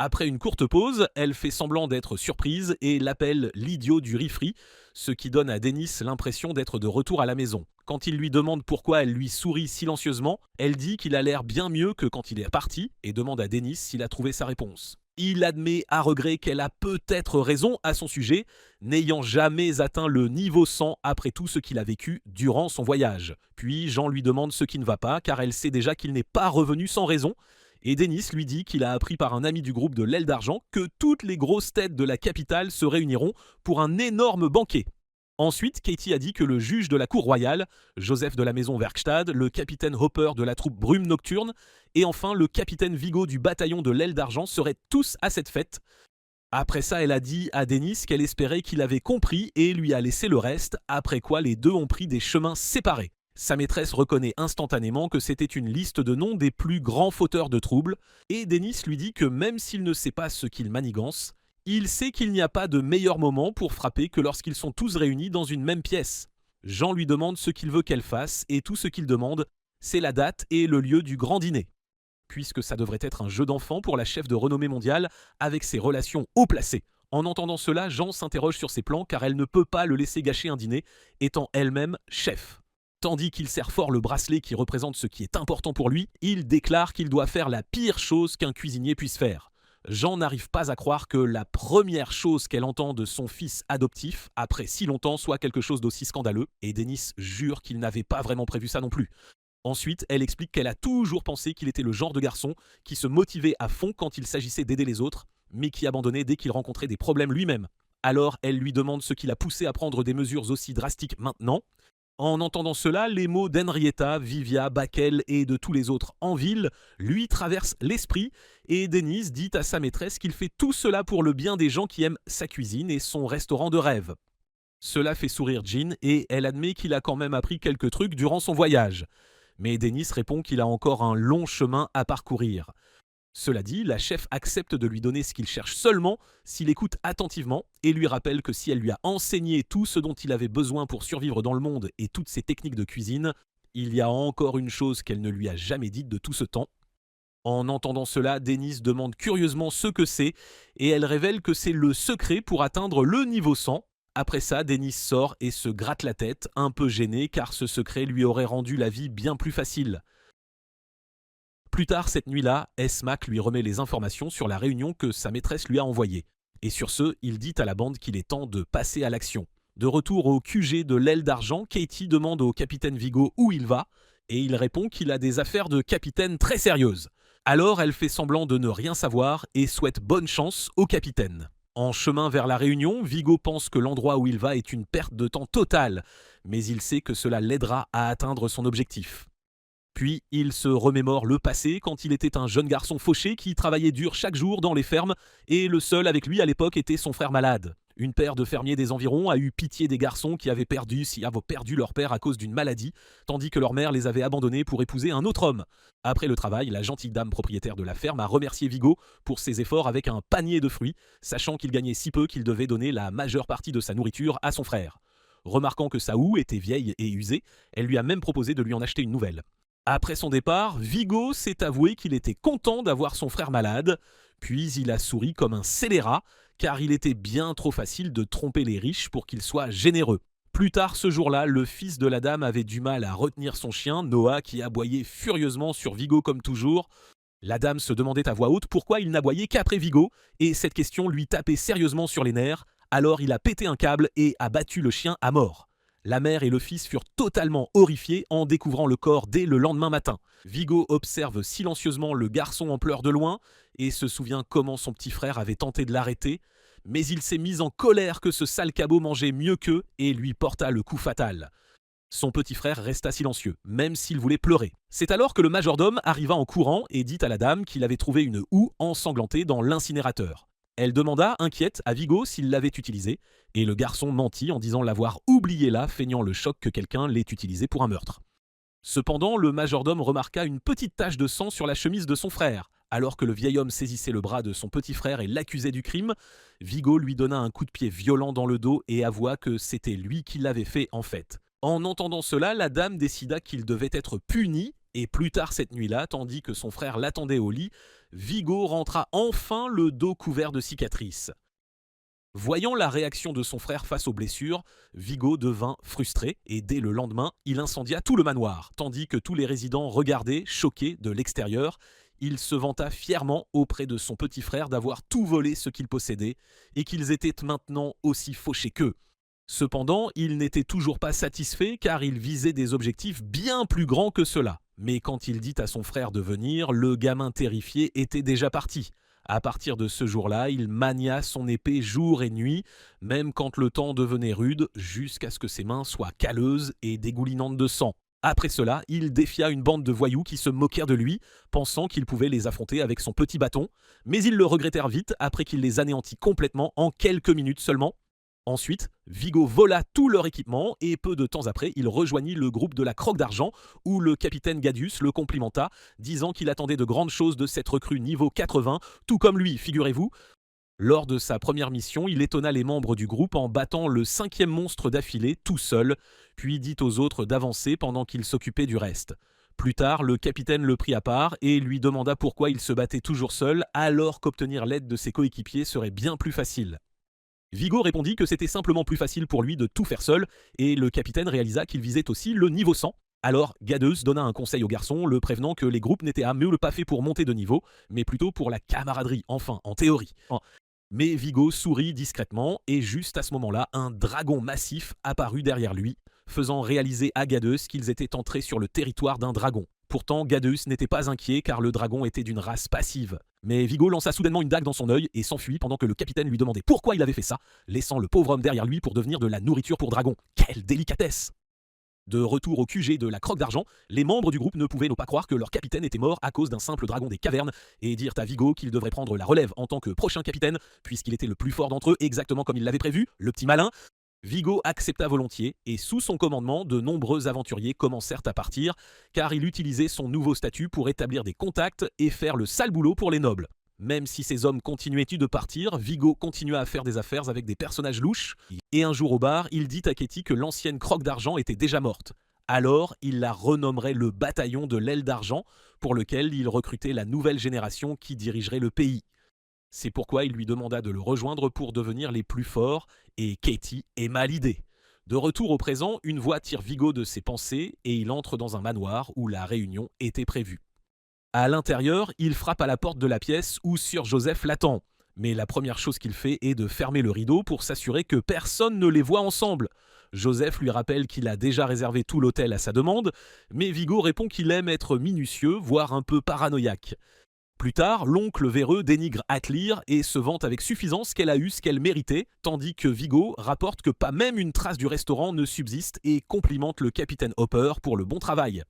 Après une courte pause, elle fait semblant d'être surprise et l'appelle l'idiot du riz-frit, ce qui donne à Dennis l'impression d'être de retour à la maison. Quand il lui demande pourquoi elle lui sourit silencieusement, elle dit qu'il a l'air bien mieux que quand il est parti et demande à Dennis s'il a trouvé sa réponse. Il admet à regret qu'elle a peut-être raison à son sujet, n'ayant jamais atteint le niveau 100 après tout ce qu'il a vécu durant son voyage. Puis Jean lui demande ce qui ne va pas car elle sait déjà qu'il n'est pas revenu sans raison. Et Dennis lui dit qu'il a appris par un ami du groupe de l'Aile d'Argent que toutes les grosses têtes de la capitale se réuniront pour un énorme banquet. Ensuite, Katie a dit que le juge de la cour royale, Joseph de la maison Werkstad, le capitaine Hopper de la troupe Brume Nocturne et enfin le capitaine Vigo du bataillon de l'Aile d'Argent seraient tous à cette fête. Après ça, elle a dit à Dennis qu'elle espérait qu'il avait compris et lui a laissé le reste, après quoi les deux ont pris des chemins séparés. Sa maîtresse reconnaît instantanément que c'était une liste de noms des plus grands fauteurs de troubles, et Dennis lui dit que même s'il ne sait pas ce qu'il manigance, il sait qu'il n'y a pas de meilleur moment pour frapper que lorsqu'ils sont tous réunis dans une même pièce. Jean lui demande ce qu'il veut qu'elle fasse, et tout ce qu'il demande, c'est la date et le lieu du grand dîner. Puisque ça devrait être un jeu d'enfant pour la chef de renommée mondiale avec ses relations haut placées. En entendant cela, Jean s'interroge sur ses plans car elle ne peut pas le laisser gâcher un dîner, étant elle-même chef. Tandis qu'il serre fort le bracelet qui représente ce qui est important pour lui, il déclare qu'il doit faire la pire chose qu'un cuisinier puisse faire. Jean n'arrive pas à croire que la première chose qu'elle entend de son fils adoptif, après si longtemps, soit quelque chose d'aussi scandaleux, et Dennis jure qu'il n'avait pas vraiment prévu ça non plus. Ensuite, elle explique qu'elle a toujours pensé qu'il était le genre de garçon qui se motivait à fond quand il s'agissait d'aider les autres, mais qui abandonnait dès qu'il rencontrait des problèmes lui-même. Alors, elle lui demande ce qui l'a poussé à prendre des mesures aussi drastiques maintenant. En entendant cela, les mots d'Henrietta, Vivia, Bakel et de tous les autres en ville lui traversent l'esprit et Dennis dit à sa maîtresse qu'il fait tout cela pour le bien des gens qui aiment sa cuisine et son restaurant de rêve. Cela fait sourire Jean et elle admet qu'il a quand même appris quelques trucs durant son voyage. Mais Dennis répond qu'il a encore un long chemin à parcourir. Cela dit, la chef accepte de lui donner ce qu'il cherche seulement s'il écoute attentivement et lui rappelle que si elle lui a enseigné tout ce dont il avait besoin pour survivre dans le monde et toutes ses techniques de cuisine, il y a encore une chose qu'elle ne lui a jamais dite de tout ce temps. En entendant cela, Dennis demande curieusement ce que c'est et elle révèle que c'est le secret pour atteindre le niveau 100. Après ça, Dennis sort et se gratte la tête, un peu gêné car ce secret lui aurait rendu la vie bien plus facile. Plus tard cette nuit-là, S-Mac lui remet les informations sur la réunion que sa maîtresse lui a envoyée. Et sur ce, il dit à la bande qu'il est temps de passer à l'action. De retour au QG de l'Aile d'Argent, Katie demande au capitaine Vigo où il va, et il répond qu'il a des affaires de capitaine très sérieuses. Alors elle fait semblant de ne rien savoir et souhaite bonne chance au capitaine. En chemin vers la réunion, Vigo pense que l'endroit où il va est une perte de temps totale, mais il sait que cela l'aidera à atteindre son objectif. Puis il se remémore le passé quand il était un jeune garçon fauché qui travaillait dur chaque jour dans les fermes et le seul avec lui à l'époque était son frère malade. Une paire de fermiers des environs a eu pitié des garçons qui avaient perdu leur père à cause d'une maladie, tandis que leur mère les avait abandonnés pour épouser un autre homme. Après le travail, la gentille dame propriétaire de la ferme a remercié Vigo pour ses efforts avec un panier de fruits, sachant qu'il gagnait si peu qu'il devait donner la majeure partie de sa nourriture à son frère. Remarquant que sa houe était vieille et usée, elle lui a même proposé de lui en acheter une nouvelle. Après son départ, Vigo s'est avoué qu'il était content d'avoir son frère malade, puis il a souri comme un scélérat, car il était bien trop facile de tromper les riches pour qu'ils soient généreux. Plus tard ce jour-là, le fils de la dame avait du mal à retenir son chien, Noah, qui aboyait furieusement sur Vigo comme toujours. La dame se demandait à voix haute pourquoi il n'aboyait qu'après Vigo, et cette question lui tapait sérieusement sur les nerfs, alors il a pété un câble et a battu le chien à mort. La mère et le fils furent totalement horrifiés en découvrant le corps dès le lendemain matin. Vigo observe silencieusement le garçon en pleurs de loin et se souvient comment son petit frère avait tenté de l'arrêter, mais il s'est mis en colère que ce sale cabot mangeait mieux qu'eux et lui porta le coup fatal. Son petit frère resta silencieux, même s'il voulait pleurer. C'est alors que le majordome arriva en courant et dit à la dame qu'il avait trouvé une houe ensanglantée dans l'incinérateur. Elle demanda, inquiète, à Vigo s'il l'avait utilisée, et le garçon mentit en disant l'avoir oublié là, feignant le choc que quelqu'un l'ait utilisé pour un meurtre. Cependant, le majordome remarqua une petite tache de sang sur la chemise de son frère. Alors que le vieil homme saisissait le bras de son petit frère et l'accusait du crime, Vigo lui donna un coup de pied violent dans le dos et avoua que c'était lui qui l'avait fait en fait. En entendant cela, la dame décida qu'il devait être puni Et plus tard cette nuit-là, tandis que son frère l'attendait au lit, Vigo rentra enfin le dos couvert de cicatrices. Voyant la réaction de son frère face aux blessures, Vigo devint frustré et dès le lendemain, il incendia tout le manoir, tandis que tous les résidents regardaient, choqués, de l'extérieur. Il se vanta fièrement auprès de son petit frère d'avoir tout volé ce qu'il possédait et qu'ils étaient maintenant aussi fauchés qu'eux. Cependant, il n'était toujours pas satisfait car il visait des objectifs bien plus grands que cela. Mais quand il dit à son frère de venir, le gamin terrifié était déjà parti. À partir de ce jour-là, il mania son épée jour et nuit, même quand le temps devenait rude, jusqu'à ce que ses mains soient calleuses et dégoulinantes de sang. Après cela, il défia une bande de voyous qui se moquèrent de lui, pensant qu'il pouvait les affronter avec son petit bâton, mais ils le regrettèrent vite après qu'il les anéantit complètement en quelques minutes seulement. Ensuite, Vigo vola tout leur équipement et peu de temps après, il rejoignit le groupe de la Croque d'Argent où le capitaine Gadius le complimenta, disant qu'il attendait de grandes choses de cette recrue niveau 80, tout comme lui, figurez-vous. Lors de sa première mission, il étonna les membres du groupe en battant le 5e monstre d'affilée tout seul, puis dit aux autres d'avancer pendant qu'il s'occupait du reste. Plus tard, le capitaine le prit à part et lui demanda pourquoi il se battait toujours seul alors qu'obtenir l'aide de ses coéquipiers serait bien plus facile. Vigo répondit que c'était simplement plus facile pour lui de tout faire seul, et le capitaine réalisa qu'il visait aussi le niveau 100. Alors Gadeus donna un conseil au garçon, le prévenant que les groupes n'étaient à mieux pas faits pour monter de niveau, mais plutôt pour la camaraderie, enfin, en théorie. Mais Vigo sourit discrètement, et juste à ce moment-là, un dragon massif apparut derrière lui, faisant réaliser à Gadeus qu'ils étaient entrés sur le territoire d'un dragon. Pourtant, Gadeus n'était pas inquiet car le dragon était d'une race passive. Mais Vigo lança soudainement une dague dans son œil et s'enfuit pendant que le capitaine lui demandait pourquoi il avait fait ça, laissant le pauvre homme derrière lui pour devenir de la nourriture pour dragon. Quelle délicatesse! De retour au QG de la Croque d'Argent, les membres du groupe ne pouvaient ne pas croire que leur capitaine était mort à cause d'un simple dragon des cavernes et dirent à Vigo qu'il devrait prendre la relève en tant que prochain capitaine puisqu'il était le plus fort d'entre eux exactement comme il l'avait prévu, le petit malin. Vigo accepta volontiers et sous son commandement, de nombreux aventuriers commencèrent à partir car il utilisait son nouveau statut pour établir des contacts et faire le sale boulot pour les nobles. Même si ces hommes continuaient de partir, Vigo continua à faire des affaires avec des personnages louches et un jour au bar, il dit à Katie que l'ancienne Croque d'Argent était déjà morte. Alors, il la renommerait le bataillon de l'aile d'argent pour lequel il recrutait la nouvelle génération qui dirigerait le pays. C'est pourquoi il lui demanda de le rejoindre pour devenir les plus forts, et Katie aima l'idée. De retour au présent, une voix tire Vigo de ses pensées et il entre dans un manoir où la réunion était prévue. À l'intérieur, il frappe à la porte de la pièce où Sir Joseph l'attend. Mais la première chose qu'il fait est de fermer le rideau pour s'assurer que personne ne les voit ensemble. Joseph lui rappelle qu'il a déjà réservé tout l'hôtel à sa demande, mais Vigo répond qu'il aime être minutieux, voire un peu paranoïaque. Plus tard, l'oncle véreux dénigre Atlir et se vante avec suffisance qu'elle a eu ce qu'elle méritait, tandis que Vigo rapporte que pas même une trace du restaurant ne subsiste et complimente le capitaine Hopper pour le bon travail.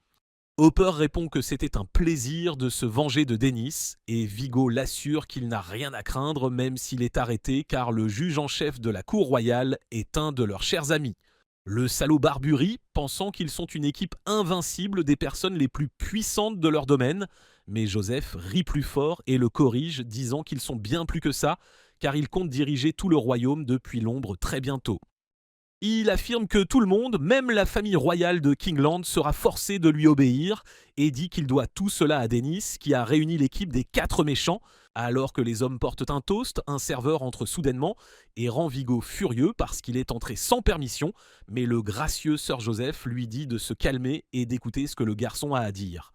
Hopper répond que c'était un plaisir de se venger de Dennis, et Vigo l'assure qu'il n'a rien à craindre même s'il est arrêté car le juge en chef de la cour royale est un de leurs chers amis. Le salaud barbu rit, pensant qu'ils sont une équipe invincible des personnes les plus puissantes de leur domaine, mais Joseph rit plus fort et le corrige, disant qu'ils sont bien plus que ça, car ils comptent diriger tout le royaume depuis l'ombre très bientôt. Il affirme que tout le monde, même la famille royale de Kingland, sera forcé de lui obéir et dit qu'il doit tout cela à Dennis, qui a réuni l'équipe des 4 méchants, alors que les hommes portent un toast, un serveur entre soudainement et rend Vigo furieux parce qu'il est entré sans permission, mais le gracieux Sir Joseph lui dit de se calmer et d'écouter ce que le garçon a à dire.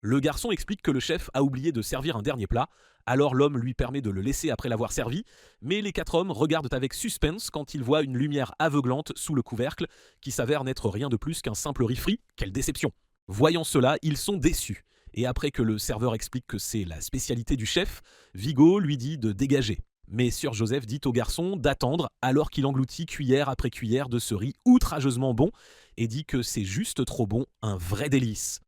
Le garçon explique que le chef a oublié de servir un dernier plat, alors l'homme lui permet de le laisser après l'avoir servi, mais les 4 hommes regardent avec suspense quand ils voient une lumière aveuglante sous le couvercle qui s'avère n'être rien de plus qu'un simple riz-frit. Quelle déception! Voyant cela, ils sont déçus, et après que le serveur explique que c'est la spécialité du chef, Vigo lui dit de dégager. Mais Sir Joseph dit au garçon d'attendre alors qu'il engloutit cuillère après cuillère de ce riz outrageusement bon et dit que c'est juste trop bon, un vrai délice.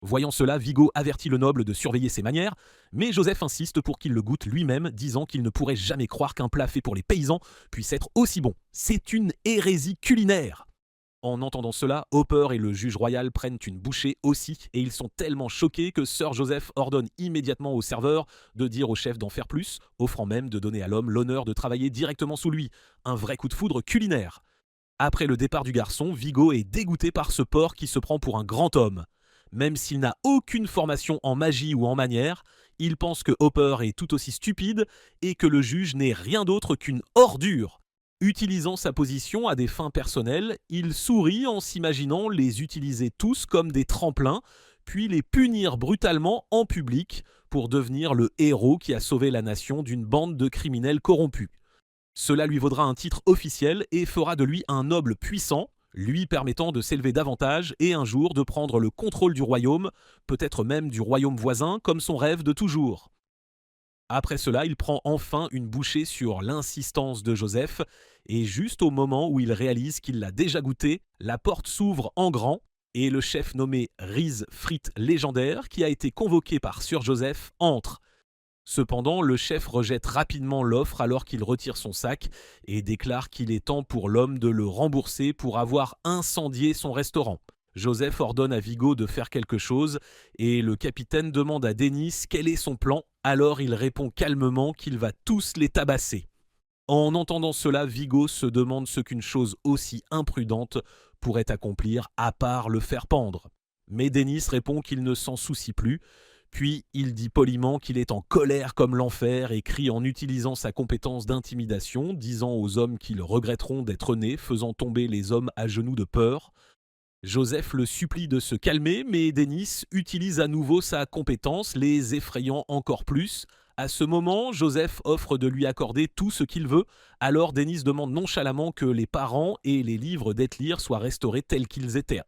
Voyant cela, Vigo avertit le noble de surveiller ses manières, mais Joseph insiste pour qu'il le goûte lui-même, disant qu'il ne pourrait jamais croire qu'un plat fait pour les paysans puisse être aussi bon. C'est une hérésie culinaire! En entendant cela, Hopper et le juge royal prennent une bouchée aussi, et ils sont tellement choqués que Sir Joseph ordonne immédiatement au serveur de dire au chef d'en faire plus, offrant même de donner à l'homme l'honneur de travailler directement sous lui. Un vrai coup de foudre culinaire. Après le départ du garçon, Vigo est dégoûté par ce porc qui se prend pour un grand homme. Même s'il n'a aucune formation en magie ou en manière, il pense que Hopper est tout aussi stupide et que le juge n'est rien d'autre qu'une ordure. Utilisant sa position à des fins personnelles, il sourit en s'imaginant les utiliser tous comme des tremplins, puis les punir brutalement en public pour devenir le héros qui a sauvé la nation d'une bande de criminels corrompus. Cela lui vaudra un titre officiel et fera de lui un noble puissant, lui permettant de s'élever davantage et un jour de prendre le contrôle du royaume, peut-être même du royaume voisin, comme son rêve de toujours. Après cela, il prend enfin une bouchée sur l'insistance de Joseph, et juste au moment où il réalise qu'il l'a déjà goûté, la porte s'ouvre en grand, et le chef nommé Riz Frites Légendaire, qui a été convoqué par Sir Joseph, entre. Cependant, le chef rejette rapidement l'offre alors qu'il retire son sac et déclare qu'il est temps pour l'homme de le rembourser pour avoir incendié son restaurant. Joseph ordonne à Vigo de faire quelque chose et le capitaine demande à Dennis quel est son plan, alors il répond calmement qu'il va tous les tabasser. En entendant cela, Vigo se demande ce qu'une chose aussi imprudente pourrait accomplir à part le faire pendre. Mais Dennis répond qu'il ne s'en soucie plus. Puis il dit poliment qu'il est en colère comme l'enfer et crie en utilisant sa compétence d'intimidation, disant aux hommes qu'ils regretteront d'être nés, faisant tomber les hommes à genoux de peur. Joseph le supplie de se calmer, mais Dennis utilise à nouveau sa compétence, les effrayant encore plus. À ce moment, Joseph offre de lui accorder tout ce qu'il veut, alors Dennis demande nonchalamment que les parents et les livres d'Etlir soient restaurés tels qu'ils étaient.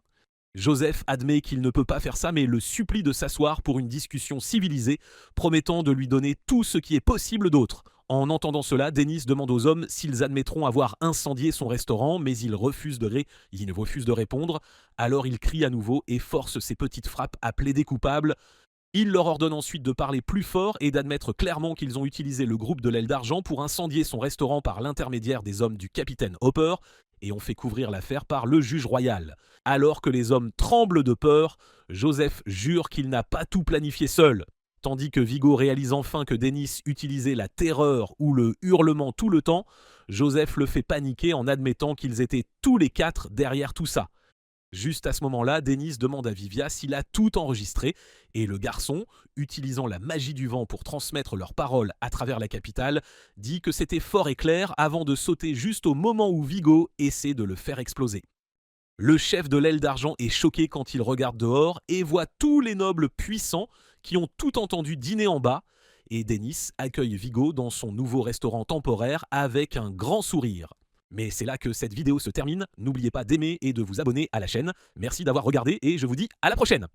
Joseph admet qu'il ne peut pas faire ça, mais le supplie de s'asseoir pour une discussion civilisée, promettant de lui donner tout ce qui est possible d'autre. En entendant cela, Dennis demande aux hommes s'ils admettront avoir incendié son restaurant, mais ils refusent de répondre. Alors il crie à nouveau et force ses petites frappes à plaider coupable. Il leur ordonne ensuite de parler plus fort et d'admettre clairement qu'ils ont utilisé le groupe de l'Aile d'Argent pour incendier son restaurant par l'intermédiaire des hommes du capitaine Hopper, et on fait couvrir l'affaire par le juge royal. Alors que les hommes tremblent de peur, Joseph jure qu'il n'a pas tout planifié seul. Tandis que Vigo réalise enfin que Dennis utilisait la terreur ou le hurlement tout le temps, Joseph le fait paniquer en admettant qu'ils étaient tous les quatre derrière tout ça. Juste à ce moment-là, Dennis demande à Vivia s'il a tout enregistré, et le garçon, utilisant la magie du vent pour transmettre leurs paroles à travers la capitale, dit que c'était fort et clair avant de sauter juste au moment où Vigo essaie de le faire exploser. Le chef de l'Aile d'Argent est choqué quand il regarde dehors et voit tous les nobles puissants qui ont tout entendu dîner en bas, et Dennis accueille Vigo dans son nouveau restaurant temporaire avec un grand sourire. Mais c'est là que cette vidéo se termine, n'oubliez pas d'aimer et de vous abonner à la chaîne. Merci d'avoir regardé et je vous dis à la prochaine.